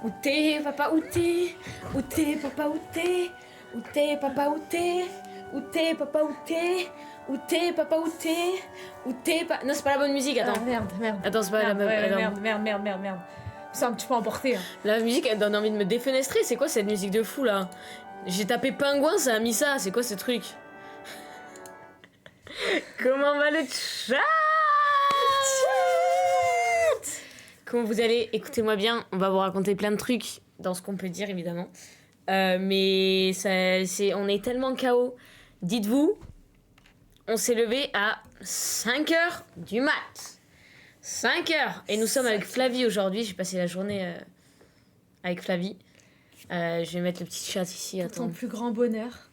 Où t'es, papa, où t'es? Où t'es, papa, où t'es? Où t'es, papa, où t'es? Où t'es, papa, où t'es? Où t'es, papa, où t'es? Où t'es, pas... Non, c'est pas la bonne musique, attends. Ah, merde. Attends, c'est pas la Merde, même... ouais, attends. merde. Ça, tu peux emporter. Hein. La musique, elle donne envie de me défenestrer. C'est quoi cette musique de fou, là? J'ai tapé pingouin, ça a mis ça. C'est quoi ce truc? Comment va le chat? Comment vous allez? Écoutez-moi bien, on va vous raconter plein de trucs dans ce qu'on peut dire, évidemment. Mais ça, on est tellement KO. Dites-vous, on s'est levé à 5h du mat. 5h. Et nous sommes avec Flavie aujourd'hui. J'ai passé la journée avec Flavie. Je vais mettre le petit chat ici. Pour ton plus grand bonheur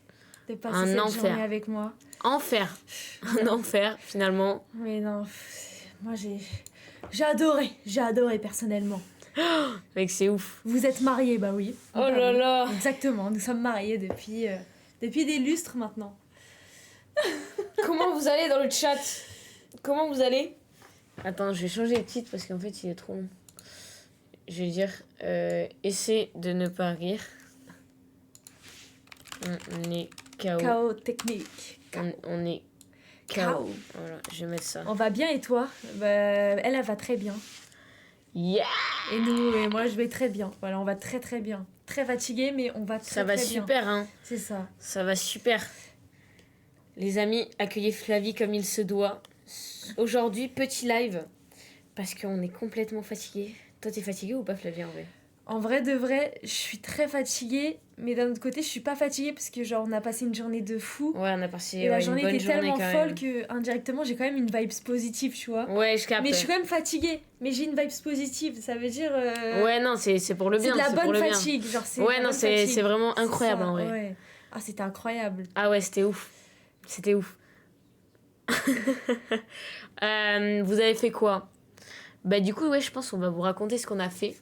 de passer cette journée avec moi. Enfer. Un enfer, finalement. Mais non, moi j'ai adoré personnellement. Mec, c'est ouf. Vous êtes mariés, bah oui. Oh là là. Exactement, nous sommes mariés depuis des lustres maintenant. Comment vous allez dans le chat? Comment vous allez? Attends, je vais changer le titre parce qu'en fait il est trop long. Je vais dire essaie de ne pas rire. On est KO. KO technique. On est KO. Voilà, je vais mettre ça. On va bien et toi? Elle va très bien. Yeah! Et moi je vais très bien. Voilà, on va très très bien. Très fatigué, mais on va très bien. Ça va super, hein? C'est ça. Ça va super. Les amis, accueillez Flavie comme il se doit. Aujourd'hui, petit live. Parce qu'on est complètement fatigué. Toi, t'es fatigué ou pas, Flavie, en vrai? En vrai de vrai, je suis très fatiguée. Mais d'un autre côté, je suis pas fatiguée parce que genre on a passé une journée de fou. Ouais, on a passé et la journée une bonne était journée tellement quand folle même. que indirectement j'ai quand même une vibes positive, tu vois. Ouais, je capte. Mais je suis quand même fatiguée. Mais j'ai une vibes positive, ça veut dire. Ouais, non, c'est pour le bien. C'est de la pour bonne le fatigue, genre c'est. Ouais, non, c'est vraiment incroyable ça, en vrai. Ouais. Ah, c'était incroyable. Ah ouais, c'était ouf. C'était ouf. Vous avez fait quoi? Bah du coup, ouais, je pense qu'on va vous raconter ce qu'on a fait.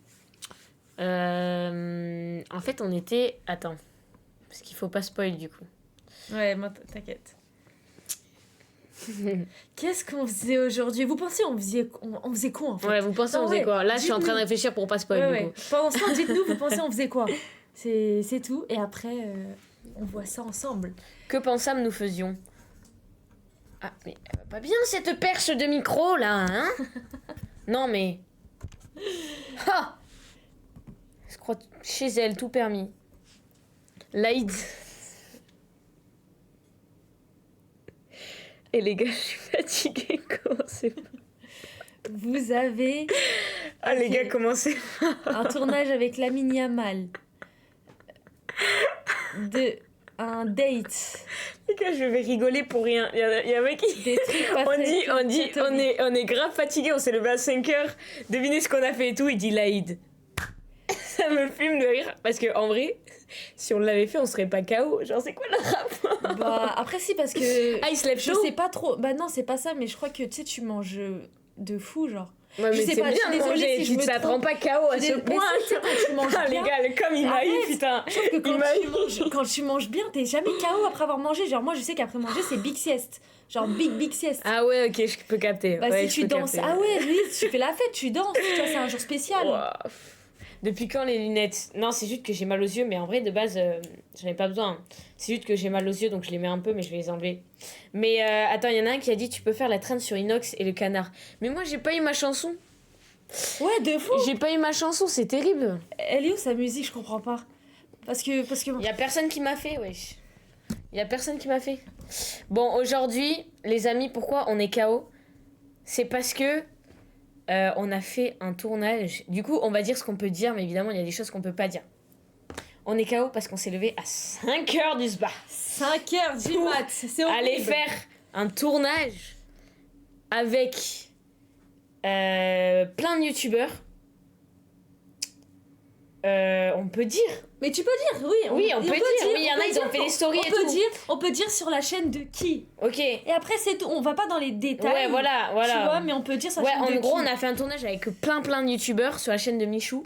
En fait, on était... Attends. Parce qu'il faut pas spoil, du coup. Ouais, moi, t'inquiète. Qu'est-ce qu'on faisait aujourd'hui? Vous pensez on faisait quoi, en fait? Ouais, vous pensez on faisait quoi? Là, je suis en train de réfléchir pour pas spoil, du coup. Pendant ce temps, dites-nous, vous pensez on faisait quoi? C'est tout. Et après, on voit ça ensemble. Que pensâmes nous faisions? Ah, mais elle va pas bien, cette perche de micro, là, hein? Non, mais... Ha! Je crois chez elle, tout permis. Laïd. Et les gars, je suis fatiguée, comment c'est pas... Vous avez... Ah, les gars, comment c'est un tournage avec Lamine Yamal. Un date. Les gars, je vais rigoler pour rien. Il y a un mec qui... Des trucs pas on est grave fatigué, on s'est levé à 5h. Devinez ce qu'on a fait et tout, il dit Laïd. Ça me fume de rire. Parce que en vrai, si on l'avait fait, on serait pas KO. Genre, c'est quoi le rapport? Bah, après, si, parce que. Ah, il se lève je chaud? sais pas trop. Bah, non, c'est pas ça, mais je crois que tu sais, tu manges de fou, genre. Ouais, mais je sais c'est pas, bien je suis de désolée manger, si je me ça te rend trompe. pas KO à ce point. Mais quand tu manges Ah, les bien. gars, comme il m'a eu, Arrête. putain. Je trouve que Il m'a eu. quand tu manges bien, t'es jamais KO après avoir mangé. Genre, moi, je sais qu'après manger, c'est big sieste. Genre, big sieste. Ah ouais, ok, je peux capter. Bah, ouais, si tu danses. capter. Ah ouais, oui, tu fais la fête, tu danses. Tu vois, c'est un jour spécial. Wow. Depuis quand les lunettes? Non, c'est juste que j'ai mal aux yeux, mais en vrai, de base, j'en ai pas besoin. C'est juste que j'ai mal aux yeux, donc je les mets un peu, mais je vais les enlever. Mais attends, il y en a un qui a dit tu peux faire la traîne sur Inox et le canard. Mais moi, j'ai pas eu ma chanson. Ouais, de fou. J'ai pas eu ma chanson, c'est terrible. Elle est où sa musique? Je comprends pas. Parce que... Y a personne qui m'a fait, wesh. Y a personne qui m'a fait. Bon, aujourd'hui, les amis, pourquoi on est KO? C'est parce que on a fait un tournage. Du coup, on va dire ce qu'on peut dire, mais évidemment, il y a des choses qu'on peut pas dire. On est KO parce qu'on s'est levé à 5h du soir. 5h du mat, c'est horrible. Aller faire un tournage avec plein de youtubeurs. On peut dire. Mais tu peux dire, oui. Oui, on peut dire. Oui, il y en a, ils ont fait des stories et tout. On peut dire sur la chaîne de qui. Ok. Et après, c'est tout. On va pas dans les détails. Ouais, voilà. Tu vois, mais on peut dire sur la chaîne de qui. Ouais, en gros, on a fait un tournage avec plein de youtubeurs sur la chaîne de Michou.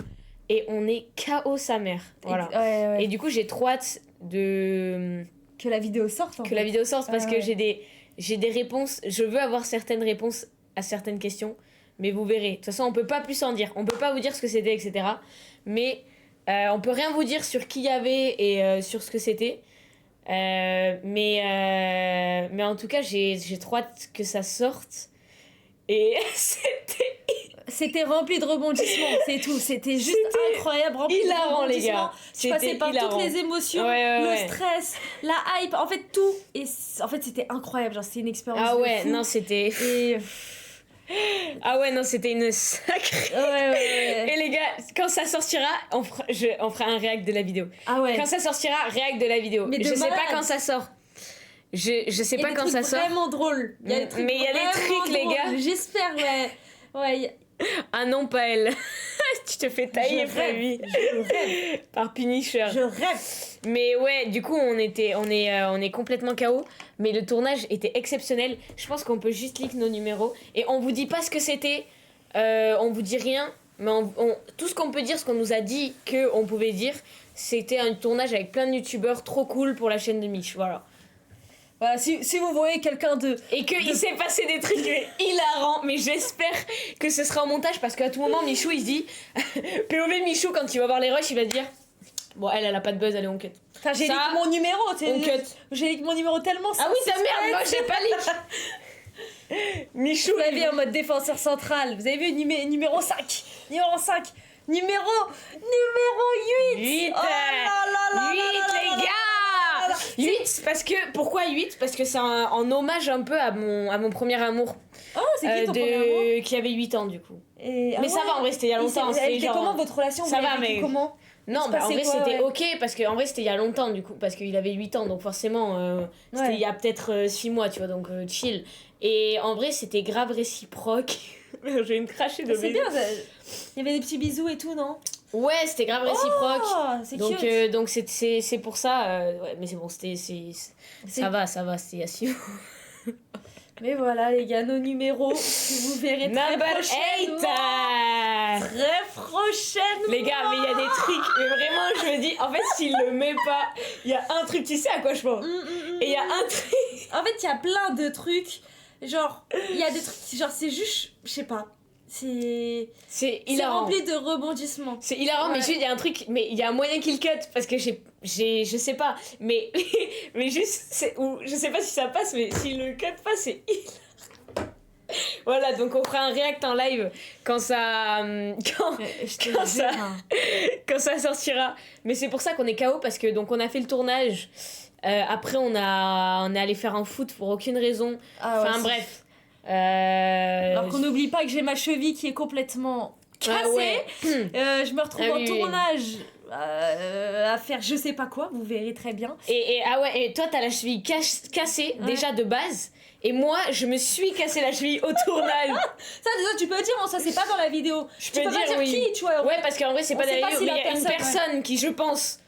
Et on est KO sa mère. Voilà. Ouais. Et du coup, j'ai trop hâte de... Que la vidéo sorte. La vidéo sorte parce que ouais. j'ai des réponses. Je veux avoir certaines réponses à certaines questions. mais vous verrez. De toute façon, on peut pas plus en dire. On peut pas vous dire ce que c'était, etc. Mais on peut rien vous dire sur qui il y avait et sur ce que c'était. Mais en tout cas, j'ai trop hâte que ça sorte. Et C'était rempli de rebondissements, c'est tout. C'était juste incroyable, rempli hilarant, de les gars. rebondissements. Je passais par toutes les émotions, le stress, la hype, en fait tout. Et en fait, c'était incroyable, genre c'était une expérience Ah de ouais, fou. non, c'était... Et... Ah ouais, non, c'était une sacrée... Ouais. Et les gars, quand ça sortira, on fera un react de la vidéo. Ah ouais. Quand ça sortira, react de la vidéo. Mais je sais pas quand ça sort. Je sais pas quand ça sort. Il y a des trucs vraiment drôles. Mais il y a des trucs, les gars. J'espère, ouais. Ah non, pas elle. Tu te fais tailler, Flavie. Je rêve. Par Punisher. Je rêve. Mais ouais, du coup, on est complètement KO. Mais le tournage était exceptionnel. Je pense qu'on peut juste leak nos numéros. Et on vous dit pas ce que c'était. On vous dit rien. Mais tout ce qu'on peut dire, ce qu'on nous a dit qu'on pouvait dire, c'était un tournage avec plein de youtubeurs trop cool pour la chaîne de Mich. Voilà. Voilà, si vous voyez quelqu'un de... Et qu'il s'est passé des trucs hilarants, mais j'espère que ce sera en montage parce qu'à tout moment, Michou il se dit POV Michou, quand il va voir les rushs, il va se dire bon, elle a pas de buzz, allez, on cut. Enfin, j'ai leak mon numéro, on cut. J'ai leak mon numéro tellement. Ah oui, ta merde, moi j'ai pas leak. Michou, vous avez vu en mode défenseur central, vous avez vu numéro 5. Numéro 8. 8 oh là 8 les gars. 8 parce que pourquoi 8 parce que c'est en hommage un peu à mon premier amour. Oh, c'est qui ton premier amour qui avait 8 ans du coup. Et, mais ça va, en vrai c'était il y a longtemps, c'était genre... comment votre relation? Ça va, mais comment? Non, bah en vrai c'était ok parce que en vrai c'était il y a longtemps du coup parce qu'il avait 8 ans donc forcément c'était il y a peut-être 6 mois, tu vois, donc chill. Et en vrai c'était grave réciproque. J'ai une crachée de c'est bien, il y avait des petits bisous et tout, non? Ouais, c'était grave réciproque. Oh, c'est cute. Donc c'est pour ça ouais, mais c'est bon, ça va, c'était il y a 6 mois. Mais voilà les gars, nos numéros que vous verrez très prochainement. Très prochainement. Les gars, mais il y a des trucs, mais vraiment je me dis, en fait s'il le met pas, il y a un truc, tu sais à quoi je pense. Et il y a un truc. En fait il y a plein de trucs, genre il y a des trucs, genre c'est juste, je sais pas. C'est hilarant. rempli de rebondissements. C'est hilarant, mais juste il y a un truc, mais il y a un moyen qu'il cut parce que je sais pas, mais juste je sais pas si ça passe, mais s'il le cut pas, c'est hilarant. Voilà, donc on fera un react en live quand ça ça sortira. Mais c'est pour ça qu'on est KO parce que donc on a fait le tournage. Après on est allé faire un foot pour aucune raison. Bref. Alors qu'on n'oublie pas que j'ai ma cheville qui est complètement cassée. Je me retrouve en tournage à faire je sais pas quoi, vous verrez très bien. Et toi t'as la cheville cassée déjà de base. Et moi, je me suis cassé la cheville au tournage. Ça, déjà, tu peux dire, ça c'est pas dans la vidéo. Tu peux pas dire oui. Qui, tu vois. Ouais, parce qu'en vrai, c'est pas dans la vidéo, mais il y a une personne qui, je pense,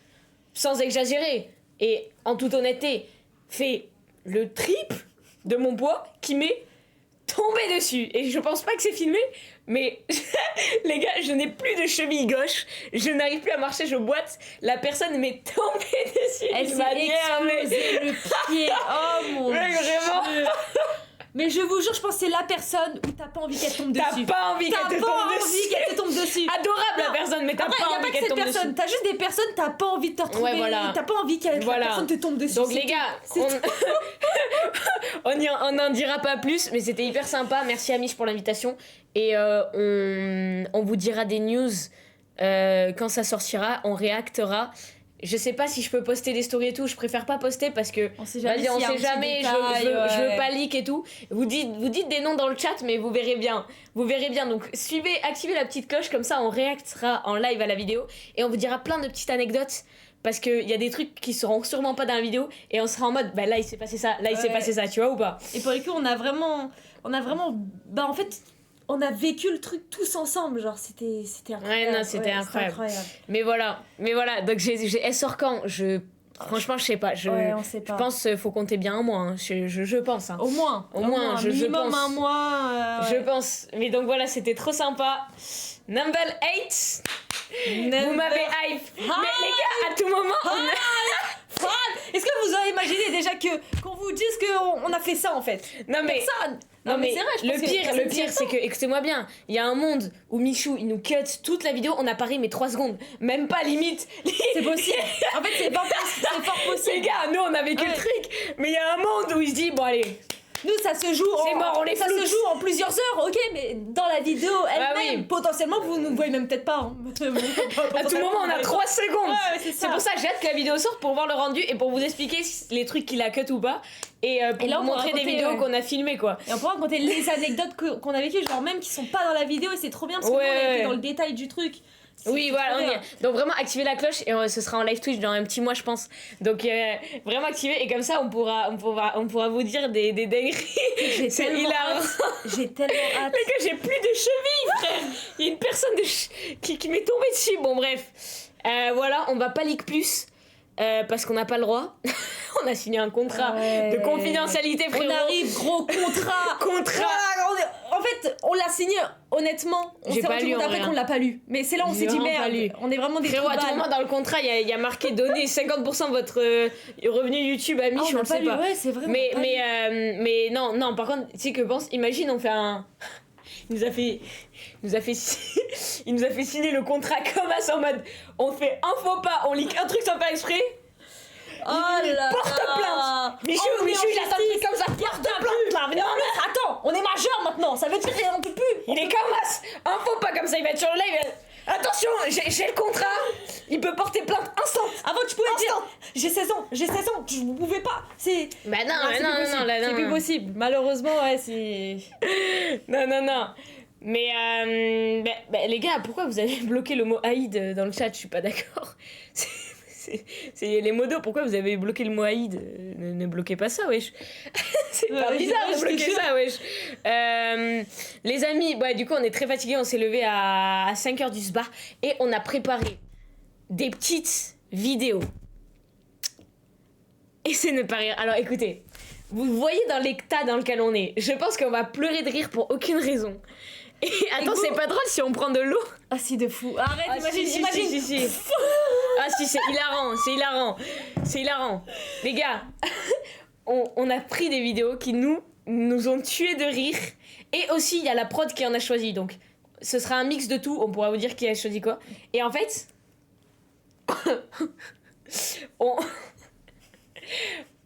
sans exagérer, et en toute honnêteté, fait le triple de mon poids qui m'est tombé dessus. Et je pense pas que c'est filmé, mais les gars, je n'ai plus de cheville gauche, je n'arrive plus à marcher, je boite, la personne m'est tombée dessus. Elle s'est explosé le pied. Oh mon Dieu. Vraiment. Mais je vous jure, je pense que c'est la personne où t'as pas envie qu'elle tombe dessus. T'as pas envie qu'elle te tombe dessus. Adorable la personne, mais t'as pas envie qu'elle tombe dessus. T'as juste des personnes, t'as pas envie de te retrouver. T'as pas envie que la personne te tombe dessus. Donc les gars, on n'en dira pas plus, mais c'était hyper sympa. Merci Amish pour l'invitation. Et on vous dira des news quand ça sortira, on réactera. Je sais pas si je peux poster des stories et tout, je préfère pas poster parce que on sait jamais, je veux pas leak et tout. Vous dites des noms dans le chat, mais vous verrez bien. Donc activez la petite cloche, comme ça on réactera en live à la vidéo et on vous dira plein de petites anecdotes parce qu'il y a des trucs qui seront sûrement pas dans la vidéo et on sera en mode là il s'est passé ça, là il s'est passé ça, tu vois ou pas. Et pour le coup on a vraiment en fait on a vécu le truc tous ensemble, genre c'était incroyable. Ouais, non, c'était incroyable. Mais voilà, donc elle sort quand franchement, je sais pas. On sait pas. Je pense qu'il faut compter bien un mois. Hein. Je pense. Hein. Au moins, minimum pense. Un mois. Je pense. Mais donc voilà, c'était trop sympa. Number 8. Vous m'avez hype. Mais les gars, à tout moment, Est-ce que vous avez imaginé déjà qu'on vous dise qu'on a fait ça en fait? Non mais. Personne. Non mais c'est vrai, le pire c'est que, écoutez-moi bien, il y a un monde où Michou il nous cut toute la vidéo, on apparaît mais 3 secondes, même pas limite. C'est possible. En fait c'est fort possible. Les gars, nous on avait que le truc, mais il y a un monde où il se dit bon allez. Nous ça se joue ça se joue en plusieurs heures, ok, mais dans la vidéo elle-même, potentiellement vous ne voyez même peut-être pas. Hein. À tout moment on a 3 secondes. Ouais, c'est pour ça que j'ai hâte que la vidéo sorte pour voir le rendu et pour vous expliquer les trucs qu'il a cut ou pas. Et pour là, vous montrer des vidéos qu'on a filmées quoi. Et on pourra raconter les anecdotes qu'on a vécues, genre même qui sont pas dans la vidéo, et c'est trop bien parce que nous, on a été dans le détail du truc. Oui, voilà, donc vraiment activez la cloche et ce sera en live Twitch dans un petit mois je pense. Donc vraiment activez et comme ça on pourra vous dire des dingueries. C'est hilarant. J'ai tellement hâte. Les gars, j'ai plus de cheville, frère. Il y a une personne qui m'est tombée dessus. Bon bref, voilà, on va pas leak plus parce qu'on n'a pas le droit. On a signé un contrat de confidentialité, frérot. On arrive, gros contrat. En fait, on l'a signé, honnêtement. On s'est rendu compte après qu'on l'a pas lu. Mais c'est là où on s'est dit merde. On est vraiment des frérot, à tout moment dans le contrat, il y a marqué donner 50% de votre revenu YouTube à Mich, on le sait pas. Ouais, c'est vrai. Mais non, par contre, tu sais que pense, imagine, on fait un. Il nous a fait signer le contrat comme ça en mode on fait un faux pas, on leak un truc sans faire exprès. Porte plainte. Michou, il a un truc comme ça. Porte plainte là. Non mais attends, on est majeur maintenant. Ça veut dire qu'on peut plus. Il est comme ça. Un faux pas comme ça, il va être sur le live. Attention, j'ai le contrat. Il peut porter plainte instant. Avant tu pouvais dire j'ai 16 ans, vous pouvez pas. C'est bah non, c'est plus possible. Malheureusement c'est non. Mais les gars, pourquoi vous avez bloqué le mot Aïd dans le chat? Je suis pas d'accord. C'est les modos, pourquoi vous avez bloqué le mot Aïd? Ne bloquez pas ça, wesh. C'est pas bizarre de bloquer ça, wesh. Les amis, du coup, on est très fatigués. On s'est levé à 5h du sbar et on a préparé des petites vidéos. Et c'est ne pas rire. Alors écoutez, vous voyez dans l'état dans lequel on est. Je pense qu'on va pleurer de rire pour aucune raison. Et attends, c'est pas drôle si on prend de l'eau. Ah si, de fou. Arrête, imagine. Si. Ah si, c'est hilarant. Les gars, on a pris des vidéos qui nous ont tués de rire. Et aussi, il y a la prod qui en a choisi. Donc, ce sera un mix de tout. On pourra vous dire qui a choisi quoi. Et en fait,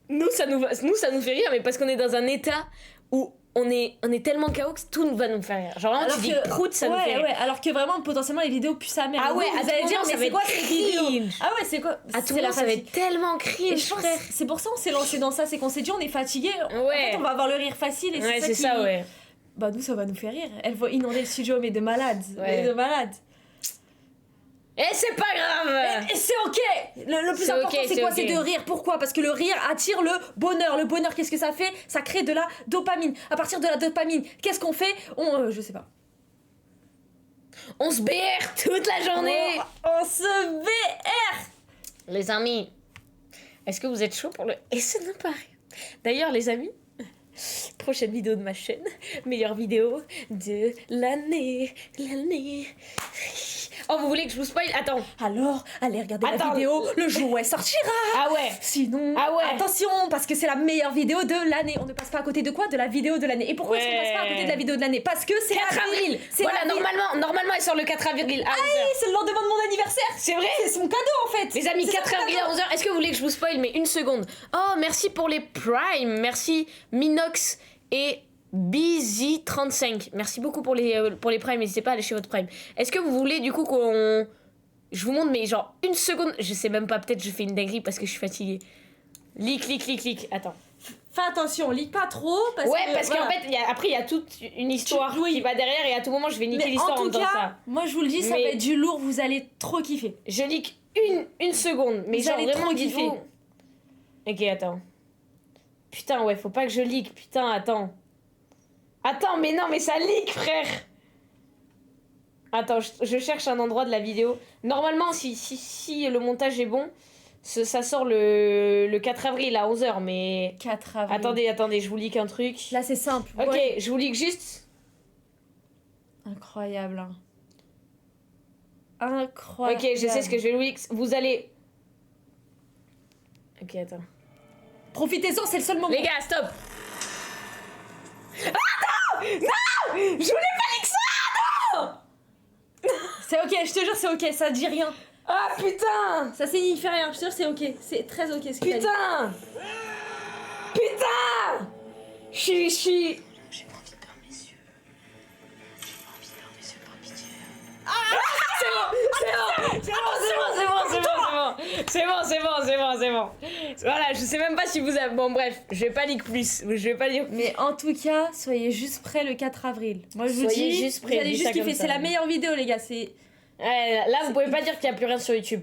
nous, ça nous fait rire, mais parce qu'on est dans un état où on est tellement KO que tout va nous faire rire. Genre vraiment, tu dis prout, ça nous fait rire. Ouais, alors que vraiment, potentiellement, les vidéos puent sa mère. Ah ouais, vous allez dire, mais c'est quoi ces vidéos? Ah ouais, c'est quoi? À tout moment, ça va être tellement cringe, frère. C'est pour ça qu'on s'est lancé dans ça, c'est qu'on s'est dit, on est fatigué. En fait, on va avoir le rire facile et c'est ça qui... Bah nous, ça va nous faire rire. Elle va inonder le studio, mais de malade. De malade. Et c'est pas grave. Et c'est ok. Le plus important c'est quoi? C'est de rire. Pourquoi? Parce que le rire attire le bonheur. Le bonheur, qu'est-ce que ça fait? Ça crée de la dopamine. À partir de la dopamine, qu'est-ce qu'on fait? Je sais pas. On se BR toute la journée. On se BR. Les amis, est-ce que vous êtes chaud pour le SNE Paris? D'ailleurs les amis, prochaine vidéo de ma chaîne, meilleure vidéo de l'année. Oh, vous voulez que je vous spoil? Attends. Alors, allez regarder la vidéo le jour où elle sortira. Ah ouais. Sinon, attention, parce que c'est la meilleure vidéo de l'année. On ne passe pas à côté de quoi? De la vidéo de l'année. Et pourquoi est-ce qu'on passe pas à côté de la vidéo de l'année? Parce que c'est 4 avril. Voilà, normalement elle sort le 4 avril. Ah oui, c'est le lendemain de mon anniversaire. C'est vrai? C'est son cadeau en fait. Les amis, 4 avril à 11h. Est-ce que vous voulez que je vous spoil? Mais une seconde. Oh, merci pour les Prime. Merci Minox et Busy35. Merci beaucoup pour les Prime. N'hésitez pas à lâcher votre Prime. Est-ce que vous voulez du coup je vous montre, mais genre une seconde, je sais même pas, peut-être je fais une dinguerie parce que je suis fatiguée. Leak. Attends. Fais attention, leak pas trop. Parce qu'en fait, il y a toute une histoire qui va derrière et à tout moment je vais niquer l'histoire en disant ça. Moi je vous le dis, ça va être du lourd, vous allez trop kiffer. Je leak une seconde, mais vous allez vraiment trop kiffer. Ok, attends. Putain, ouais, faut pas que je leak, putain, attends. Attends, mais non, mais ça leak, frère. Attends, je cherche un endroit de la vidéo. Normalement, si le montage est bon, ça sort le 4 avril à 11h, mais... 4 avril. Attendez, je vous leak un truc. Là, c'est simple. Ok, je vous leak juste... Incroyable, hein. Incroyable. Ok, je sais ce que je vais vous leak. Vous allez... Ok, attends. Profitez-en, c'est le seul moment. Les gars, stop. Attends. te jure, c'est ok, ça dit rien. Ah putain! Ça signifie rien, je te jure, c'est ok. C'est très ok ce que t'as dit. Putain! Putain! Je suis... J'ai pas envie de perdre mes yeux. J'ai pas envie de perdre mes yeux par pitié. C'est bon. Voilà, je sais même pas si vous avez... Bon bref, je vais pas dire plus. Mais en tout cas, soyez juste prêts le 4 avril. Moi je vous Soyez dis, juste prêts, vous allez dis juste ça comme kiffer. ça. C'est la meilleure vidéo les gars, c'est... Ouais, là vous pouvez pas dire qu'il y a plus rien sur YouTube.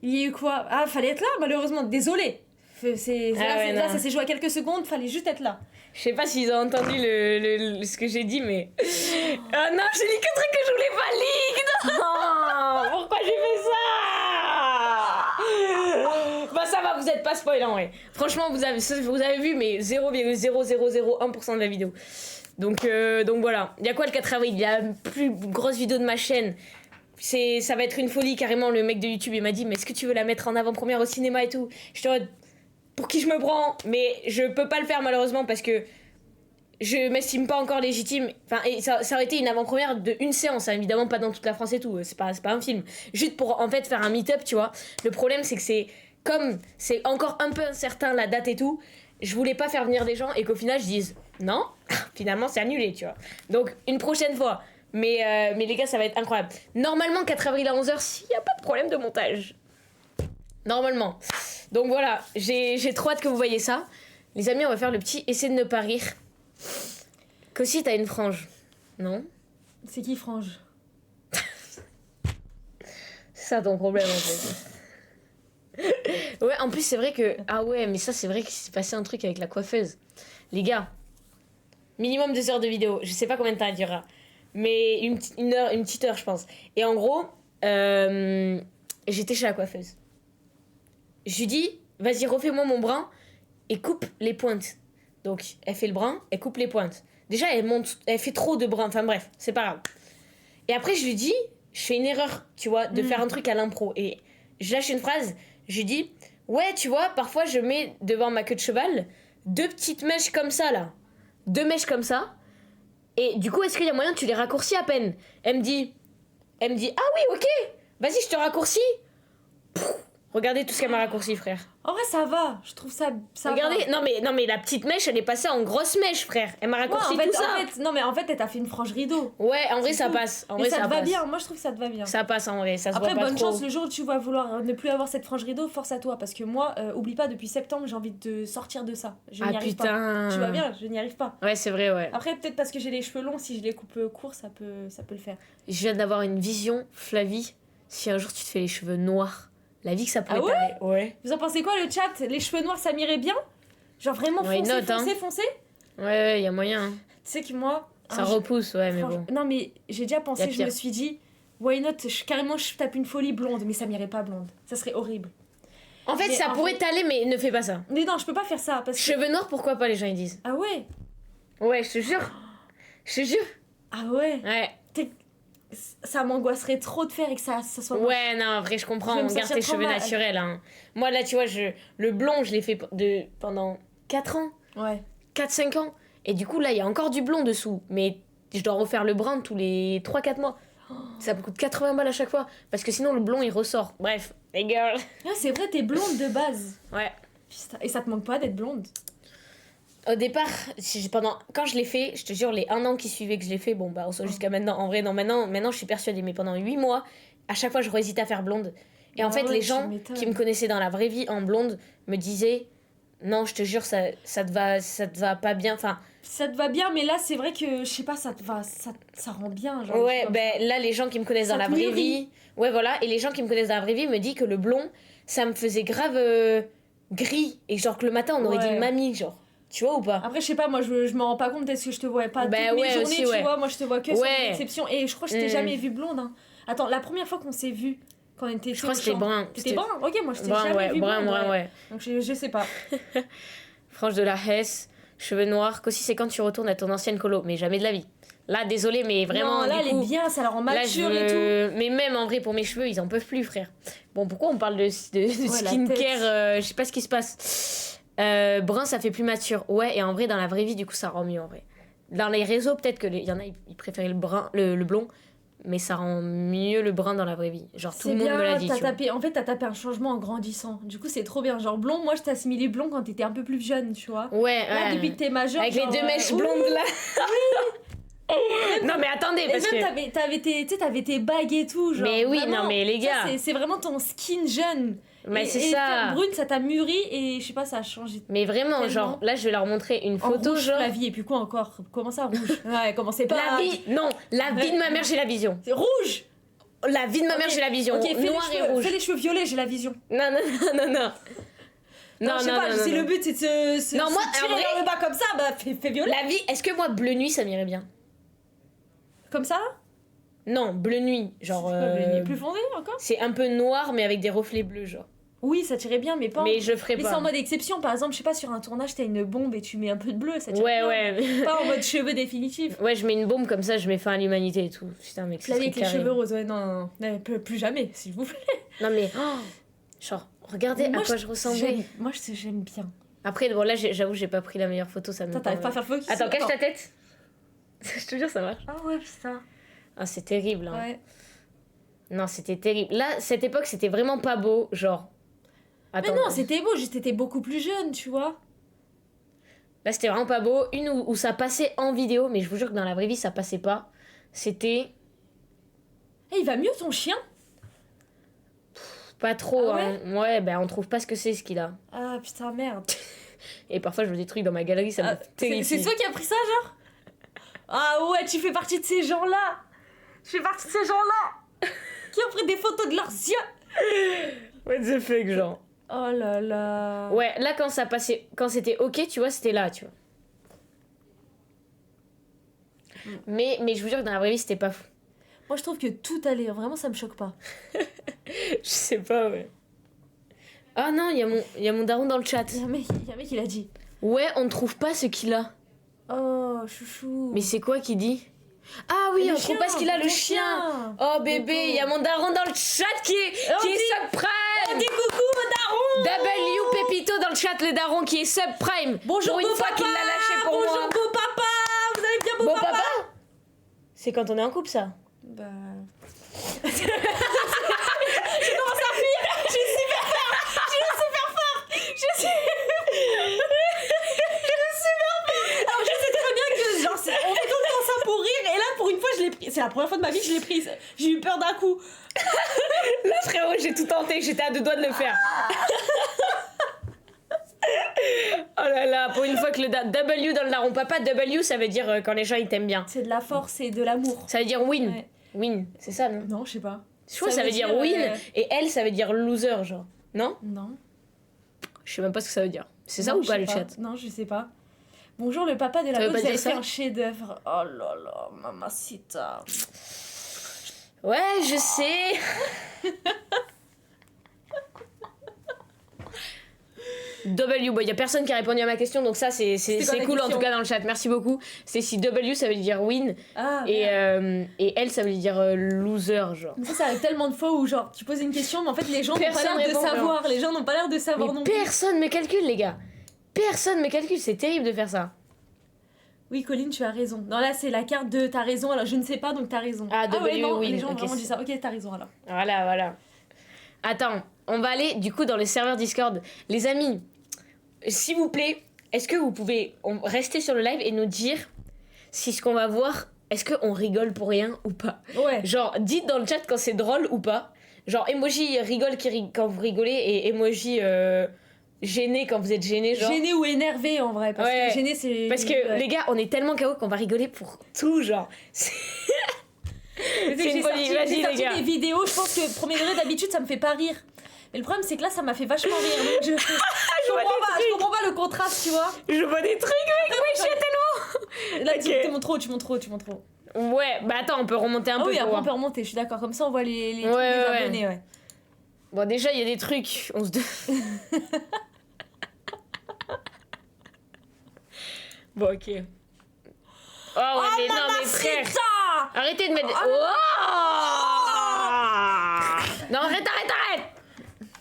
Il y a eu quoi? Ah, fallait être là, malheureusement, désolé. Là, ça s'est joué à quelques secondes, fallait juste être là. Je sais pas s'ils ont entendu ce que j'ai dit, mais... Oh non, j'ai dit qu'un truc que je voulais pas lire. Non. Pourquoi j'ai fait ça? Bah ça va, vous êtes pas spoil en vrai. Franchement, vous avez vu, mais 0,0001% de la vidéo. Donc voilà. Il y a quoi le 4 avril? Il y a la plus grosse vidéo de ma chaîne. Ça va être une folie, carrément. Le mec de YouTube, il m'a dit, mais est-ce que tu veux la mettre en avant-première au cinéma et tout? Je te dis, pour qui je me prends? Mais je peux pas le faire malheureusement parce que je m'estime pas encore légitime. Enfin, et ça aurait été une avant-première de une séance, hein, évidemment pas dans toute la France et tout. C'est pas un film. Juste pour en fait faire un meet-up, tu vois. Le problème, c'est que comme c'est encore un peu incertain la date et tout, je voulais pas faire venir des gens et qu'au final je dise non, finalement c'est annulé, tu vois. Donc une prochaine fois. Mais les gars, ça va être incroyable. Normalement, 4 avril à 11h, s'il n'y a pas de problème de montage. Normalement. Donc voilà, j'ai trop hâte que vous voyez ça. Les amis, on va faire le petit essai de ne pas rire. Qu'aussi, t'as une frange, non? C'est qui frange? C'est ça ton problème, en fait. Ouais, en plus, c'est vrai que... Ah ouais, mais ça, c'est vrai qu'il s'est passé un truc avec la coiffeuse. Les gars, minimum 2 heures de vidéo. Je sais pas combien de temps elle durera. Mais une petite heure, je pense. Et en gros, j'étais chez la coiffeuse. Je lui dis, vas-y, refais-moi mon brin et coupe les pointes. Donc, elle fait le brin, elle coupe les pointes. Déjà, elle fait trop de brins. Enfin bref, c'est pas grave. Et après, je lui dis, je fais une erreur, tu vois, de faire un truc à l'impro. Et je lâche une phrase, je lui dis, ouais, tu vois, parfois, je mets devant ma queue de cheval 2 petites mèches comme ça, là. 2 mèches comme ça. Et du coup, est-ce qu'il y a moyen que tu les raccourcis à peine? Elle me dit, ah oui, ok, vas-y, je te raccourcis. Regardez tout ce qu'elle m'a raccourci, frère. En vrai, ça va, je trouve ça Regardez, va. non mais la petite mèche, elle est passée en grosse mèche, frère. Elle m'a raccourci tout ça. En fait, elle t'a fait une frange rideau. Ouais, en vrai, ça passe. Mais ça te va bien, moi je trouve que ça te va bien. Ça passe en vrai, ça se Après, voit pas bonne trop. chance, le jour où tu vas vouloir ne plus avoir cette frange rideau, force à toi. Parce que moi, oublie pas, depuis septembre, j'ai envie de sortir de ça. Je n'y arrive pas. Tu vois bien, je n'y arrive pas. Ouais, c'est vrai, ouais. Après, peut-être parce que j'ai les cheveux longs, si je les coupe courts, ça peut le faire. Je viens d'avoir une vision, Flavie. Si un jour tu te fais les cheveux noirs, la vie que ça pourrait t'arriver. Ouais. Vous en pensez quoi, le chat? Les cheveux noirs, ça m'irait bien? Genre vraiment foncé? Ouais, y a moyen. Tu sais que moi... Ça repousse, ouais, mais bon. Non, mais j'ai déjà pensé, je me suis dit, why not? Carrément, je tape une folie blonde, mais ça m'irait pas blonde. Ça serait horrible. En fait, ça pourrait t'aller, mais ne fais pas ça. Mais non, je peux pas faire ça. Parce que... Cheveux noirs, pourquoi pas, les gens ils disent? Ah ouais? Ouais, je te jure. Ah ouais? Ouais. Ça m'angoisserait trop de faire et que ça soit... Ouais, non, en vrai, je comprends. On garde tes cheveux naturels. Hein. Moi, là, tu vois, le blond, je l'ai fait pendant 4 ans. Ouais. 4-5 ans. Et du coup, là, il y a encore du blond dessous. Mais je dois refaire le brun tous les 3-4 mois. Ça me coûte 80 balles à chaque fois. Parce que sinon, le blond, il ressort. Bref, les girls. Ah, c'est vrai, t'es blonde de base. Ouais. Putain, et ça te manque pas d'être blonde? Au départ, quand je l'ai fait, je te jure, les 1 an qui suivaient que je l'ai fait, bon, bah, jusqu'à maintenant. En vrai, non, maintenant, je suis persuadée. Mais pendant 8 mois, à chaque fois, je hésitais à faire blonde. Et en fait, les gens qui me connaissaient dans la vraie vie en blonde me disaient, non, je te jure, ça te va pas bien. Enfin, ça te va bien, mais là, c'est vrai que, je sais pas, ça rend bien. Genre, ouais, là, les gens qui me connaissent dans la vraie vie... Ouais, voilà. Et les gens qui me connaissent dans la vraie vie me disent que le blond, ça me faisait grave gris. Et genre que le matin, on aurait dit mamie, genre. Tu vois ou pas? Après, je sais pas, moi, je m'en rends pas compte parce que je te vois pas toutes mes journées, aussi, tu vois. Moi, je te vois que sur une exception. Et je crois que je t'ai jamais vue blonde. Hein. Attends, la première fois qu'on s'est vu, quand on était... Je crois que c'était brun. C'était brun? Ok, moi, je t'ai jamais vu blonde. Brun, ouais. Donc, je sais pas. Frange de la Hesse, cheveux noirs. Qu'aussi, c'est quand tu retournes à ton ancienne colo. Mais jamais de la vie. Là, désolé, mais vraiment. Non, là, elle est bien, ça la rend mature et tout. Mais même en vrai, pour mes cheveux, ils en peuvent plus, frère. Bon, pourquoi on parle de skincare? Je sais pas ce qui se passe. Brun, ça fait plus mature. Ouais, et en vrai, dans la vraie vie, du coup, ça rend mieux en vrai. Dans les réseaux, peut-être que y en a, ils préféraient le blond. mais ça rend mieux le brun dans la vraie vie. Genre, tout le monde bien, me l'a dit, tu vois. en fait, t'as tapé un changement en grandissant. Du coup, c'est trop bien. Genre, blond, moi, je t'ai assimilé blond quand t'étais un peu plus jeune, tu vois. Ouais, Là, ouais. depuis que t'es majeur, Avec genre, les 2 mèches blondes, là. Non, mais attendez, Et parce que... même, t'avais tes bagues et tout, genre. Mais oui, vraiment, non, mais les gars... ça, c'est vraiment ton skin jeune. Mais c'est et ça. faire brune, ça t'a mûri et je sais pas, ça a changé. Mais vraiment, Tellement. genre, là, je vais leur montrer une En photo, rouge, genre... la vie, et puis quoi encore? Comment ça, rouge? Ouais, commencez pas. La vie... Non, la vie de ma mère, j'ai la vision. C'est rouge! La vie de ma mère, j'ai la vision. Ok, Noir et rouge. fais les cheveux violets, j'ai la vision. Non. Non, je sais pas, c'est le but, c'est de se Non, moi, tirer en vrai- vers le bas comme ça, bah fais violet. La vie... Est-ce que moi, bleu nuit, ça m'irait bien? Comme ça? Non, bleu nuit, genre... Il est plus foncé encore? C'est un peu noir, mais avec des reflets bleus, genre. Oui, ça tirait bien, mais pas. Mais je ferais Mais pas. c'est en mode exception, par exemple, je sais pas, sur un tournage, t'as une bombe et tu mets un peu de bleu, ça tire Ouais, bien. ouais. Pas en mode cheveux définitifs. Ouais, je mets une bombe comme ça, je mets fin à l'humanité et tout. Putain, mec, La vie avec les carré. cheveux roses, ouais, non, plus jamais, s'il vous plaît. Non, mais... genre, regardez Moi, à quoi je ressemblais. Moi, j'aime bien. Après, bon, là, j'avoue, j'ai pas pris la meilleure photo, ça me... Toi, t'arrives pas à faire focus. Attends, cache ta tête. Je te jure, ça marche. Ah ouais, putain. Ah, c'est terrible, hein. Ouais. Non, c'était terrible. Là, cette époque, c'était vraiment pas beau, genre... Attends, Mais non, c'était beau, juste t'étais beaucoup plus jeune, tu vois. Là, c'était vraiment pas beau. Une où ça passait en vidéo, mais je vous jure que dans la vraie vie, ça passait pas. C'était... Eh, il va mieux ton chien? Pas trop, Ah hein. Ouais, ben, on trouve pas ce que c'est, ce qu'il a. Ah putain, merde. Et parfois, je vois des trucs dans ma galerie, ça me terrifie. C'est toi qui as pris ça, genre? Ah ouais, tu fais partie de ces gens-là. Je fais partie de ces gens-là qui ont pris des photos de leurs yeux. What the fuck, genre. Oh là là. Ouais, là, quand ça passait... Quand c'était ok, tu vois, c'était là, tu vois. Mais je vous jure que dans la vraie vie, c'était pas fou. Moi, je trouve que tout allait. Vraiment, ça me choque pas. Je sais pas, ouais. Ah non, il y a mon daron dans le chat. Il y a un mec, il a dit. Ouais, on ne trouve pas ce qu'il a. Oh, chouchou. Mais c'est quoi qu'il dit? Ah oui, Le on trouve pas ce qu'il a, le chien. Oh bébé, il y a mon daron dans le chat qui est subprime. On dit coucou, mon daron. W Pépito dans le chat, le daron qui est subprime. Bonjour, pour une beau fois papa. qu'il l'a lâché pour Bonjour, moi. beau papa. Vous allez bien, beau, Beau papa. C'est quand on est en couple, ça. Bah... Je commence à fuir. Je suis super fort. Je suis super fort. Alors je sais très bien que genre, on fait tout le temps ça pour rire. Et là, pour une fois, je l'ai pris. C'est la première fois de ma vie que je l'ai prise. J'ai eu peur d'un coup. Là, frérot, j'ai tout tenté. J'étais à 2 doigts de le faire. Oh là là, pour une fois que le W dans le daron papa, W, ça veut dire quand les gens ils t'aiment bien. C'est de la force et de l'amour. Ça veut dire win. Ouais. Win, c'est ça, non? Non, je sais pas. Je crois que ça veut dire win, et elle, ça veut dire loser, genre. Non? Non. Je sais même pas ce que ça veut dire. C'est ça Non, ou je pas sais le chat? Non, je sais pas. Bonjour le papa de la Ça veut boxe, pas vous dire avez fait ça un chef-d'œuvre. Oh là là, mamacita. Ouais, je sais. W, bon, y a personne qui a répondu à ma question, donc ça c'est quoi la cool en question tout cas dans le chat. Merci beaucoup. C'est si W ça veut dire win Ah, et elle ça veut dire loser, genre. mais ça arrive tellement de fois où genre tu poses une question mais en fait les gens n'ont pas Personne l'air de répond, savoir. Les gens n'ont pas l'air de savoir Mais non plus. personne me calcule, les gars. Personne me calcule, c'est terrible de faire ça. Oui, Colline, tu as raison. Non, là, c'est la carte de t'as raison, alors je ne sais pas, donc t'as raison. Ah, ouais, non, win, les gens ont ok, vraiment dit ça. Ok, t'as raison alors. Voilà. Attends, on va aller du coup dans les serveurs Discord. Les amis, s'il vous plaît, est-ce que vous pouvez rester sur le live et nous dire si ce qu'on va voir, est-ce qu'on rigole pour rien ou pas? Ouais. Genre, dites dans le chat quand c'est drôle ou pas. Genre, emoji rigole quand vous rigolez et emoji gêné quand vous êtes gêné. Genre. Gêné ou énervé en vrai. Parce Ouais. que gêné, c'est. Parce que ouais. les gars, on est tellement KO qu'on va rigoler pour tout, genre. C'est une j'ai folie, sorti, vas-y, j'ai les sorti gars. des vidéos, je pense que premier degré d'habitude ça me fait pas rire. Mais le problème c'est que là ça m'a fait vachement rire. Donc je comprends pas le contraste, tu vois. Je vois des trucs, mec, oui, je suis tellement. Là Ok. tu montres trop. Ouais, bah attends, on peut remonter un Ah peu oui, pour après on voir. peut remonter, je suis d'accord. Comme ça on voit les trucs Ouais, des ouais. abonnés, ouais. Bon, déjà, il y a des trucs. On se. Bon, ok. Oh, ouais, mais non, mais frère. Arrêtez de mettre. Non, arrête.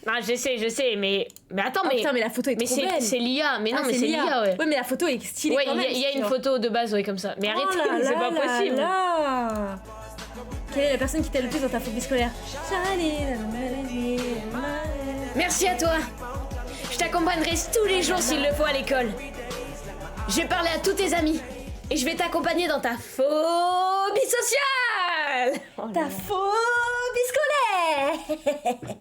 Non, je sais, mais attends, Oh, mais. putain, mais la photo est Mais trop belle. c'est l'IA, mais non, Ah, mais c'est l'IA, ouais. Ouais, mais la photo est stylée Ouais, quand même. il y a une photo de base, ouais, comme ça. Mais arrêtez, Oh là c'est là pas là possible. là. Quelle est la personne qui t'a le plus dans ta phobie scolaire? Merci à toi. Je t'accompagnerai tous les jours s'il le faut à l'école. Je vais parler à tous tes amis. Et je vais t'accompagner dans ta phobie sociale. Ta phobie scolaire.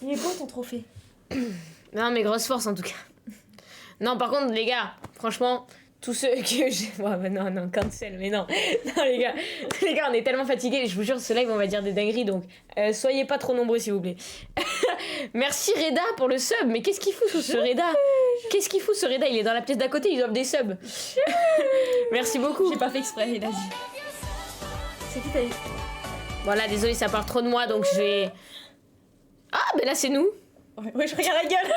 Il est beau ton trophée. Non, mais grosse force en tout cas. Non, par contre, les gars, franchement, tous ceux que j'ai. Ouais, bah non, cancel, mais non. Non, les gars, on est tellement fatigués. Je vous jure, ce live, on va dire des dingueries, donc soyez pas trop nombreux, s'il vous plaît. Merci Reda pour le sub. Mais qu'est-ce qu'il fout ce Reda? Qu'est-ce qu'il fout ce Reda? Il est dans la pièce d'à côté, il offre des subs. Merci beaucoup. J'ai pas fait exprès, il a dit. C'est qui t'as dit? Voilà, désolé, ça parle trop de moi, donc je vais. Ah, ben là, c'est nous. Ouais, je regarde la gueule.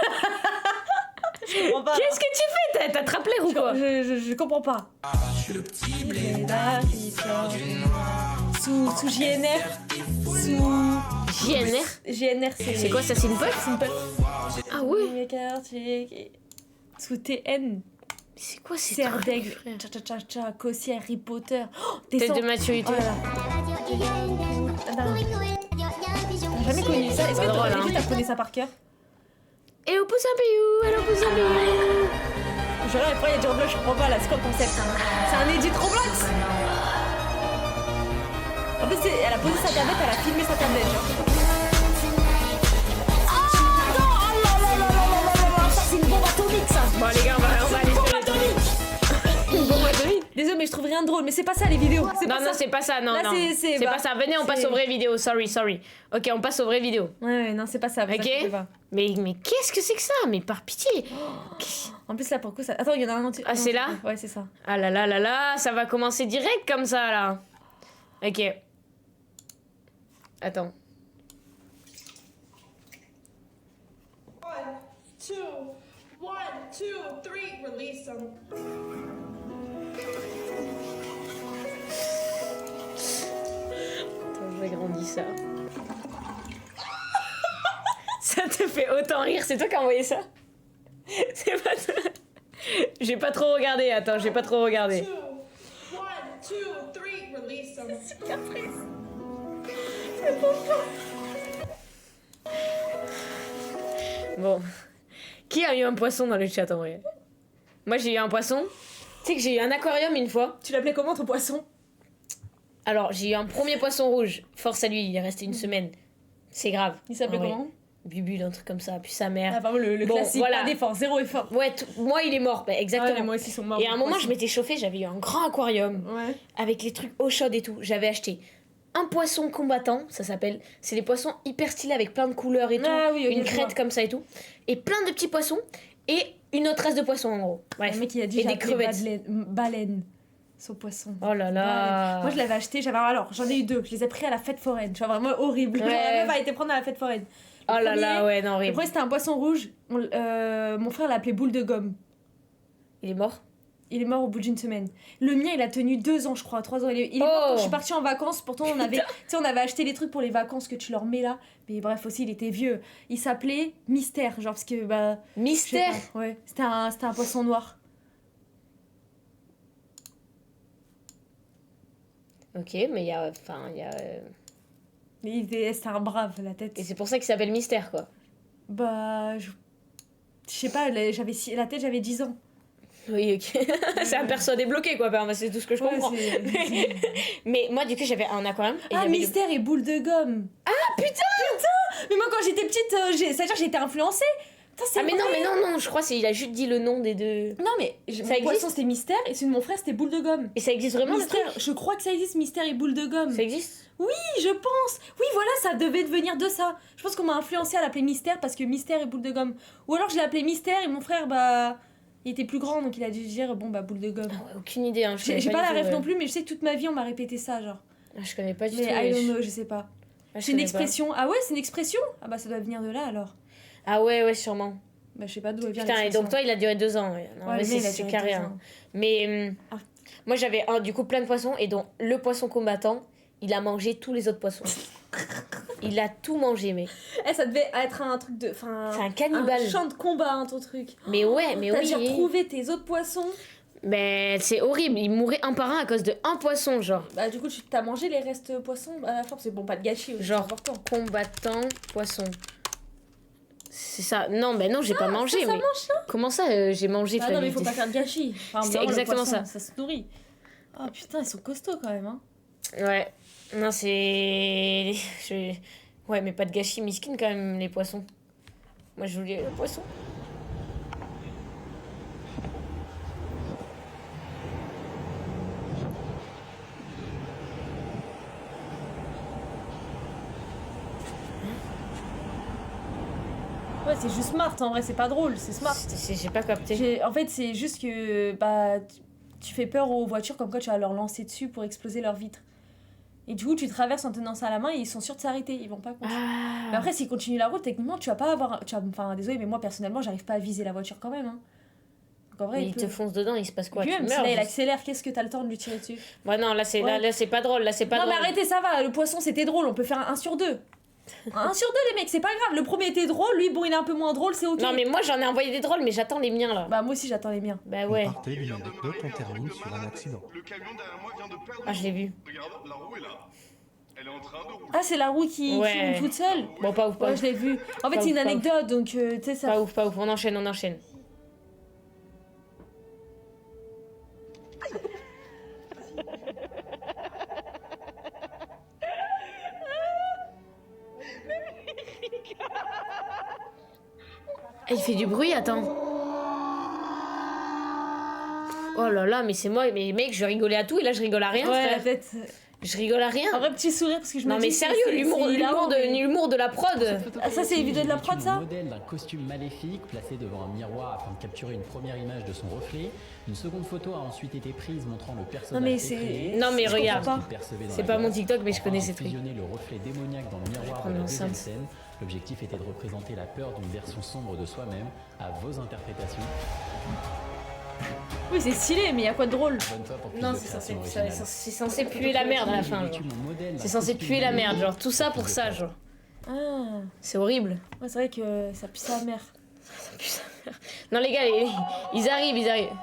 Je comprends pas. Qu'est-ce que tu fais? T'as attrapé l'air ou quoi? Je comprends pas. Je suis le petit blé Sous JNR. JNR? JNR, C'est quoi ça? C'est une puff? C'est une puff. Ah ouais? Sous TN. C'est quoi ces Serre trucs, d'aigle. frère? Tcha, Cossi, Harry Potter. Oh, Tête de maturité. Oh là là. T'as jamais connu ça? Est-ce que drôle, hein. t'as connu ça par cœur? Et au pouce un payou, et au pouce un payou. Je regarde, après il y a du Roblox, je comprends pas là, c'est quoi le concept? C'est un edit Roblox? En plus, elle a posé sa tablette, elle a filmé sa tablette, genre. Ah non! Oh là là là là là là! Ça c'est une bombe atomique ça! Bon les gars, on va aller sur les toniques. Une bombe atomique. Désolé, mais je trouve rien de drôle, mais c'est pas ça les vidéos. Non, c'est pas ça, non, Là, non. C'est bah, pas ça. Venez, on passe aux vraies vidéos. Sorry. Ok, on passe aux vraies vidéos. Ouais, non, c'est pas ça. Ok. Mais qu'est-ce que c'est que ça? Mais par pitié. En plus, là, pour le coup, ça. Attends, il y en a un entier. Ah, c'est là? Ouais, c'est ça. Ah là là là là, ça va commencer direct comme ça, là. Ok. Attends. 1, 2, 3, release them. Attends, je vais grandir ça. Ça te fait autant rire, c'est toi qui as envoyé ça? C'est pas toi. J'ai pas trop regardé, attends, j'ai pas trop regardé. 1, 2, 3, release them. C'est caprice. Bon. Qui a eu un poisson dans le chat en vrai? Moi j'ai eu un poisson. Tu sais que j'ai eu un aquarium une fois. Tu l'appelais comment ton poisson? Alors j'ai eu un premier poisson rouge. Force à lui, il est resté une semaine. C'est grave. Il s'appelait en vrai. comment? Bubule, un truc comme ça, puis sa mère. Ah, vraiment le Bon, classique, voilà. pas d'effort, zéro effort. Ouais, moi il est mort, bah, exactement. Ouais, moi aussi, ils sont morts. Et à un moment, je m'étais chauffée, j'avais eu un grand aquarium Ouais. avec les trucs eau chaude et tout. J'avais acheté un poisson combattant, ça s'appelle. C'est des poissons hyper stylés avec plein de couleurs et tout. Ah oui, ok, une je crête vois. comme ça et tout. Et plein de petits poissons et une autre race de poissons en gros. Bref. Le mec, il a dit Et j'ai des appelé crevettes. baleine. Son poisson. Oh là là. Moi je l'avais acheté, alors j'en ai eu deux, je les ai pris à la fête foraine, tu vois, vraiment horrible. Ouais. La meuf a été prendre à la fête foraine. Oh là premier- là, ouais, non, Le horrible. premier c'était un poisson rouge, mon frère l'a appelé boule de gomme. Il est mort? Il est mort au bout d'une semaine. Le mien il a tenu 2 ans je crois, 3 ans. Il est mort quand je suis partie en vacances, pourtant on avait, tu sais, on avait acheté les trucs pour les vacances que tu leur mets là. Mais bref aussi il était vieux. Il s'appelait Mystère, genre parce que bah... je sais Mystère? pas, ouais, c'était un poisson noir. Ok, mais il y a. Enfin, il y a. Mais c'était un brave la tête. Et c'est pour ça qu'il s'appelle Mystère quoi. Bah... Je sais pas, la tête j'avais 10 ans. Oui, ok. C'est un perso débloqué quoi, enfin, c'est tout ce que je comprends. Ouais, Mais moi, du coup, j'avais un aquarium. Et il y ah, avait Mystère et boule de gomme. Ah putain! Mais moi quand j'étais petite, c'est-à-dire j'ai été influencée. Putain, c'est Ah, mais vrai. non, je crois qu'il a juste dit le nom des deux. Non mais Ça mon existe poisson c'était Mystère et celui de mon frère c'était boule de gomme. Et ça existe vraiment le Mystère, truc? je crois que ça existe, Mystère et boule de gomme. Ça existe? Oui, je pense. Oui, voilà, ça devait devenir de ça. Je pense qu'on m'a influencé à l'appeler Mystère parce que Mystère et boule de gomme. Ou alors je l'ai appelé Mystère et mon frère, bah, il était plus grand donc il a dû dire, bon, bah, boule de gomme. Ah ouais, aucune idée. Hein, J'ai pas la ref non plus, mais je sais que toute ma vie on m'a répété ça, genre. Ah, je connais pas du Mais tout. I wesh. don't know, je sais pas. Ah, je C'est une connais pas. expression. Ah ouais, c'est une expression? Ah bah ça doit venir de là alors. Ah ouais, sûrement. Bah je sais pas d'où elle vient. Putain, et l'expression. donc toi, il a duré 2 ans. Ouais. Non, Ouais, mais le mien, il a c'est duré carré. 2 Hein. ans. Mais Ah. moi, j'avais du coup plein de poissons et dont le poisson combattant, il a mangé tous les autres poissons. Il a tout mangé, mec. Eh, ça devait être un truc de. Enfin, C'est un cannibale. un champ de combat, hein, ton truc. Mais ouais, mais T'as oui. dû retrouver tes autres poissons. Mais c'est horrible, ils mouraient un par un à cause de un poisson, genre. Bah, du coup, tu t'as mangé les restes poissons à la fin, c'est bon, pas de gâchis. Aussi, Genre, c'est important. combattant, poisson. C'est ça. Non, mais non, j'ai pas mangé. ça mais... mange, ça Comment ça, j'ai mangé, Ah non, mais Flavie faut pas faire de gâchis. Enfin, C'est vraiment, le exactement poisson, ça. Ça se nourrit. Oh putain, ils sont costauds quand même, hein. Ouais. Non, c'est... Ouais, mais pas de gâchis, miskin quand même, les poissons. Moi, je voulais le poisson. Ouais, c'est juste smart, en vrai, c'est pas drôle, c'est smart. J'ai pas capté. En fait, c'est juste que bah, tu fais peur aux voitures comme quoi tu vas leur lancer dessus pour exploser leurs vitres. Et du coup, tu traverses en tenant ça à la main et ils sont sûrs de s'arrêter, ils vont pas continuer. Mais après, s'ils continuent la route, techniquement, tu vas pas avoir. Enfin, désolé, mais moi personnellement, j'arrive pas à viser la voiture quand même. Hein. Donc en vrai, Mais il te fonce dedans, il se passe quoi? Puis Tu même, si meurs, là, il juste. accélère, qu'est-ce que t'as le temps de lui tirer dessus? Ouais, non, là, c'est Ouais. là, c'est pas drôle, là, c'est pas Non, drôle. mais arrêtez, ça va, le poisson c'était drôle, on peut faire un 1 sur 2. Un 1 sur 2, les mecs, c'est pas grave. Le premier était drôle, lui, bon, il est un peu moins drôle, c'est ok. Non, mais moi, j'en ai envoyé des drôles, mais j'attends les miens, là. Bah, moi aussi, j'attends les miens. Bah Vous ouais. partez d'une anecdote, on termine sur un accident. Le camion derrière moi vient de perdre. Ah, je l'ai vu. Regarde, la roue est là. Elle est en train de rouler. Ah, c'est la roue qui Ouais. roule toute seule? Bon, pas ouf, pas Ouais, ouf. je l'ai vu. En fait, Pas c'est une ouf, pas ouf. anecdote, donc tu sais, ça. Pas ouf, pas ouf. On enchaîne, on enchaîne. Il fait du bruit, attends. Oh là là, mais c'est moi, mais mec, je rigolais à tout et là je rigole à rien, Ouais, la frère. tête. Je rigole à rien. Un vrai petit sourire parce que je me Non dis. mais sérieux, l'humour de la prod. Ah, ça, c'est les vidéos de la prod, ça? Le modèle d'un costume maléfique placé devant un miroir afin de capturer une première image de son reflet. Une seconde photo a ensuite été prise montrant le personnage. Non, mais effrayé, c'est. Non, mais je regarde. comprends pas. qu'il percevait dans C'est la pas mon glace. TikTok, mais je Enfin, connais en ces trucs. fusionner le reflet démoniaque dans le miroir prendre de la l'enceinte. deuxième scène. L'objectif était de représenter la peur d'une version sombre de soi-même. À vos interprétations. Oui, c'est stylé, mais y a quoi de drôle? Bonne fois pour plus Non, de c'est création censé, originale. c'est censé puer la merde à la fin, genre. C'est censé puer la merde, genre tout ça pour ça, genre. Ah, C'est horrible. ouais, c'est vrai que ça pue sa mère. Non les gars, ils arrivent, ils arrivent.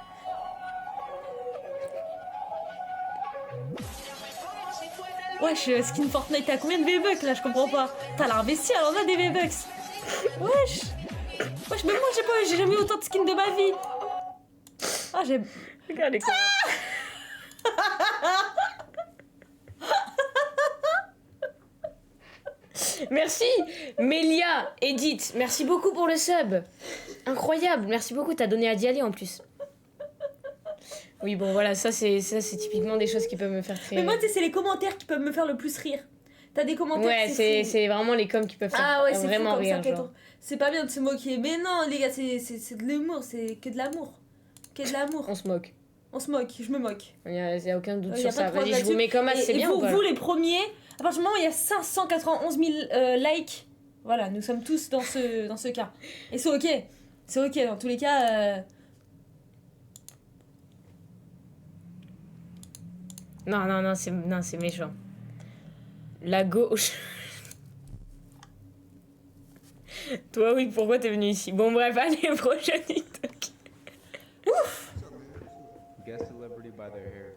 Wesh, skin Fortnite, t'as combien de V-Bucks là? Je comprends pas. T'as l'air investi, alors on a des V-Bucks. Wesh. Wesh, même moi, j'ai jamais eu autant de skins de ma vie. Ah, j'ai. Regarde les Merci Mélia, Edith, merci beaucoup pour le sub. Incroyable, merci beaucoup, t'as donné à d'y aller en plus. Oui bon voilà, ça c'est typiquement des choses qui peuvent me faire très... Mais moi, tu sais, c'est les commentaires qui peuvent me faire le plus rire. T'as des commentaires. Ouais, fou. c'est vraiment les coms qui peuvent faire Ah ouais, c'est vraiment fou comme rire. ça. Genre. C'est pas bien de se moquer. Mais non, les gars, c'est de l'humour, c'est que de l'amour. Que de l'amour. On se moque. On se moque, je me moque. Il y a aucun doute Y a sur pas ça. de problème Vas-y, je vous là-dessus. mets comme as, c'est Et bien vous, ou pas vous, les premiers, à partir du moment où il y a 591 000 likes, voilà, nous sommes tous dans ce cas. Et c'est ok. C'est ok, dans tous les cas. Non, c'est méchant. La gauche. Toi, oui, pourquoi t'es venu ici? Bon, bref, allez, prochaine TikTok. Guess celebrity by their hair.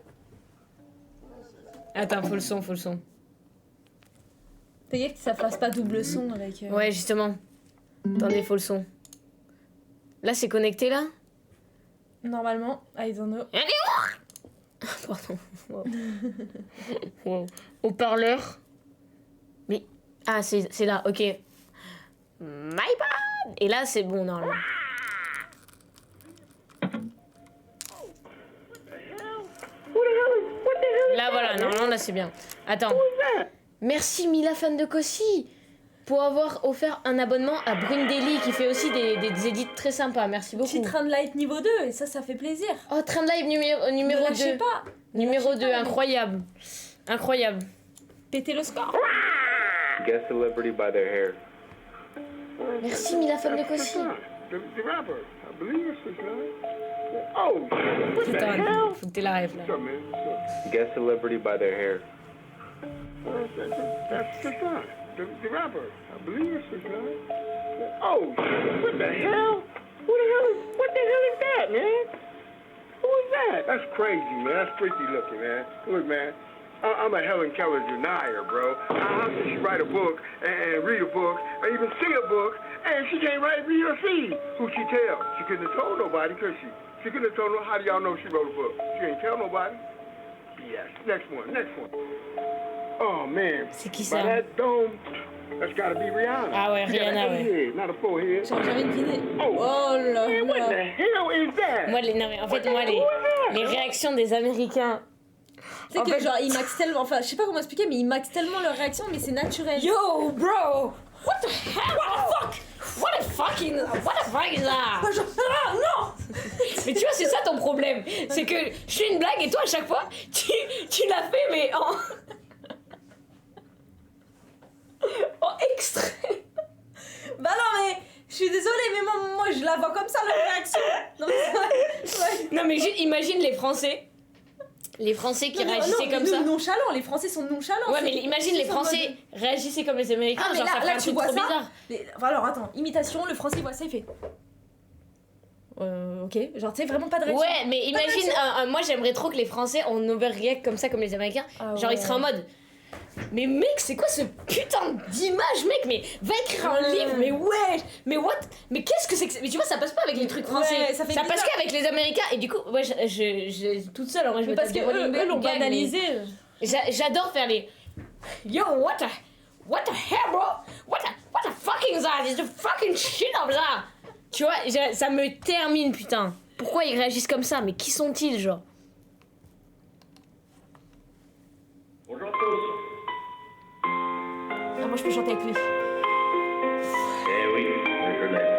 Attends, faut le son. Fais gaffe que ça fasse pas double son avec. Ouais, justement. Attendez, faut le son. Là, c'est connecté, là? Normalement, I don't know. Pardon. Wow. Wow. Haut-parleur. Mais... Ah, c'est là, ok. My bad. Et là, c'est bon, normalement. Là, voilà, normalement, là, c'est bien. Attends. Merci, Mila, fan de Kossi, pour avoir offert un abonnement à Brundelli, qui fait aussi des édits très sympas. Merci beaucoup. Petit train de light niveau 2, et ça fait plaisir. Oh, train de live numéro Ne 2. lâchez pas. Numéro lâchez 2, pas, incroyable. Incroyable. Pétez le score. Guess celebrity by their hair. Merci, Mila, fan de Kossi. The rapper. I believe it's his name. Oh, what the Putain, hell? faut que t'aies la ref, là. What's up, man? What's up? Guess celebrity by their hair. That's the son. The rapper. I believe it's his name. Oh, what the hell? What the hell is that, man? Who is that? That's crazy, man. That's freaky looking, man. Look, man, I'm a Helen Keller denier, bro. How can she write a book and read a book or even see a book and she can't write, read, or see? Who'd she tell? She couldn't have told nobody, could she? She couldn't have told no. How do y'all know she wrote a book? She ain't tell nobody. Yes. Next one. Oh, man. C'est qui By ça? that dome, that's gotta be Rihanna. Ah ouais, She got a Rihanna, ouais. head, not a forehead. Genre, j'ai envie de deviner. Oh, Oh là man, what the là. hell is that? Moi, non, mais en fait, moi, les réactions des Américains. Tu sais que genre, ils maxent tellement. Enfin, je sais pas comment expliquer, mais ils maxent tellement leurs réactions, mais c'est naturel. Yo, bro! What the hell? What the fuck? What the fuck is that? Genre, ah, non. Mais tu vois, c'est ça ton problème. C'est que je fais une blague et toi, à chaque fois, tu l'as fait, mais en. en extrait. Bah non, mais je suis désolée, mais moi je la vois comme ça, leur réaction. Non, mais c'est vrai. Ouais. Non, mais juste imagine les Français. Les Français qui Non, réagissaient non, comme mais ça. nonchalants, les Français sont nonchalants. Ouais, mais imagine les Ils sont en Français réagissaient comme les Américains, Ah, mais genre là, ça fait là, un tu truc vois trop ça. bizarre. Alors attends, imitation, le Français voit ça, il fait. Ok, genre tu sais, vraiment pas de réaction. Ouais, mais imagine, moi j'aimerais trop que les Français on overreact comme ça, comme les Américains. Ah Genre ils ouais. seraient en mode. Mais mec, c'est quoi ce putain d'image, mec? Mais va écrire un livre, mais ouais, mais what? Mais qu'est-ce que c'est que. Mais tu vois, ça passe pas avec les trucs français. Ouais, ça fait passe bizarre. qu'avec les Américains. Et du coup, ouais, je toute seule, en vrai, je Mais me parce tape que des running eux l'ont gags, banalisé. mais j'adore faire les. Yo, what the hell, bro? What the fucking is that? It's the fucking shit of that. Tu vois, ça me termine, putain. Pourquoi ils réagissent comme ça? Mais qui sont-ils, genre? Bonjour tous. Ah, moi je peux chanter avec lui. Eh oui, la jeunesse.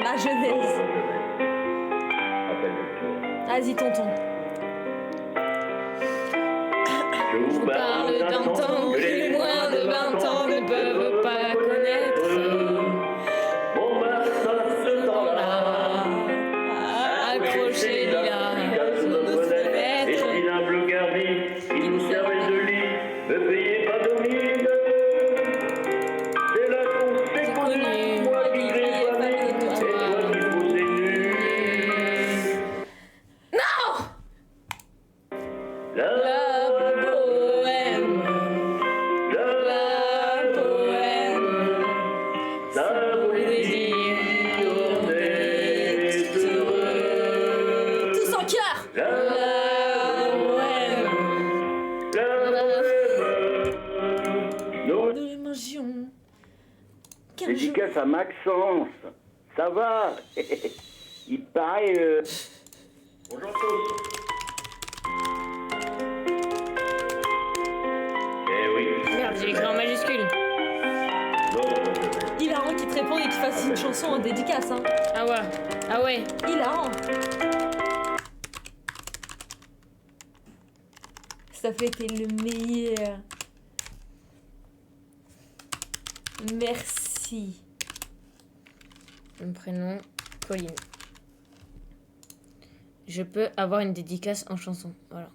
La jeunesse. Vas-y, tonton. Je On parle d'un temps que les moins de 20 ans ne peuvent pas connaître. Bon, bah, ce temps-là. Accroché là, sur nos fenêtres. un bleu garni qui nous servait de lit. Ne payez pas de mine. C'est là qu'on s'est connu. Moi qui l'ai pas vu, et toi qui posais nu. Non! La poème, la poème, ça voulait dire on est heureux. Tous en cœur. Nous les mangions. Quel jour. Dédicace à Maxence. Ça va. Il paraît... Bonjour tous. Eh oui. Merde, j'ai écrit en majuscule. Hilarant qui te répond et qui fasse une chanson en dédicace, hein. Ah ouais, ah ouais. Hilarant. Ça fait été le meilleur. Merci. Mon prénom, Pauline. Je peux avoir une dédicace en chanson, voilà.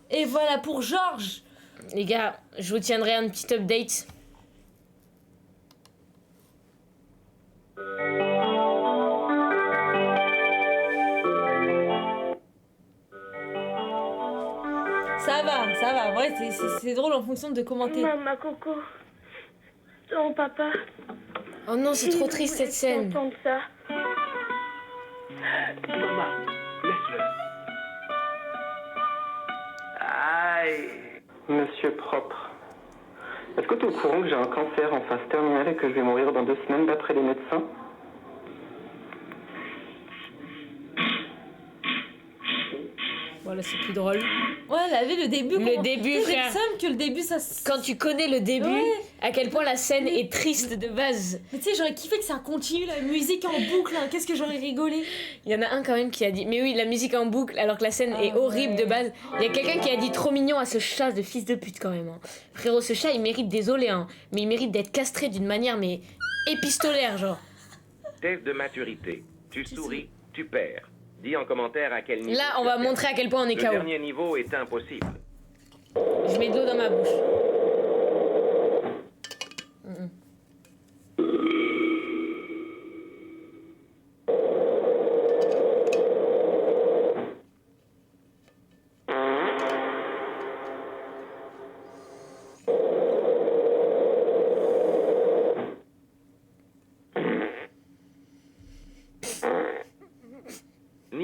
Et voilà pour Georges. Les gars, je vous tiendrai un petit update. Ça va. Ouais, c'est drôle en fonction de commenter. Maman, coco. Ton papa. Oh non, c'est trop triste cette scène. T'entends ça. Maman, laisse-le. Aïe. Monsieur Propre, est-ce que tu es au courant que j'ai un cancer en phase terminale et que je vais mourir dans 2 semaines d'après les médecins? Voilà, c'est plus drôle. Ouais, la vie, le début. Le début, j'ai frère. le seum que le début, ça. Quand tu connais le début, Ouais. à quel point la scène est triste de base. Mais tu sais, j'aurais kiffé que ça continue, la musique en boucle. Hein. Qu'est-ce que j'aurais rigolé. Il y en a un quand même qui a dit mais oui, la musique en boucle alors que la scène est horrible de base. Il y a quelqu'un qui a dit trop mignon à ce chat de fils de pute quand même. Hein. Frérot, ce chat il mérite, désolé, hein, mais il mérite d'être castré d'une manière mais épistolaire genre. Test de maturité. Tu souris, tu perds. Dis en commentaire à quel niveau. Là, on va montrer à quel point on est Le KO. dernier niveau est impossible. Je mets de l'eau dans ma bouche.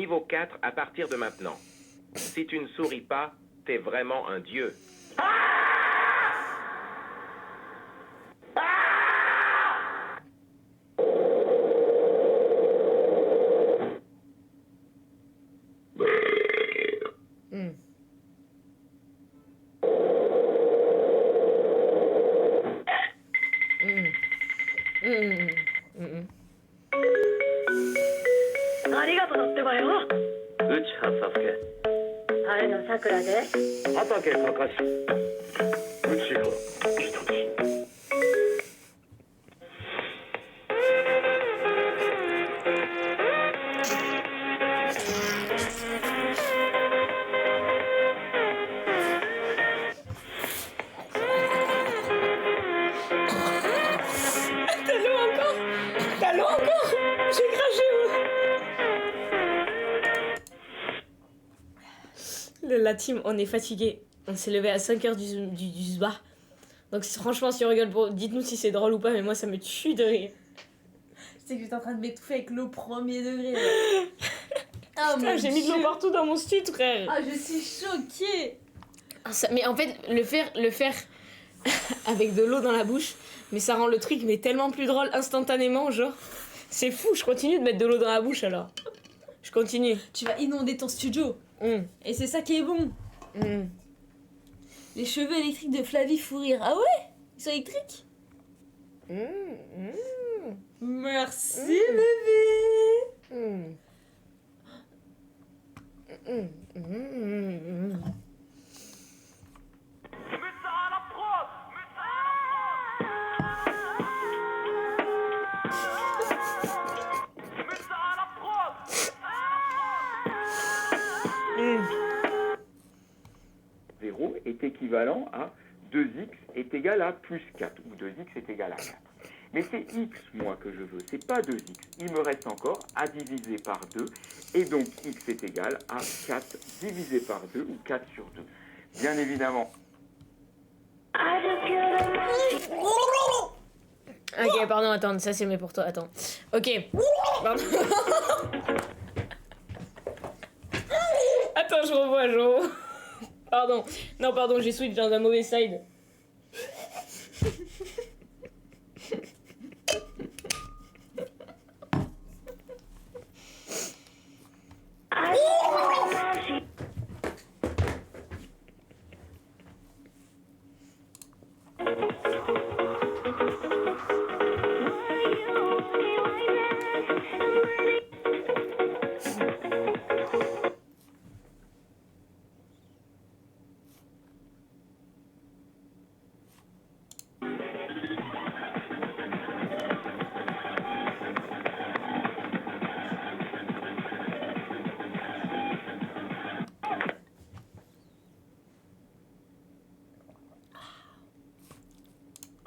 Niveau 4 à partir de maintenant. Si tu ne souris pas, t'es vraiment un dieu. T'as l'eau encore? J'ai craché. La team, on est fatigué. On s'est levé à 5h du soir. Donc franchement, si on rigole, dites-nous si c'est drôle ou pas, mais moi ça me tue de rire. Je sais que j'étais en train de m'étouffer avec l'eau premier degré. Ah, putain, j'ai mis de l'eau partout dans mon stud, frère. Ah, je suis choquée. Mais en fait, le faire avec de l'eau dans la bouche, mais ça rend le truc mais tellement plus drôle instantanément, genre. C'est fou, je continue de mettre de l'eau dans la bouche alors. Je continue. Tu vas inonder ton studio. Et c'est ça qui est bon. Les cheveux électriques de Flavie Fourir. Ah ouais? Ils sont électriques? Merci bébé. Zéro est équivalent à 2x est égal à plus 4, ou 2x est égal à 4. Mais c'est x, moi, que je veux, c'est pas 2x. Il me reste encore à diviser par 2, et donc x est égal à 4 divisé par 2, ou 4 sur 2. Bien évidemment. Ok, pardon, attends, ça c'est mais pour toi, attends. Ok. Pardon. Attends, je revois. Pardon. Non, pardon, j'ai switch dans un mauvais side.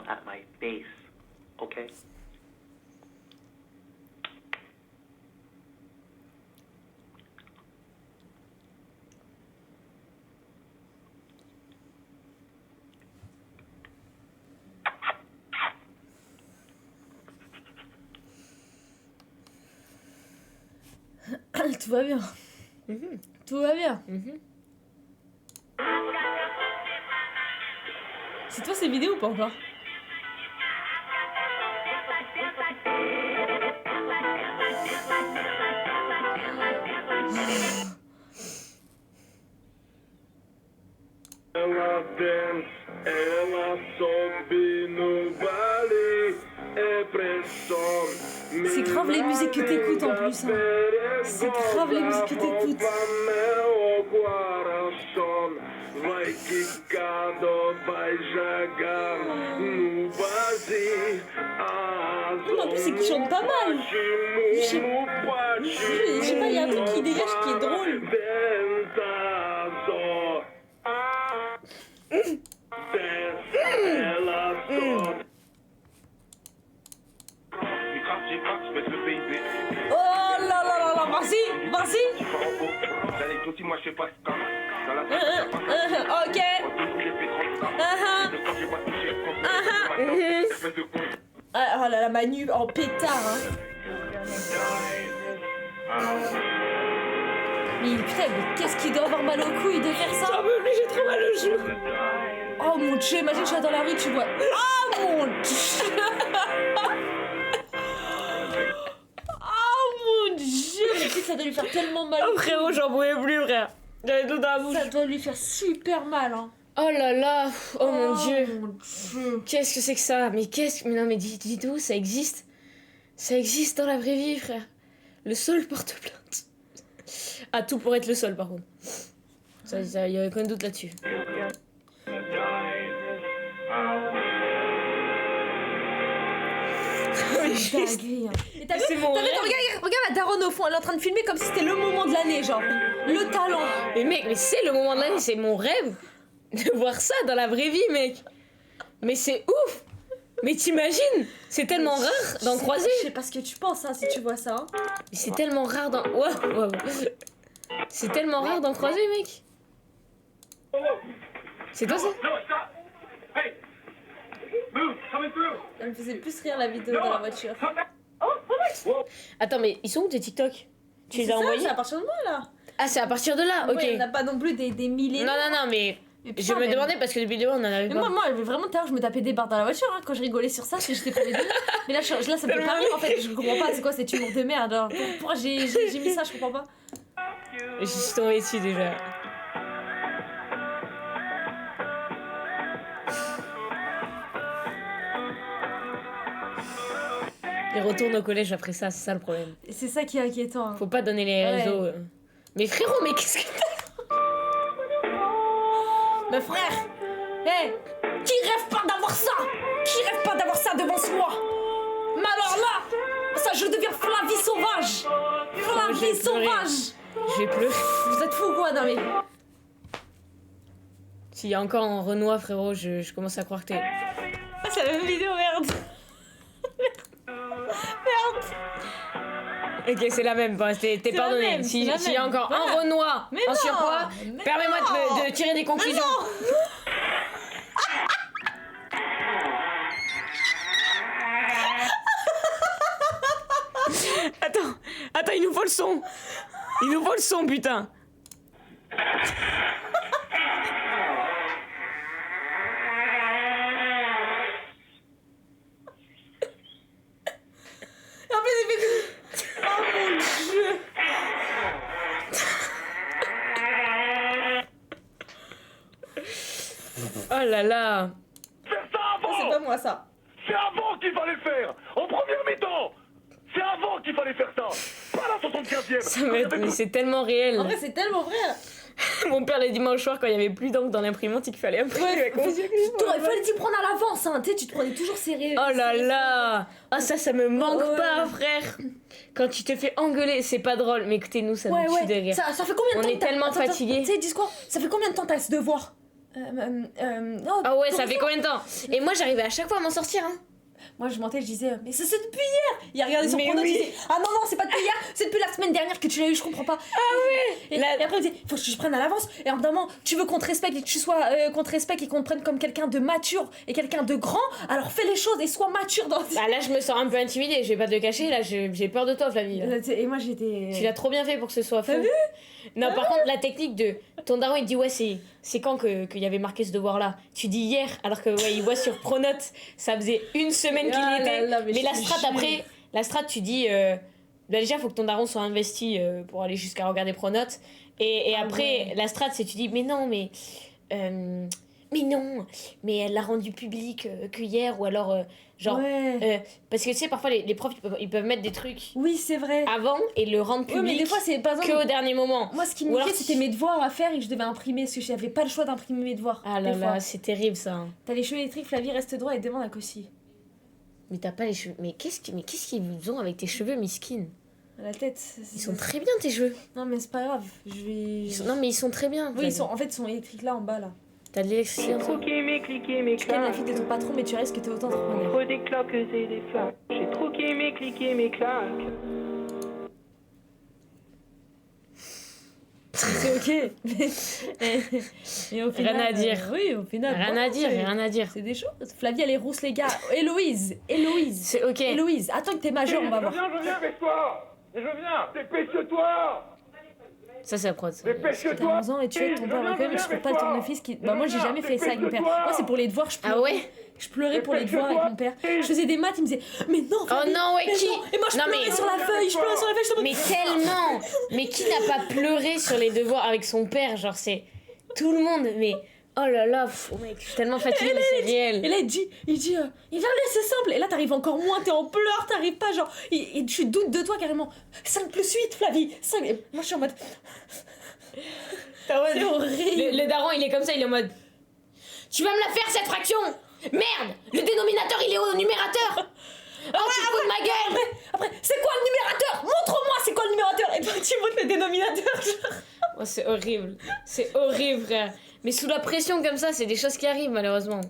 At my face, okay? Tout va bien. Tout va bien. C'est toi ces vidéos ou pas encore? Ela desce, ela sobe no vale, é pressão. C'est grave les musiques que t'écoutes en plus. Hein. C'est grave les musiques que t'écoutes. Vai quicando, vai jogar no vazio. En plus, c'est qu'il chante pas mal. Je sais pas, il y a un truc qui dégage qui est drôle. Oh là là là là, vas-y, vas-y. Moi, je sais pas. Ok. Oh là là, Manu en pétard. Hein. Mais putain, mais qu'est-ce qu'il doit avoir mal au cou, il doit faire ça. J'en peux plus, j'ai trop mal au genou. Oh mon dieu, imagine je suis dans la rue, tu vois. Oh mon dieu. Oh mon dieu, mais tu sais, ça doit lui faire tellement mal. Oh frérot, j'en pouvais plus, frère. J'avais tout dans la bouche. Ça doit lui faire super mal, hein. Oh là là, oh mon dieu. Mon dieu. Qu'est-ce que c'est que ça? Mais mais non, mais dis-toi, ça existe. Ça existe dans la vraie vie, frère. Le sol porte plainte. Ah, tout pour être le sol, par contre. Ça, y a aucun doute là-dessus. C'est dingue, hein. Et t'as vu, C'est mon rêve. regarde la daronne au fond, elle est en train de filmer comme si c'était le moment de l'année, genre. Le talent. Mais mec, mais c'est le moment de l'année, c'est mon rêve de voir ça dans la vraie vie, mec. Mais c'est ouf. Mais t'imagines, c'est tellement rare d'en croiser. Je sais pas ce que tu penses, hein, si tu vois ça. Hein. Mais c'est tellement rare d'en... Ouais. C'est tellement rare d'en croiser, mec. C'est toi, ça? Elle me faisait plus rire la vidéo dans la voiture. Attends, mais ils sont où tes TikTok? Tu les as C'est envoyés? à partir de moi, là. Ah, c'est à partir de là, ok. Ouais, on n'a pas non plus des milliers. Non, mais putain, je me mais- demandais parce que depuis 2 mois on en arrive Mais pas. moi, vraiment, tout à l'heure, je me tapais des barres dans la voiture hein, quand je rigolais sur ça, parce que j'étais pas les deux. Mais là, ça me fait pas rire en fait, je comprends pas, c'est quoi cet humour de merde alors. Pourquoi j'ai mis ça, je comprends pas. Je suis tombée dessus déjà. Ils retournent au collège après ça, c'est ça le problème. Et c'est ça qui est inquiétant. Hein. Faut pas donner les Ouais. réseaux. Mais frérot, mais qu'est-ce que t'as? Mais frère, hé, qui rêve pas d'avoir ça? Qui rêve pas d'avoir ça devant soi? Mais alors là, ça je deviens Flavie sauvage. Flavie j'ai pleuré. sauvage. Je vais pleurer. Vous êtes fous quoi, non mais. S'il y a encore un Renoir, frérot, je commence à croire que t'es... Ah, c'est la même vidéo, merde. Merde. Ok, c'est la même, bon, t'es C'est la pardonné. même, S'il c'est la y a même. encore un Voilà. Renoir Mais en non, surpoids, mais permets-moi non. de tirer des conclusions. Attends, il nous faut le son. Il nous faut le son, putain. En plus, il fait... Oh mon dieu. Oh là là. C'est pas moi ça. C'est avant qu'il fallait le faire. En première mi-temps. C'est avant qu'il fallait faire ça. Pas la 75e. Ça va être... Mais c'est tellement réel. En vrai, c'est tellement vrai. Mon père, les dimanches soirs, quand il y avait plus d'encre dans l'imprimante, il fallait imprimer. Ouais, il fallait t'y prendre à l'avance, hein. Tu sais, tu te prenais toujours serré. Oh là là. Ah ça me manque pas, frère. Quand tu te fais engueuler, c'est pas drôle. Mais écoutez-nous, ça nous tue de rire. Ça fait combien de temps On est tellement fatigués. Tu sais, dis quoi? Ça fait combien de temps t'as ce devoir? Ah ouais, ça fait combien de temps? Et moi, j'arrivais à chaque fois à m'en sortir, hein. Moi je mentais, je disais mais c'est depuis hier. Il a regardé son Mais prono, oui. il disait ah non c'est pas depuis hier, c'est depuis la semaine dernière que tu l'as eu, je comprends pas. Ah ouais. Et après il me dit faut que je prenne à l'avance et en moment tu veux qu'on te respecte et que tu sois qu'on te respecte et qu'on te prenne comme quelqu'un de mature et quelqu'un de grand, alors fais les choses et sois mature dans Bah là je me sens un peu intimidée, je vais pas te le cacher, là j'ai peur de toi Flavie. Là. Et moi j'étais... Tu l'as trop bien fait pour que ce soit faux. T'as vu? Non par contre la technique de ton daron il dit ouais c'est quand qu'il y avait marqué ce devoir là. Tu dis hier alors que ouais il voit sur Pronote ça faisait une semaine qu'il y était. Mais la strat après, la strat tu dis bah déjà faut que ton daron soit investi pour aller jusqu'à regarder Pronote et après la strat c'est tu dis mais non mais elle l'a rendu public que hier ou alors genre parce que tu sais parfois les profs ils peuvent mettre des trucs oui c'est vrai avant et le rendre public mais des fois c'est pas que au dernier moment. Moi ce qui me niquait c'était mes devoirs à faire et que je devais imprimer parce que j'avais pas le choix d'imprimer mes devoirs. Ah là là c'est terrible ça. T'as les cheveux électriques, Flavie reste droit et demande à Cossi. Mais t'as pas les cheveux. Mais qu'est-ce qu'ils vous ont avec tes cheveux, Miskin? La tête. Ils sont très bien tes cheveux. Non mais c'est pas grave. Je vais. Non mais ils sont très bien. Oui en fait ils sont électriques là en bas là. T'as de l'électricité en dessous. Tu connais la fille de ton patron mais tu restes que t'es autant entrepreneur. Trop des cloques et des flaques. J'ai trop cliqué mes claques. C'est ok. Mais au final, Rien à dire. Oui, au final. Rien à dire. C'est des choses. Flavie, elle est rousse, les gars. Héloïse. C'est ok. Héloïse, attends que t'es majeure, on va voir. Je viens avec toi. Je viens. Dépêche-toi. Ça, c'est la prod. T'as 11 ans et tu es ton père quand même et tu trouves pas le tournevis qui... Bah moi j'ai jamais fait ça avec mon père. Moi c'est pour les devoirs, je pleurais. Ah ouais? Je pleurais pour les devoirs avec mon père. Je faisais des maths, il me disait mais non Flavie, Oh non, ouais, qui? Et moi je pleurais sur la feuille, je pleurais sur la feuille, je Mais tellement! Mais qui n'a pas pleuré sur les devoirs avec son père? Genre, c'est tout le monde, mais oh là là, mec, je suis tellement fatiguée, mais c'est réel. Et là il dit il va c'est simple. Et là t'arrives encore moins, t'es en pleurs, t'arrives pas, genre. Et tu doutes de toi carrément. 5 plus 8, Flavie, 5. Et moi je suis en mode. C'est horrible. Le daron, il est comme ça, il est en mode. Tu vas me la faire cette fraction! Merde! Le dénominateur, il est au numérateur! Oh, tu te fous de ma gueule! Après, c'est quoi le numérateur? Montre-moi c'est quoi le numérateur! Et puis tu montres le dénominateur, genre. Oh, c'est horrible. C'est horrible, frère. Mais sous la pression comme ça, c'est des choses qui arrivent, malheureusement.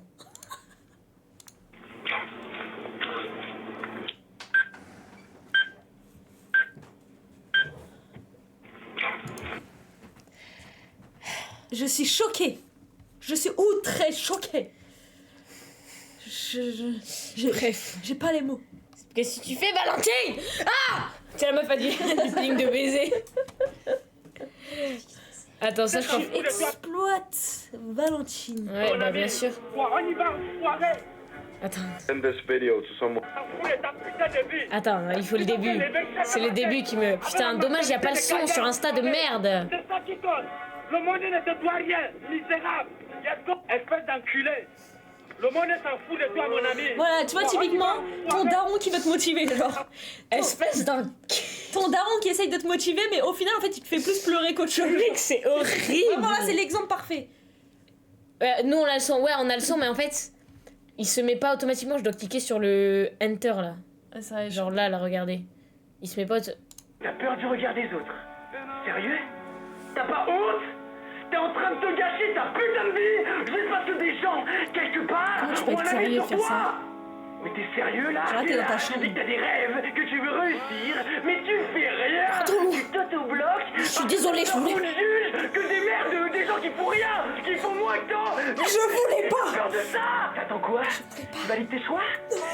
Je suis choquée. Je suis outrée, choquée. Bref. J'ai pas les mots. Qu'est-ce que tu fais, Valentine? Ah! C'est la meuf a dit du ping de baiser. Attends, ça je crois. Tu exploites Valentine. Ouais, bah bien sûr. On y va, soirée. Attends. Send this video to someone. Attends, il faut le début. C'est le début qui me... Putain, dommage, y a pas le son sur Insta de merde. C'est ça qui compte. Le monde ne te doit rien, misérable. Espèce d'enculé. Le monde s'en fout de toi, mon ami. Voilà, tu vois, typiquement, ton daron qui veut te motiver, genre. Espèce d'un... Ton daron qui essaye de te motiver, mais au final, en fait, il te fait plus pleurer qu'autre chose. Mec, c'est horrible. Vraiment, là, c'est l'exemple parfait. Nous, on a le son. Ouais, on a le son, mais en fait, il se met pas automatiquement. Je dois cliquer sur le Enter, là. Ça, genre là, regardez. Il se met pas... T'as peur du regard des autres? Sérieux? T'as pas honte? T'es en train de te gâcher ta putain de vie juste parce que des gens, quelque part, comment tu peux ont être un avis sérieux sur faire toi. ça? Mais t'es sérieux là? Genre, t'es dans ta chambre. Tu dis que t'as des rêves, que tu veux réussir, mais tu fais rien. Tu t'auto-bloques. Je suis désolée, je voulais... On juge que des merdes, des gens qui font rien, qui font moins que toi. Je voulais pas. T'as peur de ça? T'attends quoi? Tu valides tes choix?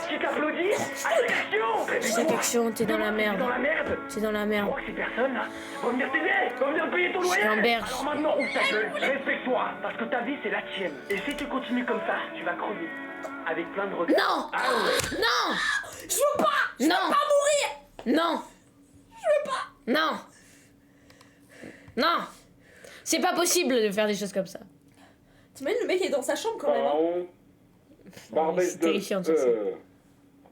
Tu t'applaudis? Chaque action, t'es dans la merde. Dans la merde. C'est dans la merde. Je crois que ces personnes là vont venir t'aider, vont venir payer ton loyer. Gamberge. Alors maintenant, ouvre ta gueule, respecte-toi, parce que ta vie c'est la tienne. Et si tu continues comme ça, tu vas crever. Avec plein de regrets. Non! Ah ouais. Non! Je veux pas! Je veux pas mourir! Non! Je veux pas! Non! Non! C'est pas possible de faire des choses comme ça. T'imagines, le mec est dans sa chambre quand même. Hein. Barbès c'est terrifiant, 2,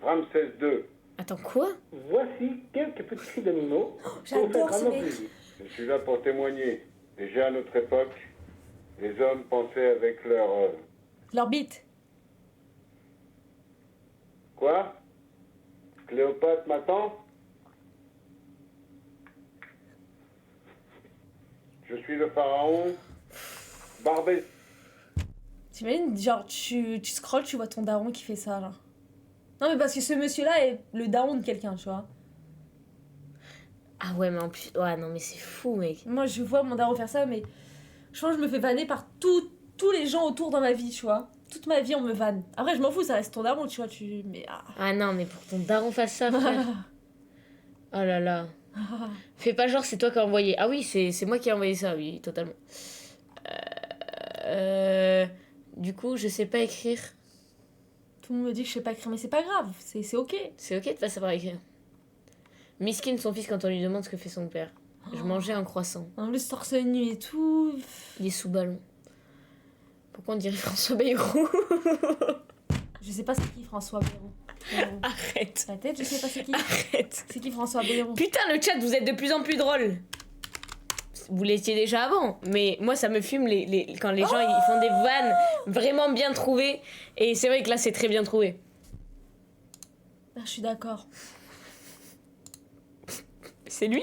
Ramsès 2. Attends, quoi? Voici quelques petits cris d'animaux. J'adore ce mec. Je suis là pour témoigner. Déjà à notre époque, les hommes pensaient avec leur bite. Quoi? Cléopâtre m'attend? Je suis le pharaon. Barbès. T'imagines, genre, tu scrolles, tu vois ton daron qui fait ça, genre. Non, mais parce que ce monsieur-là est le daron de quelqu'un, tu vois. Ah ouais, mais en plus... Ouais, non, mais c'est fou, mec. Moi, je vois mon daron faire ça, mais... Je pense que je me fais vanner par tous les gens autour dans ma vie, tu vois. Toute ma vie, on me vanne. Après, je m'en fous, ça reste ton daron, tu vois, mais... Ah non, mais pour ton daron fasse ça, frère. Oh là là. Fais pas genre, c'est toi qui as envoyé. Ah oui, c'est moi qui ai envoyé ça, oui, totalement. Du coup, je sais pas écrire. Tout le monde me dit que je sais pas écrire, mais c'est pas grave, c'est ok. C'est ok de pas savoir écrire. Miskin son fils quand on lui demande ce que fait son père. Je mangeais un croissant. En plus, torse nu et tout. Il est sous ballon. Pourquoi on dirait François Bayrou? Je sais pas c'est qui François Bayrou. Arrête. Ta tête, je sais pas c'est qui. Arrête. C'est qui François Bayrou? Putain, le chat, vous êtes de plus en plus drôle. Vous l'étiez déjà avant, mais moi ça me fume quand les gens ils font des vannes vraiment bien trouvées. Et c'est vrai que là c'est très bien trouvé. Ah, je suis d'accord. C'est lui?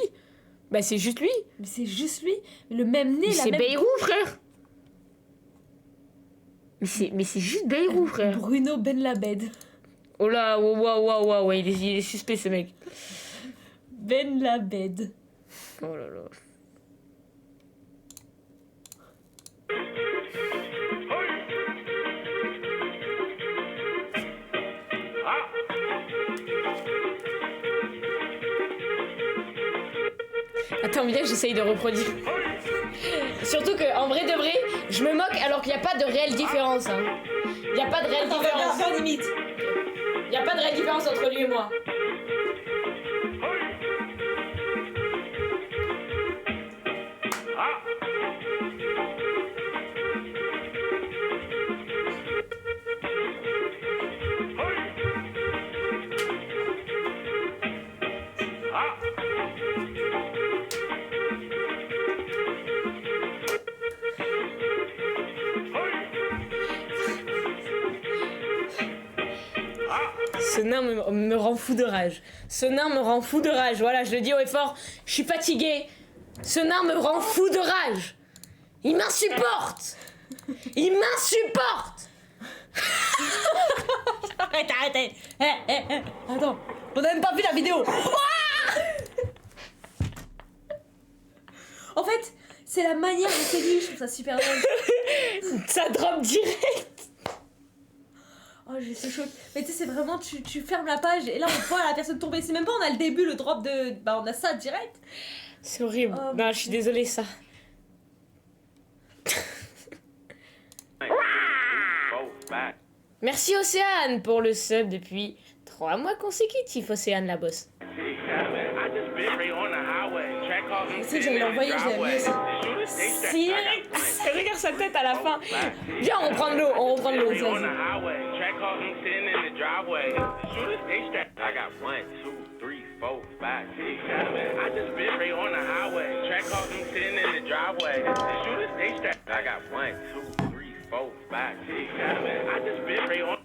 Bah c'est juste lui. Mais c'est juste lui. Le même nez, c'est Bayrou, frère. Mais c'est juste Bayrou, frère. Bruno Benlabed. Oh là, waouh, il est suspect ce mec. Benlabed. Oh là là. Attends, viens, j'essaye de reproduire. Surtout que en vrai de vrai, je me moque alors qu'il n'y a pas de réelle différence. Hein. Il n'y a pas de réelle différence. Attends, limite. Il n'y a pas de réelle différence entre lui et moi. Ce nain me rend fou de rage. Ce nain me rend fou de rage. Voilà, je le dis haut et fort, je suis fatiguée. Ce nain me rend fou de rage. Il m'insupporte. Il m'insupporte. Arrête. Attends, on a même pas vu la vidéo. En fait, c'est la manière dont c'est lui, je trouve ça super drôle. Ça drop direct. Oh, je suis choquée. Mais tu sais, c'est vraiment, tu fermes la page et là on voit la personne tomber. C'est même pas on a le début, le drop de... Bah on a ça direct. C'est horrible. Non, je suis désolée, ça. Merci Océane pour le sub depuis 3 mois consécutifs, Océane la bosse. Tu sais, j'allais l'envoyer, je l'ai mis aussi. Regarde sa tête à la fin. Viens, on reprend de l'eau, vas-y. I got 1, 2, 3, 4, 5, 6, 7. I just been right on the highway. Track cars them sitting in the driveway. The shooters they strapped. I got 1, 2, 3, 4, 5, 6, 7. I just been right on.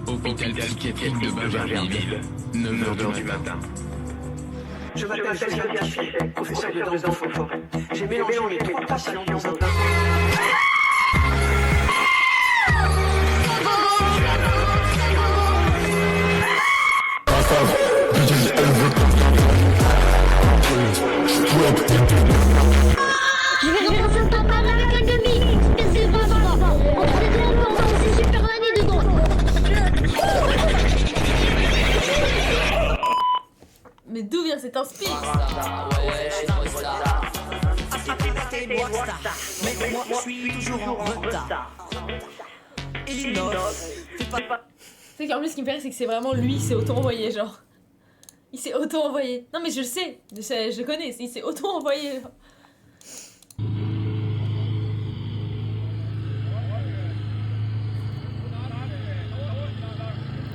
Hôpital psychiatrique de Bavarville, 9h du matin. Je m'appelle Fabien Fichet, professeur de danse d'enfants. J'ai mélangé les 3 patients dans un tas. Je vais refaire un tapas avec la gamine. C'est pas grave. On fait de l'amour, on va aussi super année dedans. Mais d'où vient cet inspire? Ouais, c'est moi ça. Mais moi, je suis toujours en retard. Et l'innove, c'est pas... Tu sais qu'en plus, ce qui me fait rire, c'est que c'est vraiment lui qui s'est auto-envoyé, genre. Il s'est auto-envoyé. Non, mais je le sais, je le connais, il s'est auto-envoyé.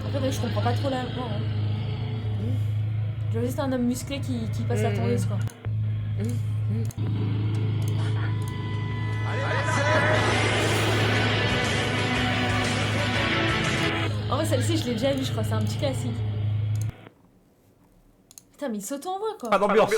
En fait, je comprends pas trop la... Non, hein. Je veux juste un homme musclé qui passe la tourneuse, quoi. En vrai, celle-ci, je l'ai déjà vue, je crois, c'est un petit classique. Putain, mais il s'auto-envoie, quoi. Pas d'ambiance.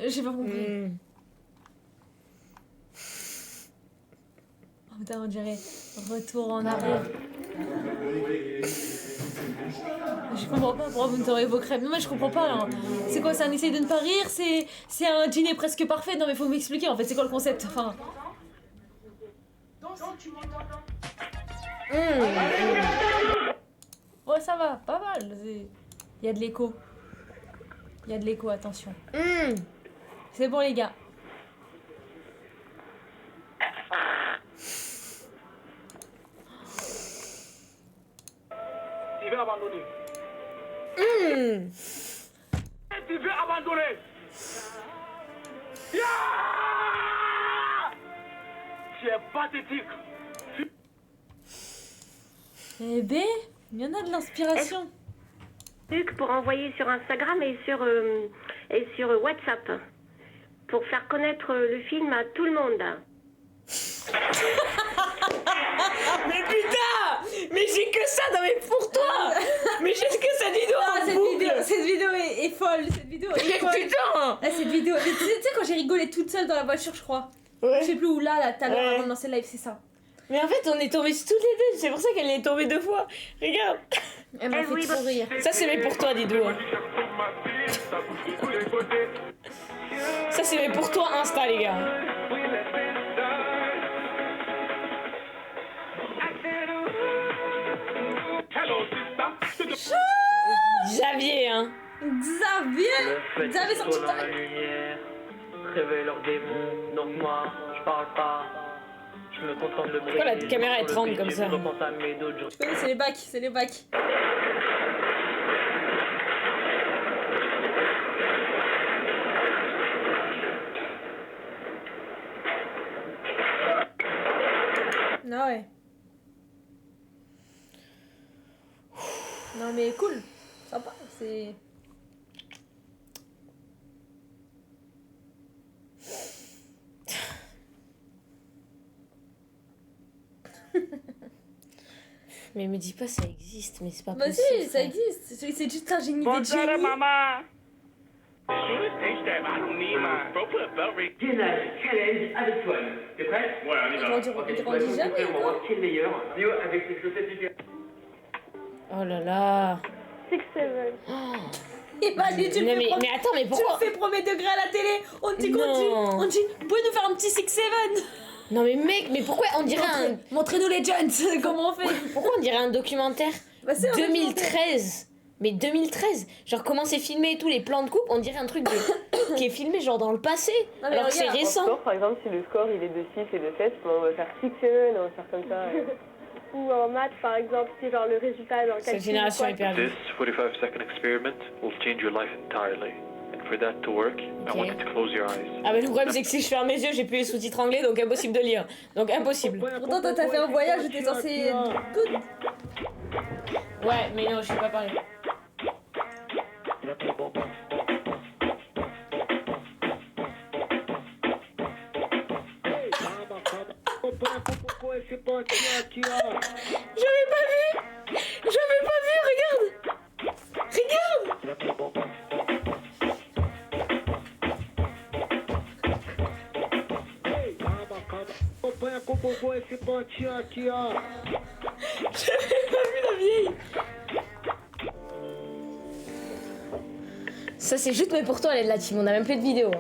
J'ai pas compris. Oh putain, on dirait retour en arrière. Je comprends pas pourquoi vous me t'aurez vos crèmes. Non, mais je comprends pas là. C'est quoi, c'est un essaye de ne pas rire? C'est un dîner presque parfait? Non, mais faut m'expliquer en fait, c'est quoi le concept? Enfin. Ouais, ça va, pas mal. Il y a de l'écho. Il y a de l'écho, attention. C'est bon, les gars. Tu veux abandonner. Tu veux abandonner. Yeah! pathétique. Eh ben, il y en a de l'inspiration. Pour envoyer sur Instagram et sur WhatsApp. Pour faire connaître le film à tout le monde. Mais putain! Mais j'ai que ça, non mais pour toi! Mais j'ai que cette vidéo en boucle. Cette vidéo est folle, cette vidéo est folle. Putain! Là, cette vidéo, mais tu sais quand j'ai rigolé toute seule dans la voiture, je crois. Ouais. Je sais plus où là, tout à l'heure avant de lancer le live, c'est ça. Mais en fait, on est tombés toutes les deux, c'est pour ça qu'elle est tombée 2 fois. Regarde! Elle m'a fait trop rire. Ça, c'est mais pour toi, Didou. Ça, c'est mais pour toi, Insta, les gars. Xavier, hein. Xavier sur TikTok. Dans la lumière, réveille leurs démons. Donc moi, je parle pas. Je me contente de briller. Pourquoi la caméra est tremble comme ça? C'est les bacs, c'est les bacs. Ah ouais. Non mais cool, sympa, c'est... Mais me dis pas ça existe, mais c'est pas bah possible. Bah si, ça existe, c'est juste un génie de génie. maman. Challenge avec toi. T'es prêt? Ouais, on y va. Il grandit jamais, quoi. Qui est le meilleur? Léo avec ses chaussettes différentes. Oh là là. 6-7. Imagine, mais attends, mais pourquoi? Tu le fais premier degré à la télé, on te dit quoi? On dit, vous pouvez nous faire un petit 6-7? Non mais mec, mais pourquoi on dirait Montrez-nous les Jones, comment on fait? Pourquoi on dirait un documentaire? Bah, 2013. Mais 2013, genre comment c'est filmé et tout, les plans de coupe, on dirait un truc qui est filmé genre dans le passé, non, alors que c'est récent. Score, par exemple, si le score il est de 6 et de 7, on va faire 6-7, on va faire comme ça. Ou en maths, par exemple, si genre le résultat dans le calcul. Cette génération est perdue. This 45-second experiment will change your life entirely. And for that to work, I want you to close your eyes. Ah mais le problème c'est que si je ferme mes yeux, j'ai plus les sous-titres anglais, donc impossible de lire. Donc impossible. Pourtant toi t'as fait un voyage, j'étais censé... Good. Ouais, mais non, je sais pas parler. J'avais pas vu, regarde. J'avais pas vu la vieille. Ça c'est juste mais pour toi, elle est de la team, on a même plus de vidéo.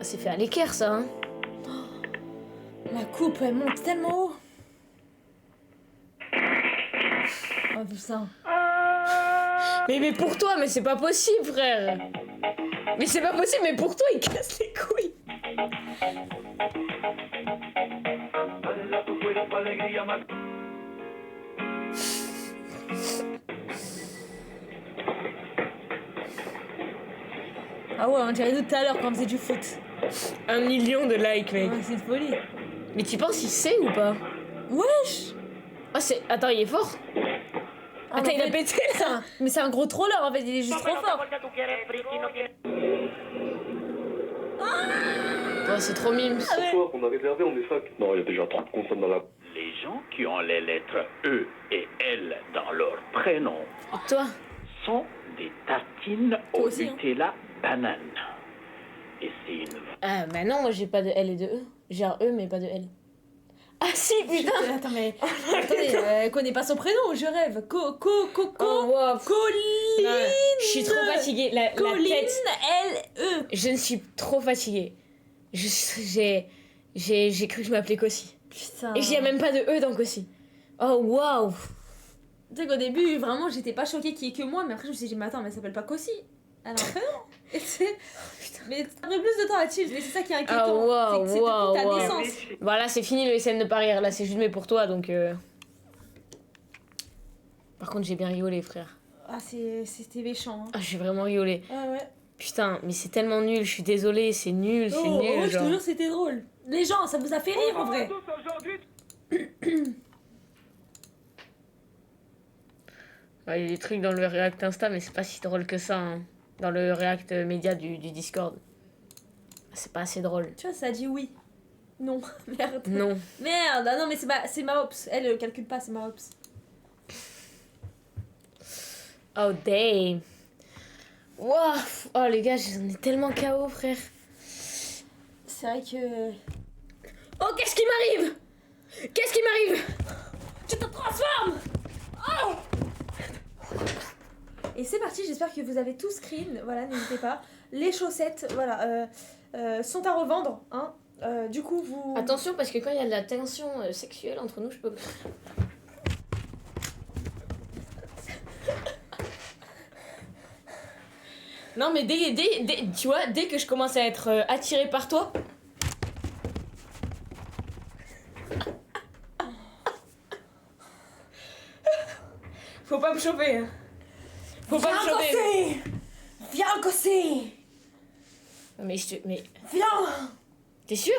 C'est fait à l'équerre ça, hein. La coupe elle monte tellement haut. Oh putain. Mais pour toi, mais c'est pas possible frère. Mais c'est pas possible, mais pour toi il casse les couilles. Ah ouais, on dirait nous tout à l'heure quand on faisait du foot. 1 million de likes, mec. Ouais, c'est une folie. Mais tu penses il sait ou pas? Wesh. Oh, c'est... Attends, il est fort? Attends, il a pété là. Mais c'est un gros troller en fait, il est juste trop fort. Oh, c'est trop mimes. Ce soir, on a réservé, on est 5. Non, il y a déjà 30 consonnes dans la... Les gens qui ont les lettres E et L dans leur prénom Toi sont des tartines au Nutella banane. Et c'est une... Ah bah non, moi j'ai pas de L et de E. J'ai un E mais pas de L. Ah si, putain. Attends mais... Attendez, elle connaît pas son prénom, je rêve. Colline. Je suis trop fatiguée. La tête... L-E. Je ne suis trop fatiguée. J'ai cru que je m'appelais Kossi. Putain. Et j'y a même pas de E dans Kossi. Oh waouh. Tu sais qu'au début, vraiment, j'étais pas choquée qu'il y ait que moi, mais après je me suis dit, mais attends, mais elle s'appelle pas Kossi. Elle a un prénom. Et c'est... Mais t'as pris plus de temps à chill, mais c'est ça qui est inquiétant. Oh waouh, c'est waouh, depuis ta waouh. naissance. Voilà, c'est fini le SN de Paris, là c'est juste mais pour toi donc... Par contre j'ai bien rigolé frère. Ah c'était méchant. Hein. Ah j'ai vraiment rigolé. Ah ouais. Putain, mais c'est tellement nul, je suis désolée, c'est nul, c'est nul. Je te genre. jure, c'était drôle. Les gens, ça vous a fait rire en vrai. Ouais, il y a des trucs dans le React Insta, mais c'est pas si drôle que ça. Hein. Dans le React Média du Discord. C'est pas assez drôle. Tu vois, ça dit oui. Non, merde. Non. Merde, ah non, mais c'est ma ops. Elle calcule pas, c'est ma ops. Oh, damn. Wow. Oh, les gars, j'en ai tellement KO, frère. C'est vrai que... Oh, qu'est-ce qui m'arrive? Qu'est-ce qui m'arrive? Tu te transformes. Oh. Et c'est parti, j'espère que vous avez tout screen, voilà, n'hésitez pas. Les chaussettes, voilà, sont à revendre, hein. Du coup, vous... Attention, parce que quand il y a de la tension sexuelle entre nous, je peux... Non, mais tu vois, dès que je commence à être attirée par toi... Faut pas me choper, hein. Faut pas me choper. Viens, Gossé. Mais mais... Viens. T'es sûr?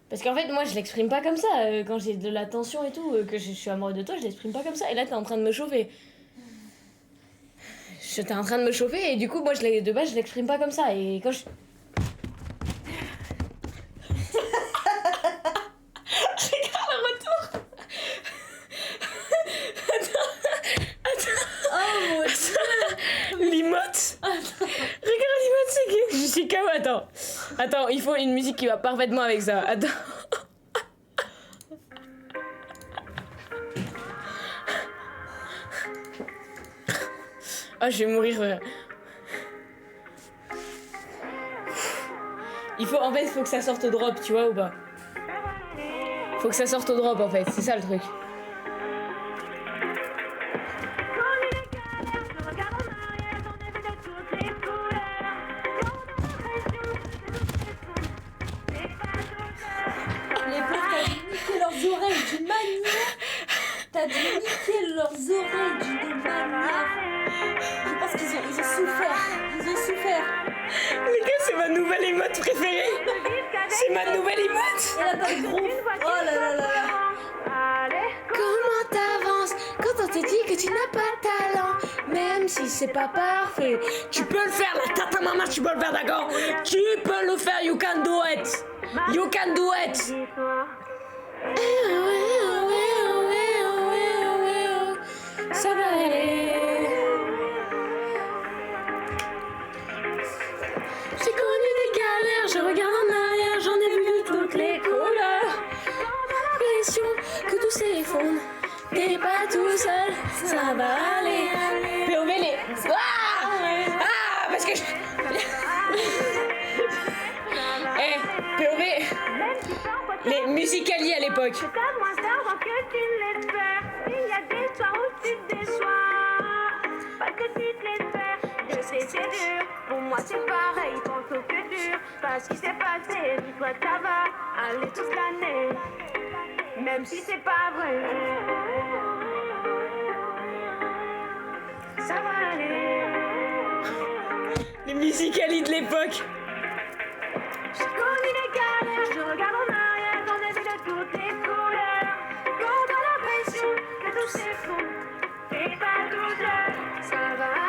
Parce qu'en fait, moi, je l'exprime pas comme ça. Quand j'ai de la tension et tout, que je suis amoureuse de toi, je l'exprime pas comme ça. Et là, t'es en train de me chauffer. T'es en train de me chauffer et du coup, moi, de base, je l'exprime pas comme ça. Et quand je... Regarde le retour. Oh mon dieu. L'imote. Regarde l'imote, c'est qui? Je suis KO, Attends, il faut une musique qui va parfaitement avec ça. Attends. Ah, je vais mourir. En fait, faut que ça sorte au drop, tu vois ou pas? Faut que ça sorte au drop, en fait. C'est ça le truc. Oreilles d'une manière. T'as dû niquer leurs oreilles d'une manière. Je pense qu'ils ont souffert. Ils ont souffert. Les gars, c'est ma nouvelle émote préférée. C'est ma nouvelle émote. Elle a pas de groupe. Oh là là là là. Comment t'avances quand on te dit que tu n'as pas de talent? Même si c'est pas parfait, tu peux le faire. La tata maman, tu peux le faire, d'accord? Tu peux le faire. You can do it. You can do it. Ça va aller. J'ai connu des galères, je regarde en arrière, j'en ai vu de toutes les couleurs. L'impression que tout s'effondre, t'es pas tout seul, ça va aller. POV les... Ah, parce que je... POV... Les Musical.ly à l'époque. C'est dur, pour moi c'est pareil, pense au futur. Parce qu'il s'est passé, dis-toi ça va aller toute l'année. Même si c'est pas vrai, ça va aller. Les Musical.ly de l'époque. J'ai connu des galères, je regarde en arrière, j'en ai vu de toutes les couleurs. Quand on a l'impression que tout s'effondre, t'es pas tout seul, ça va aller.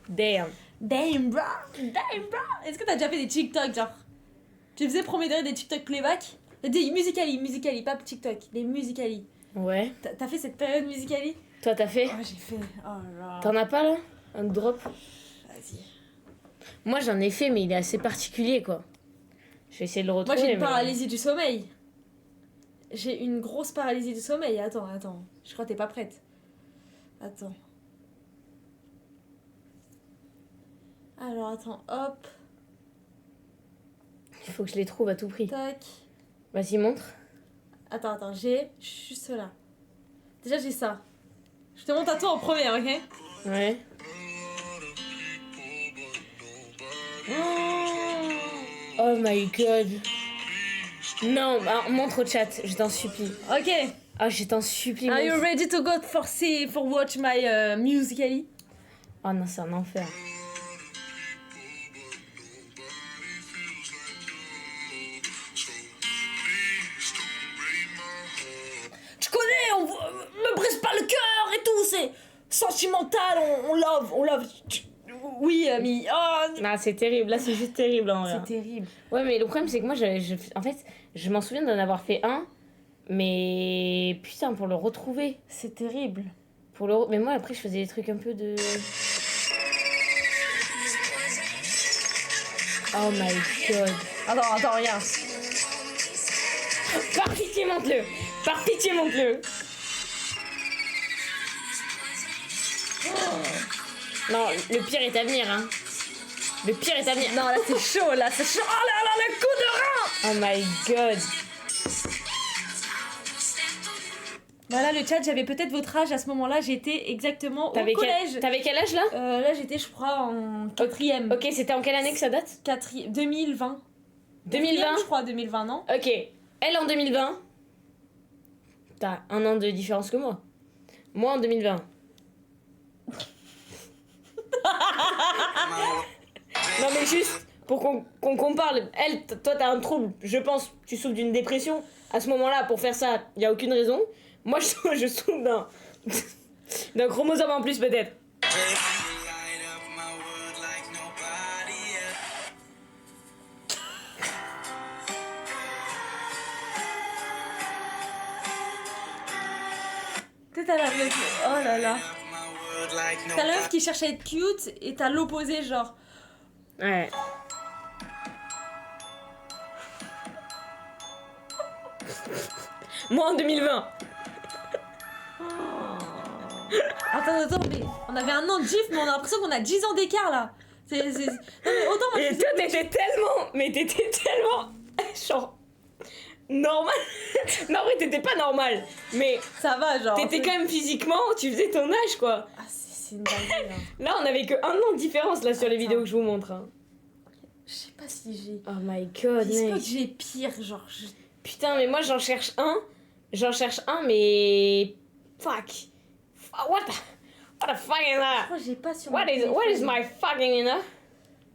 Damn. Damn, bro. Damn, bro. Est-ce que t'as déjà fait des TikTok, genre? Tu faisais premier degré des TikTok playback? Des Musical.ly, pas TikTok, des Musical.ly. Ouais. T'as fait cette période Musical.ly? Toi, t'as fait? Oh, j'ai fait. Oh là. T'en as pas, là? Un drop? Vas-y. Moi, j'en ai fait, mais il est assez particulier, quoi. Je vais essayer de le retrouver. Moi, j'ai une paralysie du sommeil. J'ai une grosse paralysie du sommeil. Attends. Je crois que t'es pas prête. Attends. Alors, attends, hop. Il faut que je les trouve à tout prix. Tac. Vas-y, montre. Attends, j'ai juste là. Déjà, j'ai ça. Je te montre à toi en premier, ok? Ouais. Oh my god. Non, bah, montre au chat, je t'en supplie. Ok. Ah, je t'en supplie. Are you ready to go for watch my Musical.ly? Oh non, c'est un enfer. Tu connais, me brise pas le cœur et tout, c'est sentimental, on love. Oui, ami. Oh. Non, c'est terrible, là c'est juste terrible en vrai. C'est terrible. Ouais, mais le problème c'est que moi, en fait, je m'en souviens d'en avoir fait un, mais putain, pour le retrouver. C'est terrible. Mais moi après, je faisais des trucs un peu de. Oh my god. Attends, regarde. Par pitié, monte-le. Par pitié, monte-le. Non, le pire est à venir, hein. Le pire est à venir. Non, là c'est chaud, là c'est chaud. Oh là là, le coup de rein. Oh my god. Voilà le chat, j'avais peut-être votre âge à ce moment-là, j'étais exactement au collège. T'avais quel âge là? Là j'étais je crois en 4ème. Ok, c'était en quelle année que ça date? 2020. 2020 je crois, 2020, non? Ok, elle en 2020. T'as 1 an de différence que moi. Moi en 2020. Non mais juste pour qu'on parle. Elle, toi t'as un trouble, je pense, tu souffres d'une dépression. À ce moment-là, pour faire ça, y a aucune raison. Moi je souffre d'un chromosome en plus peut-être. T'as la meuf, oh là là. T'as la meuf qui cherche à être cute et t'as l'opposé genre. Ouais. Moi en 2020. Attends, mais on avait 1 an de gif, mais on a l'impression qu'on a 10 ans d'écart là. Non mais autant moi. Et toi t'étais tellement. Genre. Normal. Non, mais t'étais pas normal. Mais. Ça va, genre. T'étais quand même physiquement, tu faisais ton âge quoi. Ah, c'est une dinguerie. Là, on avait que 1 an de différence là sur les vidéos que je vous montre. Hein. Je sais pas si j'ai. Oh my god, Est-ce mec. que j'ai pire, genre. Putain, mais moi j'en cherche un, mais. Fuck. What the fuck is that? Je crois que j'ai pas sur What mon téléphone. What is my fucking enough?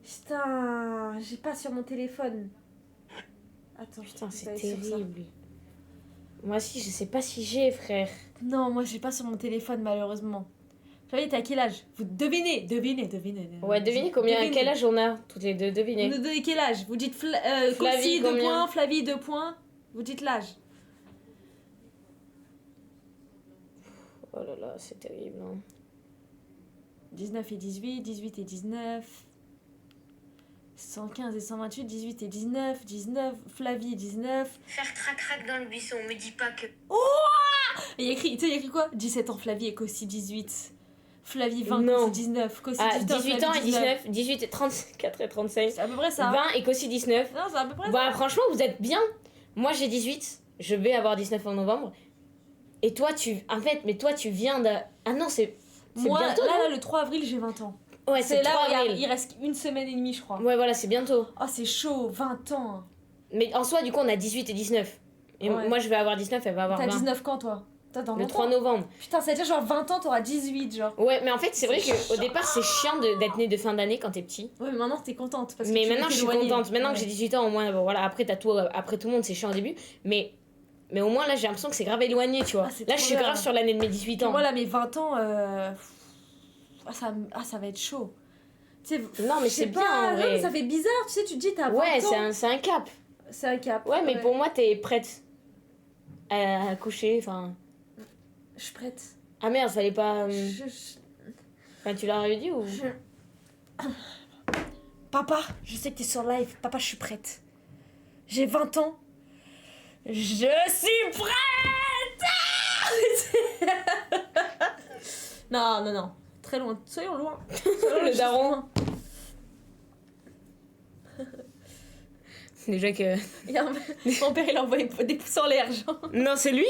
Putain, j'ai pas sur mon téléphone. Attends, putain, c'est terrible. Moi aussi, je sais pas si j'ai, frère. Non, moi j'ai pas sur mon téléphone, malheureusement. Flavie, t'as quel âge? Vous devinez. Ouais, devinez combien, quel âge on a, toutes les deux, devinez. Vous donnez quel âge? Vous dites Flavie, Cossi 2 combien? points, Flavie 2 points. Vous dites l'âge. Oh là là, c'est terrible. Hein. 19 et 18, 18 et 19. 115 et 128, 18 et 19, 19, Flavie 19. Faire crac-crac dans le buisson, me dis pas que... Oh! Il y a écrit, tu sais, il y a écrit quoi? 17 ans Flavie et Cossi 18. Flavie 20, non. Cossi 19. Cossi 18 ans et 19, 18 et 34 et 35. C'est à peu près ça. 20 et Cossi 19. Non, c'est à peu près bah, ça. Franchement, vous êtes bien. Moi, j'ai 18. Je vais avoir 19 en novembre. Et toi, en fait, mais toi, tu viens de... Ah non, c'est moi, bientôt, là, non le 3 avril, j'ai 20 ans. Ouais, c'est là, 3 regarde, avril. il reste 1 semaine et demie, je crois. Ouais, voilà, c'est bientôt. Oh, c'est chaud, 20 ans. Mais en soi, du coup, on a 18 et 19. Et ouais. Moi, je vais avoir 19, elle va avoir 20. T'as 19 quand, toi? Dans le 3 novembre. Putain, ça veut dire genre 20 ans, t'auras 18, genre. Ouais, mais en fait, c'est vrai qu'au départ, c'est chiant d'être né de fin d'année quand t'es petit. Ouais, mais maintenant, t'es contente. Parce que mais maintenant, je suis contente. Maintenant ouais. que j'ai 18 ans, au moins, bon, voilà, après, après tout le monde, c'est chiant au début. Mais au moins, là, j'ai l'impression que c'est grave éloigné, tu vois. Là, je suis grave sur l'année de mes 18 ans. Et moi, là, mes 20 ans, ça va être chaud. Non, mais c'est bien, en vrai. Non, mais ça fait bizarre, tu sais, tu te dis, t'as 20 ans. Ouais, c'est un cap. C'est un cap. Ouais, mais pour moi, t'es prête à coucher, enfin... Je suis prête. Ah merde, fallait pas... Enfin, tu l'as dit ou... Papa, je sais que t'es sur live. Papa, je suis prête. J'ai 20 ans. Je suis prête. Non. Très loin. Soyons loin. Le daron. Déjà que... Mon père, il a envoyé des pouces en l'air, genre. Non, c'est lui.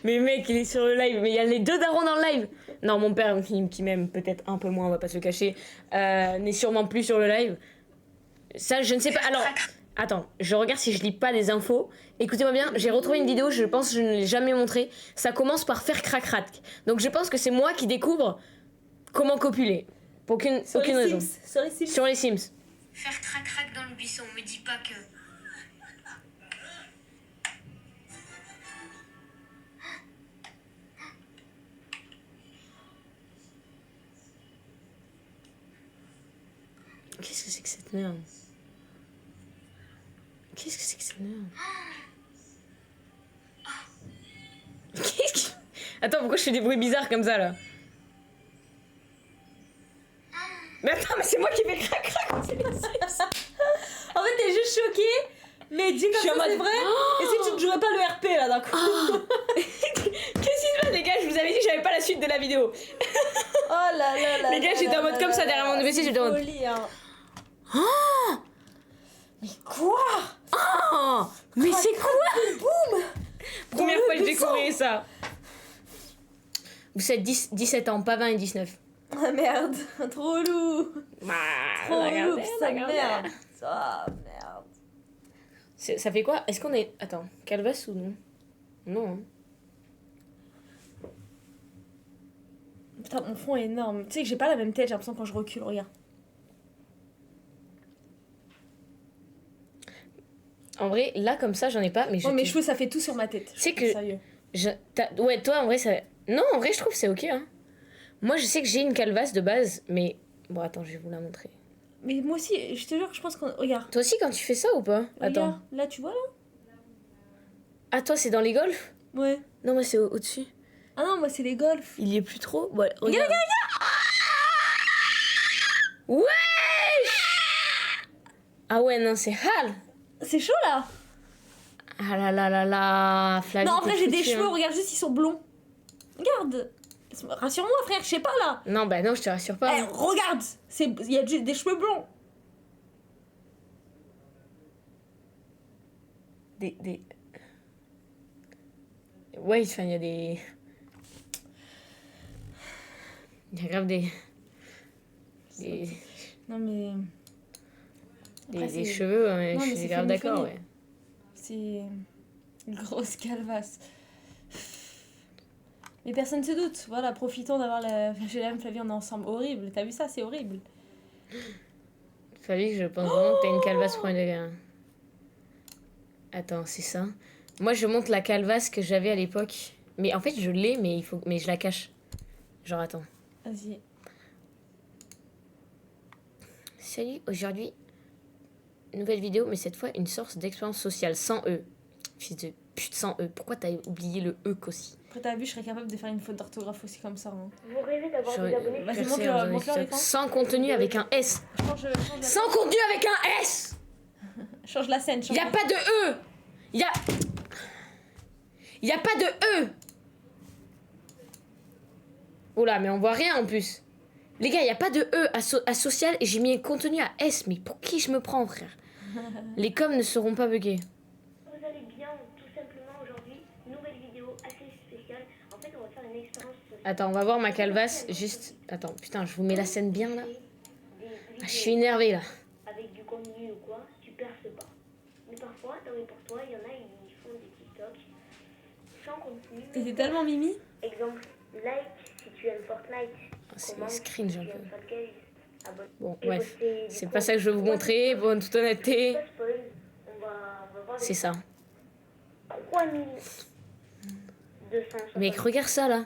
Mais mec, il est sur le live. Mais il y a les deux darons dans le live. Non, mon père, qui m'aime peut-être un peu moins, on va pas se le cacher, n'est sûrement plus sur le live. Ça, je ne sais pas. Attends, je regarde si je lis pas des infos. Écoutez-moi bien, j'ai retrouvé une vidéo, je pense que je ne l'ai jamais montrée. Ça commence par faire crac-crac. Donc je pense que c'est moi qui découvre comment copuler. Pour aucune raison. Sur les Sims. Faire crac-crac dans le buisson, me dis pas que... Qu'est-ce que c'est que cette merde? Qu'est-ce que c'est que cette merde? Qu'est-ce que... Attends, pourquoi je fais des bruits bizarres comme ça là? Mais attends, mais c'est moi qui fais crac-crac. En fait, t'es juste choquée, mais dis comme ça, c'est vrai. Et si tu ne jouerais pas le RP là d'un coup? Qu'est-ce qui se passe, les gars? Je vous avais dit que j'avais pas la suite de la vidéo. Oh là là là. Les gars, j'étais en mode comme ça derrière mon PC, j'étais en mode. Oh! Mais quoi? Oh! Mais c'est quoi? Boum! Première fois que j'ai découvert ça. Vous êtes 17 ans, pas 20 et 19. Ah merde, trop relou. Trop relou, ça merde. Ah merde. Ça fait quoi? Est-ce qu'on est... Attends, Calvas ou non? Non. Hein. Putain, mon fond est énorme. Tu sais que j'ai pas la même tête, j'ai l'impression quand je recule, regarde. En vrai, là comme ça, j'en ai pas, mais mes cheveux, ça fait tout sur ma tête. C'est que... Ouais, toi, en vrai, ça... Non, en vrai, je trouve que c'est ok, hein. Moi, je sais que j'ai une calvasse de base, mais... Bon, attends, je vais vous la montrer. Mais moi aussi, je te jure que je pense qu'on... Regarde. Toi aussi, quand tu fais ça ou pas? Regarde, attends. là, tu vois, là? Ah, toi, c'est dans les golfs? Ouais. Non, moi, c'est au-dessus. Ah non, moi, c'est les golfs. Il y est plus trop? Ouais, regarde. Wesh! Ah ouais, non, c'est hal. C'est chaud, là. Ah là là là là, Flavie. Non, en vrai, j'ai des cheveux, regarde juste, ils sont blonds. Regarde. Rassure-moi, frère, je sais pas, là. Non, bah non, je te rassure pas. Eh, regarde. Il y a des cheveux blonds. Ouais, enfin, il y a des... Il y a grave des... Non, mais... Des cheveux, hein, je suis grave d'accord, ouais. C'est une grosse calvasse. Mais personne se doute. Voilà, profitons d'avoir la... Je l'aime, Flavie, on est ensemble. Horrible. T'as vu ça? C'est horrible. Flavie, je pense vraiment que t'as une calvasse premier degré. Attends, c'est ça. Moi, je montre la calvasse que j'avais à l'époque. Mais en fait, je l'ai, mais mais je la cache. Genre, attends. Vas-y. Salut, aujourd'hui, nouvelle vidéo, mais cette fois, une source d'expérience sociale, sans E. Fils de pute, sans E. Pourquoi t'as oublié le E aussi? Après, t'as vu, je serais capable de faire une faute d'orthographe aussi comme ça. Hein. Vous rêvez d'avoir des abonnés? Vas-y, montre-leur l'écran. Sans contenu avec un S. Sans contenu avec un S. Change la scène. Y a pas de E. Y a pas de E. Oula, mais on voit rien en plus. Les gars, y a pas de E à social et j'ai mis un contenu à S. Mais pour qui je me prends, frère? Les coms ne seront pas buggés. Vous allez bien, tout simplement aujourd'hui, nouvelle vidéo assez spéciale. En fait, on va faire une expérience sociale. Attends, on va voir ma calvasse. Juste. Attends, putain, je vous mets la scène bien là. Ah, je suis énervée là. Avec du contenu ou quoi, tu perces pas. Mais parfois, tant et pour toi, il y en a, ils font des TikTok sans contenu. T'es tellement mimi. Exemple, like si tu aimes Fortnite. C'est cringe un peu. Bon, bref. C'est pas ça que je veux vous montrer, bon, en toute honnêteté. C'est ça. 3200. Mec, regarde ça là.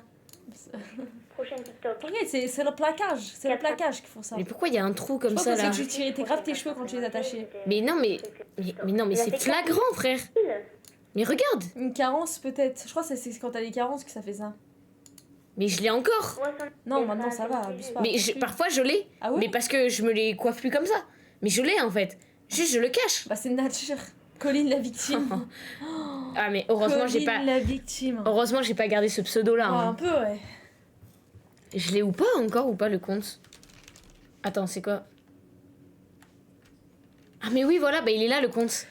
Prochain TikTok. Regarde, c'est le plaquage. C'est le plaquage qui font ça. Mais pourquoi il y a un trou comme ça là? Je pense que tu tirais grave tes cheveux quand tu les attachais. Mais non, mais non, mais c'est flagrant, frère. Mais regarde. Une carence peut-être. Je crois que c'est quand t'as des carences que ça fait ça. Mais je l'ai encore. Non, maintenant ça va, abuse pas. Mais parfois je l'ai. Ah ouais? Mais parce que je me les coiffe plus comme ça. Mais je l'ai en fait. Juste je le cache. Bah c'est nature. Colline la victime. Ah mais heureusement j'ai pas. Colline la victime. Heureusement j'ai pas gardé ce pseudo là. Ouais, hein. un peu ouais. Je l'ai ou pas encore ou pas le compte? Attends, c'est quoi? Ah mais oui voilà, bah il est là le compte.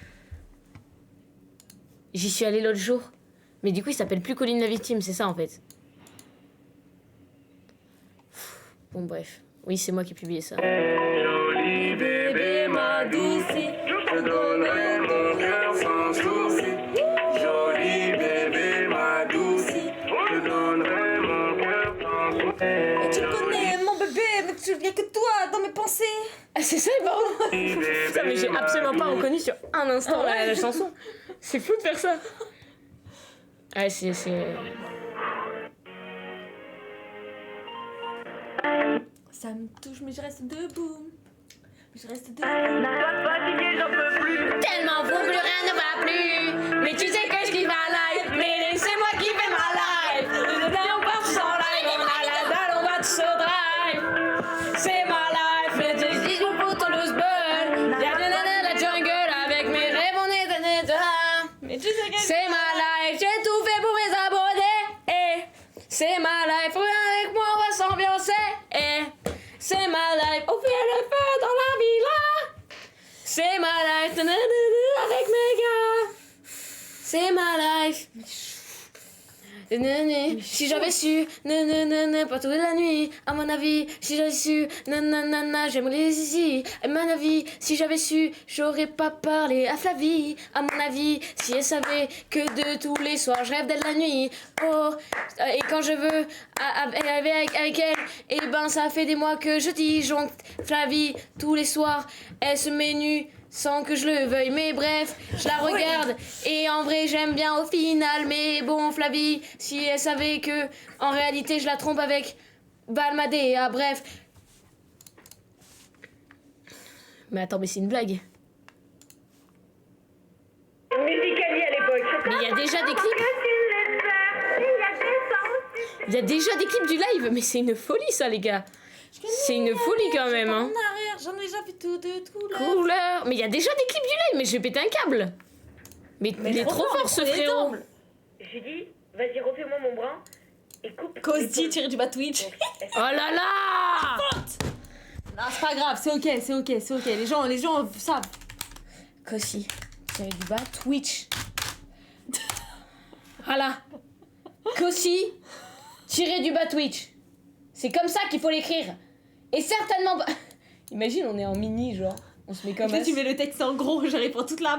J'y suis allée l'autre jour. Mais du coup il s'appelle plus Colline la victime, c'est ça en fait. Bon bref. Oui c'est moi qui ai publié ça. Joli bébé ma douce. te donnerai mon cœur sans souci. Jolie bébé, ma douce, je te donnerai mon cœur sans souci. Et tu connais mon bébé, mais tu viens que toi dans mes pensées. Ah, c'est ça, pardon. Putain, mais j'ai absolument pas reconnu sur un instant la chanson. C'est fou de faire ça. Ah, c'est... Ça me touche, mais je reste debout. Je reste debout. Fatigué, j'en peux plus. Tellement fou, plus rien ne va plus. Mais tu sais que je kiffe ma life. Mais c'est moi qui fais ma life. On part tous en live, on a la dalle, on va tous au drive. C'est ma life. Je dis pour Toulouse Bull. Y'a la jungle avec mes rêves, on est mais tu sais que c'est ma life. J'ai tout fait pour mes abonnés. C'est ma life. Viens avec moi, on va s'ambiancer. C'est ma life. On fait le feu dans la villa. C'est ma life. Avec mes gars. C'est ma life. Si j'avais su, pas toute la nuit, à mon avis, si j'avais su, j'aimerais les ici, à mon avis, si j'avais su, j'aurais pas parlé à Flavie, à mon avis, si elle savait que de tous les soirs, je rêve d'elle la nuit, oh, et quand je veux, avec elle, et ben ça fait des mois que je disjoncte Flavie, tous les soirs, elle se met nue, sans que je le veuille, mais bref, je la regarde et en vrai j'aime bien au final, mais bon Flavie, si elle savait que en réalité je la trompe avec Balmadea, bref. Mais attends, mais c'est une blague. Musicali à l'époque. Mais il y a déjà des clips. Il y a déjà des clips du live, mais c'est une folie ça les gars. C'est une folie quand même hein. J'en ai déjà vu tout de couleur. Mais il y a déjà des clips du live, mais je vais péter un câble. Mais il est trop fort ce frérot. J'ai dit, vas-y refais-moi mon bras et coupe. Cosy tiré du bas Twitch. Oh là là. Non, c'est pas grave, c'est ok. Les gens savent. Cosy tiré du bas Twitch. Voilà. Cosy tiré du bas Twitch. C'est comme ça qu'il faut l'écrire. Et certainement pas... Imagine, on est en mini, genre. On se met comme ça. Tu mets le texte en gros, j'arrive pour toute la...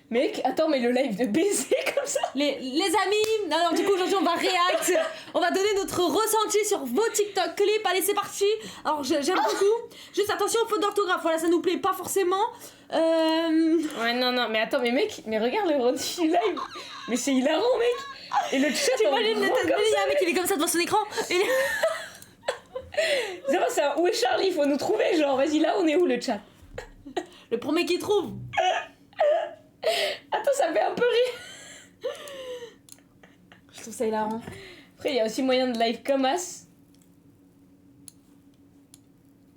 Mec, attends, mais le live de baiser comme ça. Les amis, non, du coup, aujourd'hui, on va react. On va donner notre ressenti sur vos TikTok clips. Allez, c'est parti. Alors, j'aime beaucoup. Juste attention, faute d'orthographe. Voilà, ça nous plaît pas forcément. Ouais, non, mais attends, mais mec, mais regarde le rendu du live. Mais c'est hilarant, mec. Et le chat, tu vois, il y a un mec, il est comme ça devant son écran. Et... C'est un où est Charlie, faut nous trouver, genre, vas-y, là, on est où le chat? Le premier qui trouve. Attends, ça me fait un peu rire. Je trouve ça hilarant. Après, il y a aussi moyen de live comme as.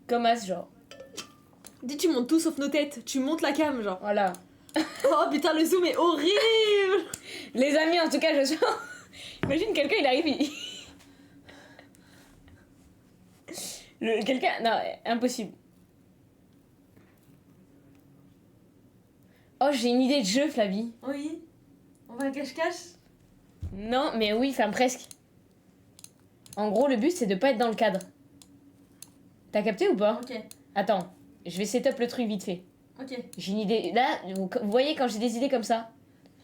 Comme as, genre. Dis, tu montes tout sauf nos têtes. Tu montes la cam, genre. Voilà. Oh putain, le zoom est horrible. Les amis, en tout cas, je suis... Imagine quelqu'un, il arrive, quelqu'un... Non, impossible. Oh, j'ai une idée de jeu, Flavie. Oui. On va un cache-cache? Non, mais oui, enfin presque. En gros, le but, c'est de pas être dans le cadre. T'as capté ou pas? Ok. Attends, je vais setup le truc vite fait. Ok. J'ai une idée... Là, vous voyez, quand j'ai des idées comme ça...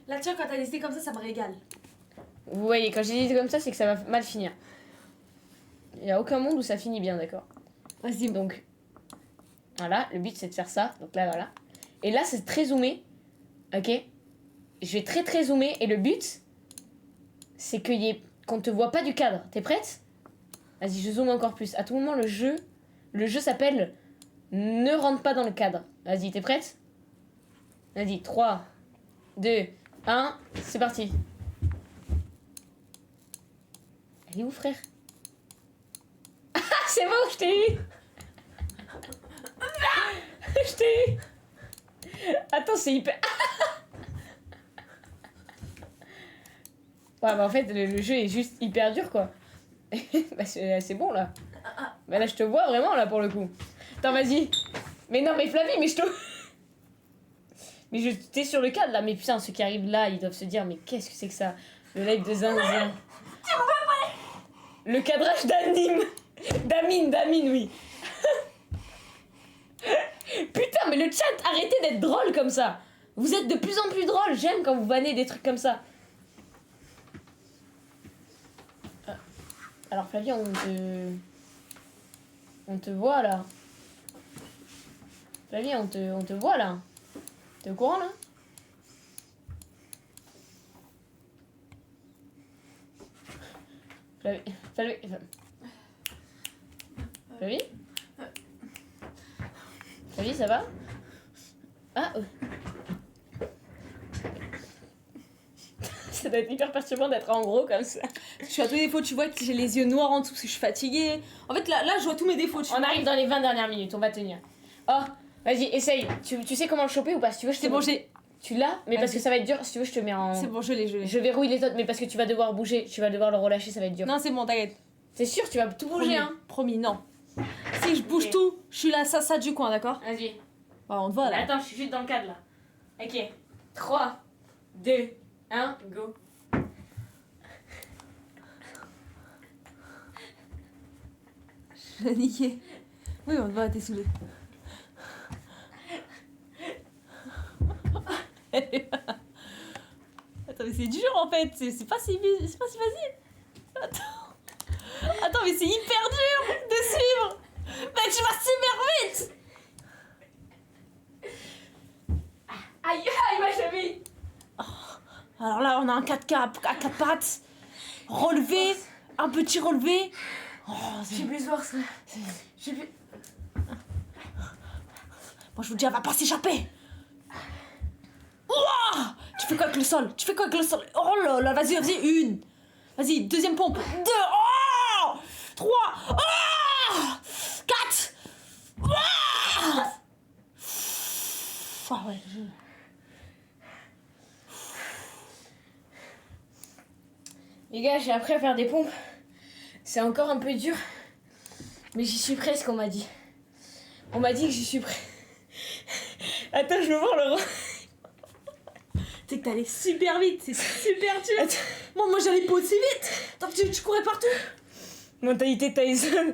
Là, tiens, quand t'as des idées comme ça me régale. Vous voyez, quand j'ai des idées comme ça, c'est que ça va mal finir. Il n'y a aucun monde où ça finit bien, d'accord? Vas-y. Donc, voilà, le but, c'est de faire ça. Donc là, voilà. Et là, c'est très zoomé. Ok? Je vais très zoomer. Et le but, c'est qu'on te voit pas du cadre. T'es prête? Vas-y, je zoome encore plus. À tout moment, le jeu s'appelle Ne rentre pas dans le cadre. Vas-y, t'es prête? Vas-y, 3, 2, 1, c'est parti. Elle est où, frère? Ah, c'est bon, je t'ai eu. Je t'ai eu. Attends, c'est hyper... Ouais, bah en fait, le jeu est juste hyper dur, quoi. Bah c'est bon, là. Bah là, je te vois vraiment, là, pour le coup. Attends, vas-y. Mais non, mais Flavie, mais je te... Mais t'es sur le cadre, là. Mais putain, ceux qui arrivent là, ils doivent se dire, mais qu'est-ce que c'est que ça? Le live de Zinzin. Le cadrage d'Amine, oui. Putain, mais le chat, arrêtez d'être drôle comme ça. Vous êtes de plus en plus drôle. J'aime quand vous bannez des trucs comme ça. Alors Flavie, on te voit là. Flavie, on te voit là. T'es au courant là? Flavie, ça va? Ah ça doit être hyper perturbant d'être en gros comme ça. Je suis à tous les défauts, tu vois que j'ai les yeux noirs en dessous parce que je suis fatiguée. En fait là je vois tous mes défauts. On arrive dans les 20 dernières minutes, on va tenir. Oh, vas-y, essaye. Tu sais comment le choper ou pas? Si tu veux, je te... C'est bon, j'ai... Tu l'as? Mais parce que ça va être dur, si tu veux, je te mets en... C'est bon, je l'ai. Je verrouille les autres, mais parce que tu vas devoir bouger, tu vas devoir le relâcher, ça va être dur. Non, c'est bon, t'inquiète. C'est sûr, tu vas tout bouger, hein? Promis, non. Si je bouge tout, je suis la Sassa du coin, d'accord? Vas-y. Bah, on te voit là. Mais attends, je suis juste dans le cadre là. Ok. 3, 2, 1, go. Je l'ai niqué. Oui, on te voit, t'es saoulée. Attends, mais c'est dur en fait, c'est pas si facile. Attends, mais c'est hyper dur de suivre. Mais tu vas super vite. Aïe, ma cheville. Alors là, on a un 4K à 4 pattes. Relevé, un petit relevé. Oh, j'ai plus voir ça. J'ai plus... Moi je vous dis, elle va pas s'échapper. Ouah, tu fais quoi avec le sol? Oh là là, vas-y, une. Vas-y, deuxième pompe. 2, oh 3, oh 4. Oh ouais, Les gars, j'ai appris à faire des pompes. C'est encore un peu dur. Mais j'y suis presque, on m'a dit. On m'a dit que j'y suis presque. Attends, je veux voir le... Tu sais que t'allais super vite, c'est super dur. Moi j'allais pas aussi vite. Attends, tu courais partout. Mentalité Tyson.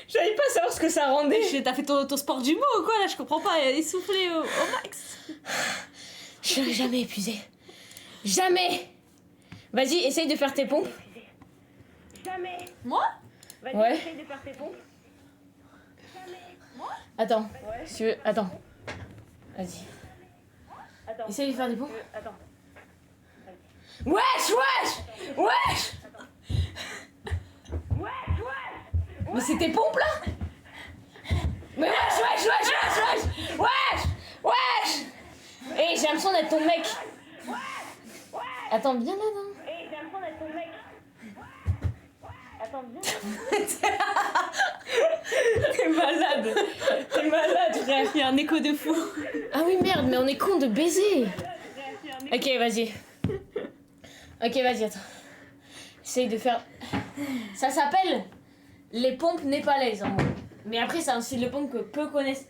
J'arrive pas à savoir ce que ça rendait. T'as fait ton sport du mot ou quoi là? Je comprends pas, essoufflé au max. Je serai jamais épuisée. Jamais. Vas-y, essaye de faire tes pompes. Jamais. Moi? Vas-y, ouais. essaye de faire tes pompes. Jamais. Moi? Attends, ouais. Si tu veux, attends. Vas-y. Attends. Essaye de faire des pompes. Attends. Wesh. Mais c'est tes pompes là? Mais wesh. Eh, j'ai l'impression d'être ton mec. Attends, viens là, non? Eh, j'ai l'impression d'être ton mec. Attends, viens. T'es malade, frère. Il y a un écho de fou. Ah oui, merde, mais on est con de baiser. Ok, vas-y, attends. Essaye de faire... Ça s'appelle les pompes népalaises, en gros. Mais après, c'est un style de pompe que peu connaissent.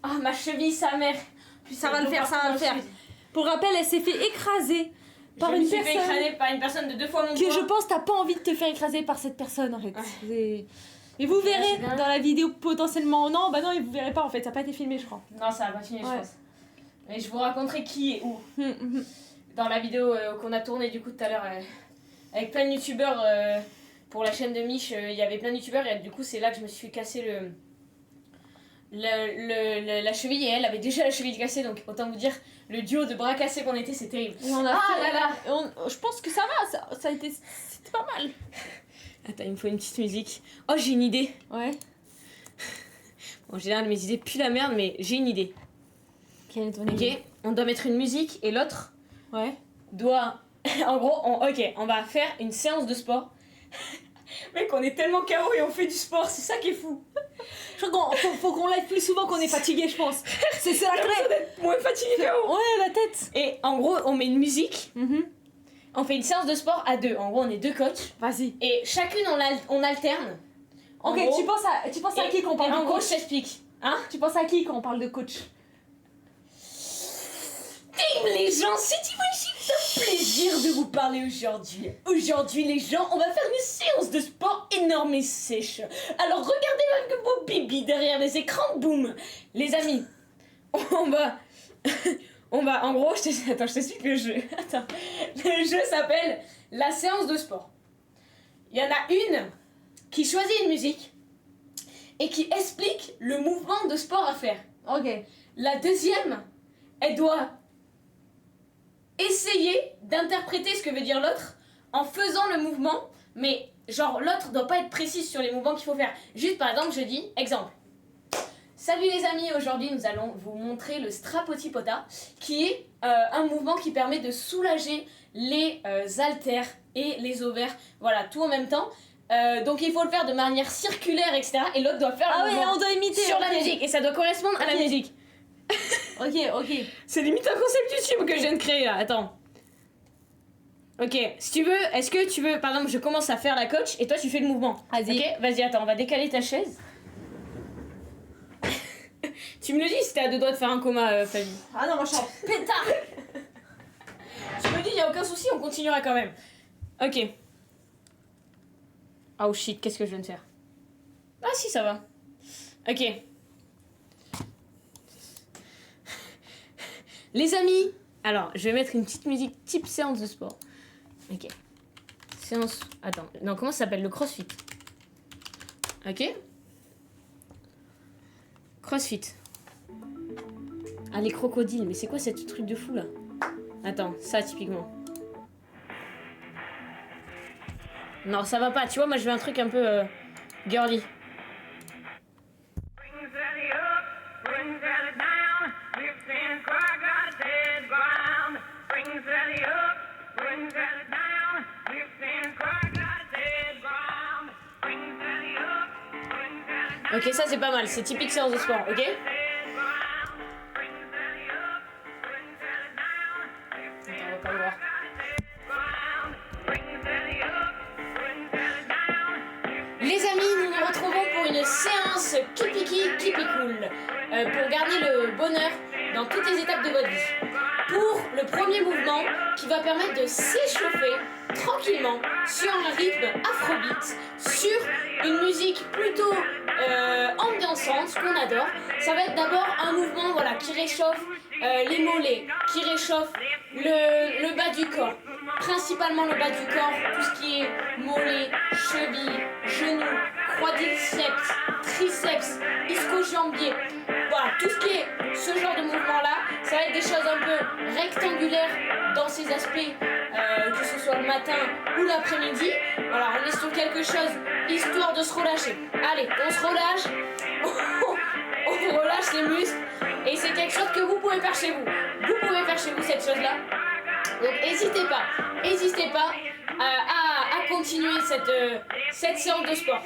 Ah, ma cheville, sa mère. Ça va le faire. Pour rappel, elle s'est fait écraser par une personne. Écrasée par une personne de 2 fois mon que poids. je pense t'as pas envie de te faire écraser par cette personne en fait. Et vous verrez dans la vidéo potentiellement. Non, bah non, et vous verrez pas en fait, ça a pas été filmé je crois. Non, ça a pas filmé, je pense. Mais je vous raconterai qui et où. Dans la vidéo qu'on a tournée du coup tout à l'heure avec plein de youtubeurs pour la chaîne de Mich, il y avait plein de youtubeurs et du coup c'est là que je me suis cassé la cheville et elle avait déjà la cheville cassée, donc autant vous dire le duo de bras cassés qu'on était, c'est terrible. Et on a je pense que ça va, ça a été, c'était pas mal. Attends, il me faut une petite musique. Oh, j'ai une idée. Ouais. En général mes idées puent la merde, mais j'ai une idée. Quelle est ton idée? Ok, on doit mettre une musique et l'autre doit... en gros, on va faire une séance de sport. Mec, on est tellement KO et on fait du sport, c'est ça qui est fou. Je crois qu'il faut qu'on live plus souvent qu'on est fatigué, je pense. C'est la clé. D'être moins fatigué KO. Ouais, la tête. Et en gros, on met une musique. On fait une séance de sport à 2. En gros, on est 2 coachs. Vas-y. Et chacune, on alterne. Ok, gros, tu penses à qui quand on parle de coach? En gros, je t'explique. Hein? Tu penses à qui quand on parle de coach? Team les gens, c'est Dimanche, s'il te plaît. plaisir de vous parler aujourd'hui. Aujourd'hui, les gens, on va faire une séance de sport énorme et sèche. Alors regardez avec vos bibis derrière les écrans, boum. Les amis, on va, en gros, je t'explique le jeu. Attends, le jeu s'appelle la séance de sport. Il y en a une qui choisit une musique et qui explique le mouvement de sport à faire. Ok. La deuxième, elle doit essayer d'interpréter ce que veut dire l'autre en faisant le mouvement, mais genre l'autre doit pas être précise sur les mouvements qu'il faut faire. Juste par exemple, je dis, exemple. Salut les amis, aujourd'hui nous allons vous montrer le strapotipota, qui est un mouvement qui permet de soulager les haltères et les ovaires, voilà, tout en même temps. Donc il faut le faire de manière circulaire, etc. Et l'autre doit faire le mouvement on doit imiter sur la musique, et ça doit correspondre à la musique. Ok. C'est limite un concept YouTube que je viens de créer là, attends. Ok, si tu veux, est-ce que tu veux, par exemple, je commence à faire la coach et toi tu fais le mouvement. Vas-y. Ok, vas-y, attends, on va décaler ta chaise. Tu me le dis si t'es à deux doigts de faire un coma, Fabie. Ah non, moi je suis en pétard. Tu me dis, y a aucun souci, on continuera quand même. Ok. Oh shit, qu'est-ce que je viens de faire? Ah si, ça va. Ok. Les amis, alors je vais mettre une petite musique type séance de sport. Ok. Séance. Attends, non, comment ça s'appelle? Le crossfit. Ok. Crossfit. Ah, les crocodiles, mais c'est quoi cette truc de fou là? Attends, ça typiquement. Non, ça va pas, tu vois, moi je veux un truc un peu girly. Ok, ça c'est pas mal, c'est typique séance de sport, ok? Attends, on va pas le voir. Les amis, nous nous retrouvons pour une séance Kipiki Cool pour garder le bonheur dans toutes les étapes de votre vie. Pour le premier mouvement qui va permettre de s'échauffer tranquillement sur un rythme afrobeat, sur une musique plutôt ambiançante, ce qu'on adore. Ça va être d'abord un mouvement voilà, qui réchauffe les mollets, qui réchauffe le bas du corps. Principalement le bas du corps, tout ce qui est mollets, chevilles, genoux, quadriceps, triceps, ischio-jambier. Voilà, tout ce qui est ce genre de mouvement-là, ça va être des choses un peu rectangulaires dans ces aspects, que ce soit le matin ou l'après-midi. Voilà, on est sur quelque chose histoire de se relâcher. Allez, on se relâche, on relâche les muscles, et c'est quelque chose que vous pouvez faire chez vous. Vous pouvez faire chez vous cette chose-là. Donc n'hésitez pas à continuer cette séance de sport.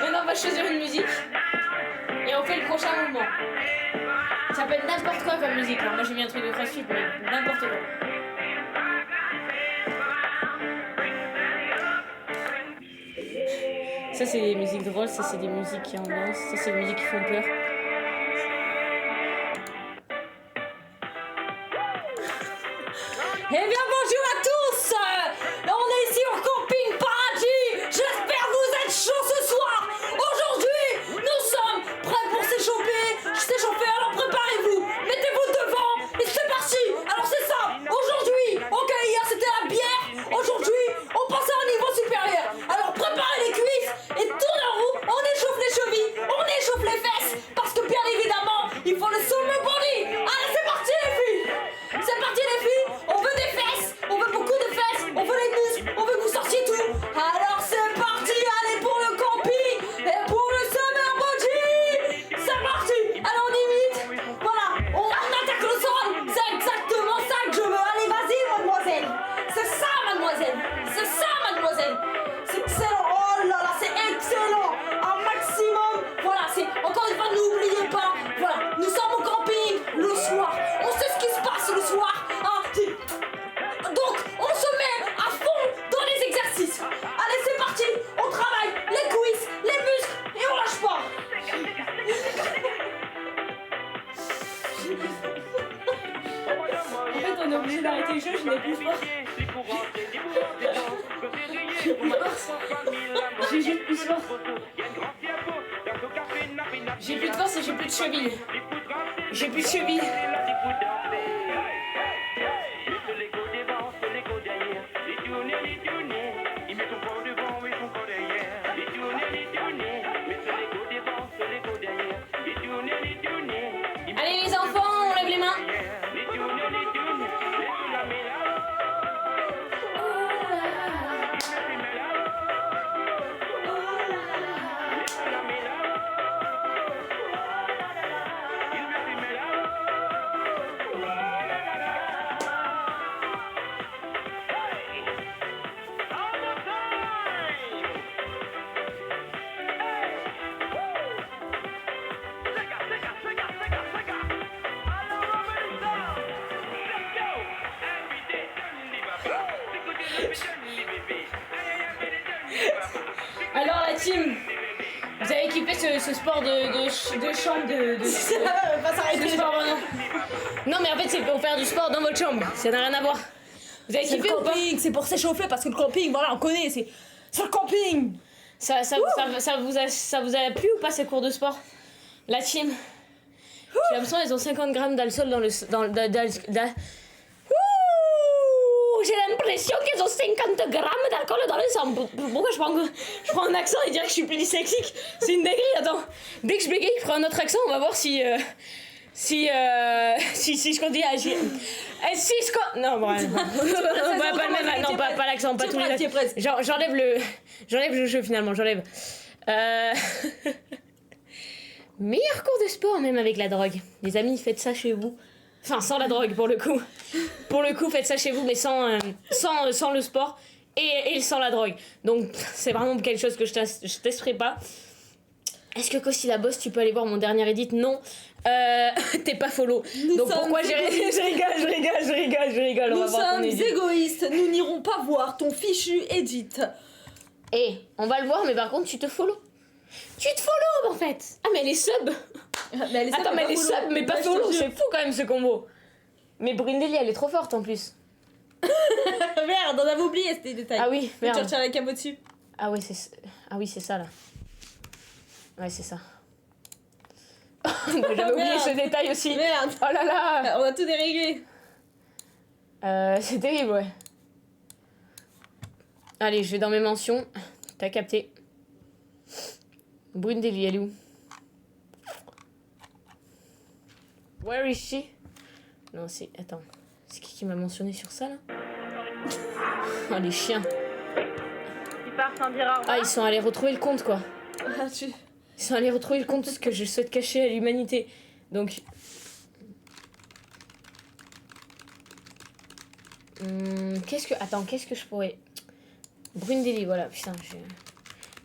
Maintenant on va choisir une musique et on fait le prochain mouvement. Ça peut être n'importe quoi comme musique. Alors moi j'ai mis un truc de crossfit, mais n'importe quoi. Ça c'est des musiques drôles, ça c'est des musiques qui ambiancent, ça c'est des musiques qui font peur. Eh bien bonjour à tous, on est ici au camping Paradis. J'espère que vous êtes chauds ce soir. Aujourd'hui, nous sommes prêts pour s'échauffer, alors préparez-vous, mettez-vous devant et c'est parti. Alors c'est ça, aujourd'hui, ok, hier c'était la bière, aujourd'hui on passe à un niveau supérieur. Alors préparez les cuisses et tournez en roue, on échauffe les chevilles, on échauffe les fesses, parce que bien évidemment, il faut le summer body. Allez c'est parti les filles, c'est parti les filles, on veut des fesses, on veut beaucoup En fait, on est obligé d'arrêter le jeu, je n'ai plus de force. J'ai juste plus de force. J'ai plus de force et j'ai plus de cheville. J'ai plus de cheville. Allez les enfants, on lève les mains. Alors la team, vous avez kiffé ce sport de chambre Ça va pas s'arrêter. ce sport, non mais en fait c'est pour faire du sport dans votre chambre, ça n'a rien à voir. Vous avez C'est kiffé le ou pas? camping, c'est pour s'échauffer parce que le camping, voilà, on connaît, c'est le camping. Ça vous a plu ou pas ces cours de sport? La team, j'ai l'impression qu'elles ont 50 grammes d'alcool dans le... J'ai l'impression qu'elles ont 50 grammes d'alcool dans le sang. Pourquoi je prends un accent et dire que je suis plus dyslexique? C'est une dinguerie, attends. Dès que je bégaye, je prends un autre accent, on va voir si je continue à agir. Non, bon, pas le même, non, pas l'accent, pas tous les accents. J'enlève le jeu finalement, j'enlève. Meilleur cours de sport, même avec la drogue. Les amis, faites ça chez vous. Enfin, sans la drogue, pour le coup. Pour le coup, faites ça chez vous, mais sans le sport et sans la drogue. Donc, c'est vraiment quelque chose que je testerai pas. Est-ce que Costi la bosse, tu peux aller voir mon dernier edit? Non. T'es pas follow. Donc pourquoi je rigole. Nous sommes égoïstes, nous n'irons pas voir ton fichu edit. On va le voir, mais par contre, tu te follow. Tu te follow en fait. Ah mais elle est sub. Attends mais elle est sub mais pas follow. C'est fou quand même ce combo. Mais Brindeli elle est trop forte en plus. Merde, on avait oublié ces détails. Ah oui, merde. Tu retires la cam au-dessus. Ah oui c'est ça là. Ouais c'est ça. J'avais oublié ce détail aussi. Merde. Oh là là. On a tout déréglé. C'est terrible ouais. Allez je vais dans mes mentions. T'as capté. Brindeli, elle est où? Where is she? Non, c'est... Attends. C'est qui m'a mentionné sur ça, là? Oh, les chiens. Il part sans dire au revoir. Ah, ils sont allés retrouver le compte, quoi. Ils sont allés retrouver le compte, ce que je souhaite cacher à l'humanité. Donc... qu'est-ce que je pourrais... Brindeli, voilà, putain,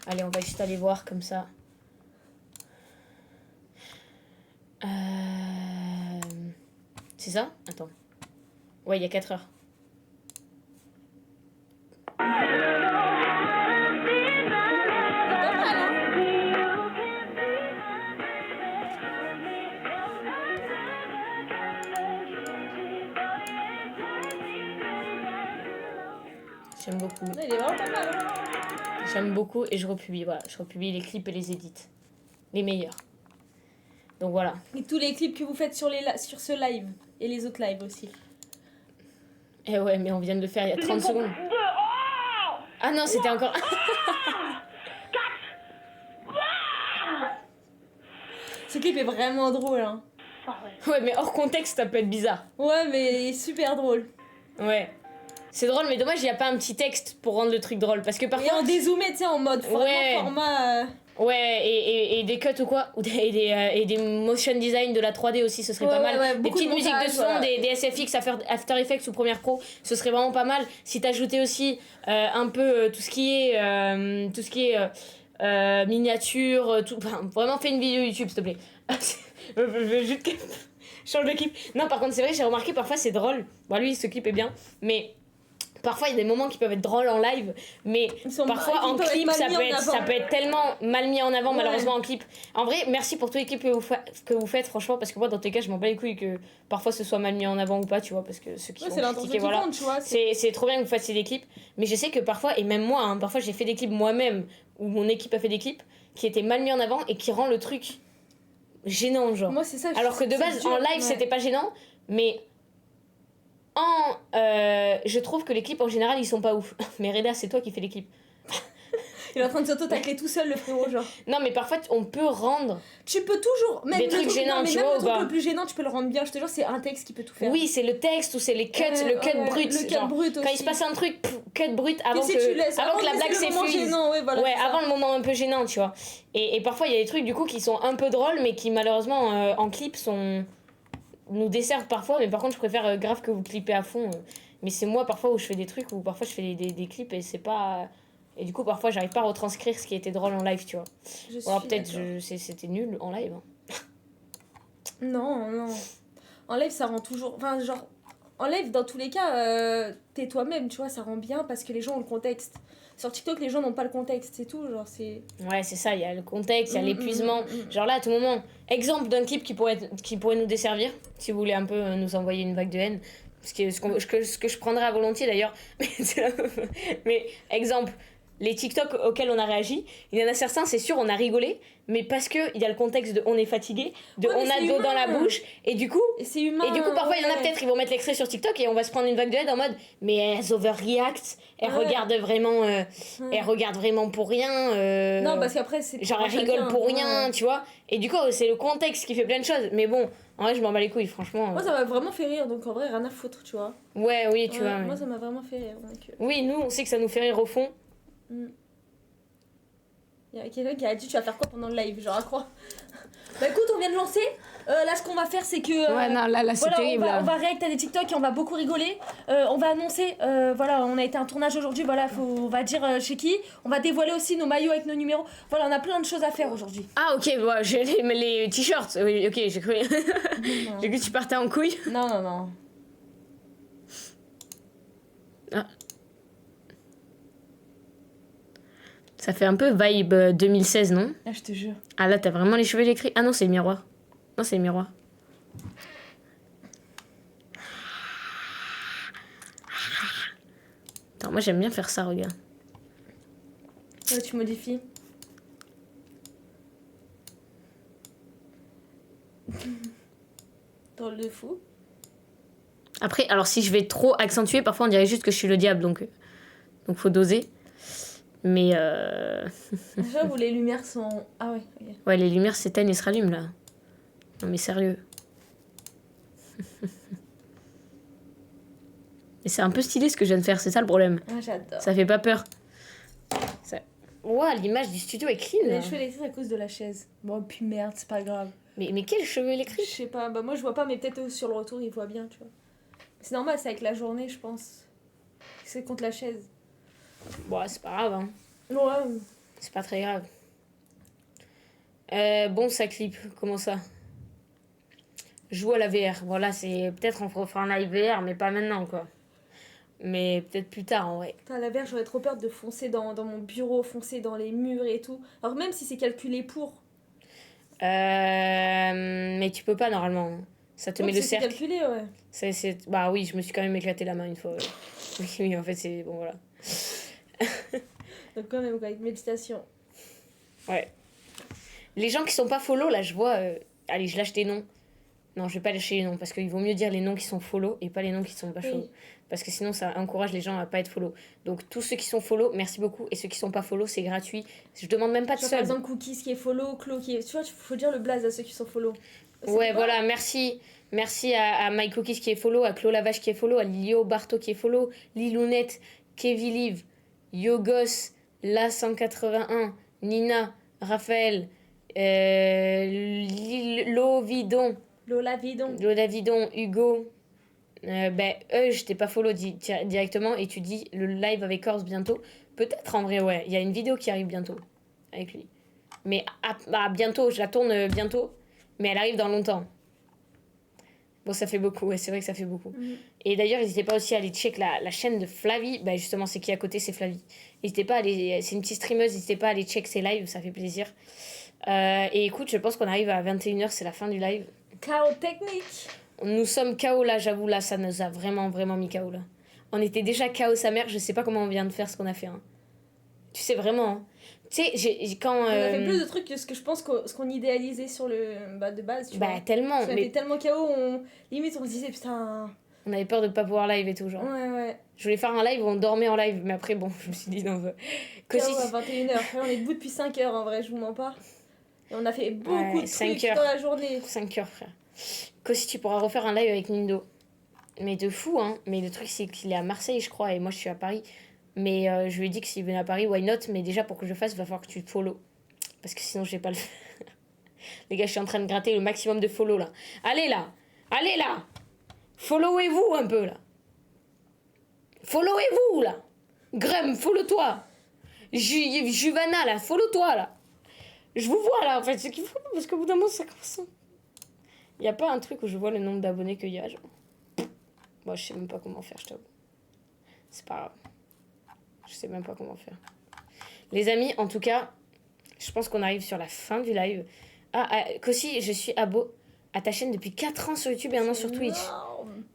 Allez, on va juste aller voir comme ça. C'est ça? Attends. Ouais, il y a 4 heures. J'aime beaucoup. Il est vraiment pas mal. J'aime beaucoup et je republie. Voilà, je republie les clips et les edits. Les meilleurs. Donc voilà. Et tous les clips que vous faites sur ce live. Et les autres lives aussi. Eh ouais, mais on vient de le faire il y a 30 secondes. Ah non, c'était encore... Ce clip est vraiment drôle, hein. Ouais, mais hors contexte, ça peut être bizarre. Ouais, mais il est super drôle. Ouais. C'est drôle, mais dommage, il n'y a pas un petit texte pour rendre le truc drôle. Parce que parfois... Et en dézoomé, tu sais, en mode format... Ouais, et des cuts ou quoi, et des motion design de la 3D aussi, ce serait pas mal. Ouais, des petites musiques de son, voilà. des SFX, After Effects ou Premiere Pro, ce serait vraiment pas mal. Si t'ajoutais aussi un peu tout ce qui est miniature, vraiment fais une vidéo YouTube s'il te plaît. Je veux juste change de clip. Non, par contre, c'est vrai, j'ai remarqué parfois c'est drôle. Bon, lui, ce clip est bien, mais Parfois, il y a des moments qui peuvent être drôles en live, mais parfois en clip, ça peut être tellement mal mis en avant, malheureusement, en clip. En vrai, merci pour tous les clips que vous faites, franchement, parce que moi, dans tous les cas, je m'en bats les couilles que parfois ce soit mal mis en avant ou pas, tu vois, parce que ceux qui c'est l'intention qui compte, tu vois. C'est trop bien que vous fassiez des clips, mais je sais que parfois, et même moi, hein, parfois j'ai fait des clips moi-même, ou mon équipe a fait des clips, qui étaient mal mis en avant et qui rend le truc gênant, genre. Moi, c'est ça. Alors que de base, en live, c'était pas gênant, mais... je trouve que les clips en général ils sont pas ouf. Mais Reda, c'est toi qui fais les clips. Il est en train de s'auto-tacler tout seul, le frérot, genre. Non, mais parfois on peut rendre. Tu peux toujours. Même des trucs gênants, tu vois. Le truc le plus gênant, tu peux le rendre bien. Je te jure, c'est un texte qui peut tout faire. Oui, c'est le texte ou c'est les cuts, le cut brut. Le cut genre, brut aussi. quand il se passe un truc, cut brut avant si que, avant que la blague s'effuse. Ouais, avant le moment un peu gênant, tu vois. Et parfois il y a des trucs du coup qui sont un peu drôles, mais qui malheureusement en clip nous desservent parfois. Mais par contre, je préfère grave que vous clippez à fond. Mais c'est moi parfois où je fais des trucs, où parfois je fais des clips et c'est pas... Et du coup parfois j'arrive pas à retranscrire ce qui était drôle en live, tu vois. Alors peut-être c'était nul en live. Hein. Non. En live ça rend toujours... Enfin genre, en live dans tous les cas, t'es toi-même, tu vois, ça rend bien parce que les gens ont le contexte. Sur TikTok, les gens n'ont pas le contexte, c'est tout, genre c'est... Ouais, c'est ça, il y a le contexte, il y a l'épuisement. Genre là, à tout moment, exemple d'un clip qui pourrait nous desservir, si vous voulez un peu nous envoyer une vague de haine. Ce que je prendrais à volontiers d'ailleurs. Mais exemple, les TikTok auxquels on a réagi, il y en a certains, c'est sûr, on a rigolé, mais parce qu'il y a le contexte de on est fatigué, de on a de l'eau dans la bouche, et du coup, c'est humain, et du coup parfois il y en a peut-être, ils vont mettre l'extrait sur TikTok et on va se prendre une vague de haine en mode mais elles overreact, elles regardent vraiment, elles regardent vraiment pour rien. Non, parce qu'après, c'est. Genre elles rigolent pour rien, tu vois, et du coup, c'est le contexte qui fait plein de choses, mais bon. En vrai, je m'en bats les couilles, franchement. Moi, ça m'a vraiment fait rire, donc en vrai, rien à foutre, tu vois. Ouais, oui, tu vois. Moi, ça m'a vraiment fait rire. Donc... Oui, nous, on sait que ça nous fait rire au fond. Il y a quelqu'un qui a dit tu vas faire quoi pendant le live, genre à quoi. Bah écoute, on vient de lancer. Là, ce qu'on va faire, c'est que. Ouais, non, là, c'est terrible. On va réacter à des TikTok et on va beaucoup rigoler. On va annoncer, voilà, on a été à un tournage aujourd'hui, voilà, on va dire chez qui. On va dévoiler aussi nos maillots avec nos numéros. Voilà, on a plein de choses à faire aujourd'hui. Ah, ok, ouais, j'ai les t-shirts. Oui, ok, j'ai cru. J'ai cru que tu partais en couille. Non. Ah. Ça fait un peu vibe 2016, non? Ah, je te jure. Ah, là, t'as vraiment les cheveux électriques. Ah non, c'est le miroir. Non, c'est le miroir. Attends, moi, j'aime bien faire ça, regarde. Ouais, tu modifies. Drôle de fou. Après, alors si je vais trop accentuer, parfois on dirait juste que je suis le diable, donc faut doser. Mais J'avoue, les lumières sont... Ah ouais, ok. Ouais, les lumières s'éteignent et se rallument, là. Non mais sérieux. Et c'est un peu stylé ce que je viens de faire, c'est ça le problème. Ah, j'adore. Ça fait pas peur. Ça... Ouah, l'image du studio est clean. Les cheveux électriques à cause de la chaise. Bon, puis merde, c'est pas grave. Mais quels cheveux électriques? Je sais pas, bah moi je vois pas, mais peut-être sur le retour, il voit bien, tu vois. C'est normal, c'est avec la journée, je pense. C'est contre la chaise. Bon, c'est pas grave, hein. Ouais. C'est pas très grave. Bon, ça clip, comment ça? Joue à la VR. Voilà, c'est... Peut-être on refera un live VR, mais pas maintenant, quoi. Mais peut-être plus tard, en vrai. Putain, la VR, j'aurais trop peur de foncer dans mon bureau, foncer dans les murs et tout. Alors même si c'est calculé pour... Mais tu peux pas, normalement. Ça te met le cercle. C'est calculé, ouais. Bah oui, je me suis quand même éclaté la main une fois. Ouais. Oui, en fait, c'est... Bon, voilà. Donc quand même, quoi, avec méditation. Ouais. Les gens qui sont pas follow, là, je vois... Allez, je lâche des noms. Non, je vais pas lâcher les noms, parce qu'il vaut mieux dire les noms qui sont follow et pas les noms qui sont pas follow. Oui. Parce que sinon, ça encourage les gens à pas être follow. Donc, tous ceux qui sont follow, merci beaucoup. Et ceux qui sont pas follow, c'est gratuit. Je demande même pas de sub. Par exemple, Cookies qui est follow, Clo qui est... Tu vois, il faut dire le blaze à ceux qui sont follow. Ouais, voilà, merci. Merci à My Cookies qui est follow, à Clo Lavage qui est follow, à Lio Barto qui est follow, Lilounette, Kevin Live, Yogos, La181, Nina, Raphaël, Lola Vidon, Hugo. Je t'ai pas follow directement et tu dis le live avec Horse bientôt. Peut-être en vrai, ouais. Il y a une vidéo qui arrive bientôt avec lui. Mais bientôt, je la tourne bientôt. Mais elle arrive dans longtemps. Bon, ça fait beaucoup, ouais, c'est vrai que ça fait beaucoup. Et d'ailleurs, n'hésitez pas aussi à aller check la chaîne de Flavie. Bah, justement, c'est qui à côté, c'est Flavie. N'hésitez pas à aller... C'est une petite streameuse, n'hésitez pas à aller check ses lives, ça fait plaisir. Et écoute, je pense qu'on arrive à 21h, c'est la fin du live. KO technique. Nous sommes KO là, j'avoue, là, ça nous a vraiment mis KO là. On était déjà KO sa mère, je sais pas comment on vient de faire ce qu'on a fait. Hein. Tu sais vraiment, hein. Tu sais, quand... On a fait plus de trucs que ce que je pense ce qu'on idéalisait sur le de base, tu vois. Bah, tellement. On était tellement KO, limite on se disait putain... On avait peur de pas pouvoir live et tout, genre. Ouais. Je voulais faire un live où on dormait en live, mais après, bon, je me suis dit non. KO à 21h, après on est debout depuis 5h en vrai, je vous mens pas. Et on a fait beaucoup de trucs dans la journée. 5 heures, frère. Qu'aussi, tu pourras refaire un live avec Nindo. Mais de fou, hein. Mais le truc, c'est qu'il est à Marseille, je crois, et moi, je suis à Paris. Mais je lui ai dit que s'il venait à Paris, why not? Mais déjà, pour que je le fasse, il va falloir que tu te follow. Parce que sinon, je vais pas le faire. Les gars, je suis en train de gratter le maximum de follow, là. Allez, là! Followez-vous un peu, là. Followez-vous, là. Grem, follow-toi. Juvana, là, follow-toi, là. Je vous vois, là, en fait. C'est qu'il faut, parce qu'au bout d'un moment, ça commence. Il n'y a pas un truc où je vois le nombre d'abonnés qu'il y a, genre. Moi, je sais même pas comment faire, je t'avoue. C'est pas grave. Je sais même pas comment faire. Les amis, en tout cas, je pense qu'on arrive sur la fin du live. Kossi, je suis abo à ta chaîne depuis 4 ans sur YouTube et 1 an sur Twitch.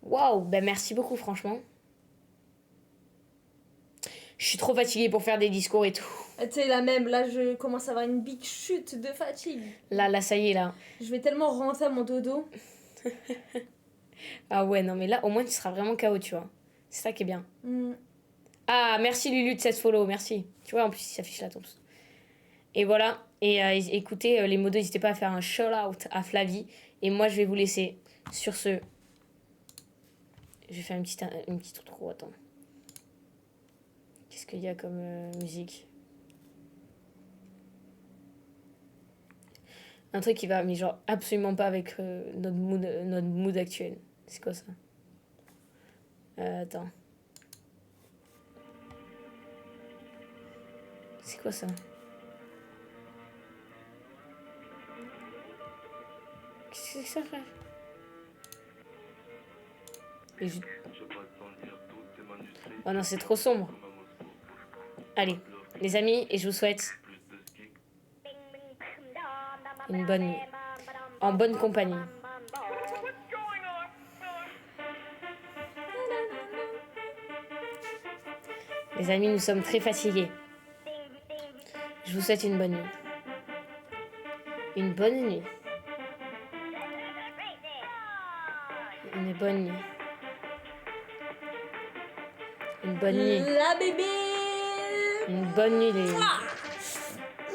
Waouh, ben merci beaucoup, franchement. Je suis trop fatiguée pour faire des discours et tout. Tu sais, là même, là je commence à avoir une big chute de fatigue. Là, ça y est, là. Je vais tellement rentrer à mon dodo. Ah ouais, non, mais là, au moins, tu seras vraiment KO, tu vois. C'est ça qui est bien. Ah, merci Lulu de cette follow, merci. Tu vois, en plus, il s'affiche là, ton pouce. Et voilà. Et écoutez, les modos, n'hésitez pas à faire un shout-out à Flavie. Et moi, je vais vous laisser sur ce... Je vais faire une petite outro, attends. Qu'est-ce qu'il y a comme musique? Un truc qui va, mais genre, absolument pas avec notre mood actuel. C'est quoi ça? Attends. C'est quoi ça? Qu'est-ce que c'est ça, frère? Oh non, c'est trop sombre. Allez, les amis, et je vous souhaite une bonne nuit. En bonne compagnie. Les amis, nous sommes très fatigués. Je vous souhaite une bonne nuit. Une bonne nuit. Une bonne nuit. Une bonne nuit. La bébé. Une bonne nuit, les...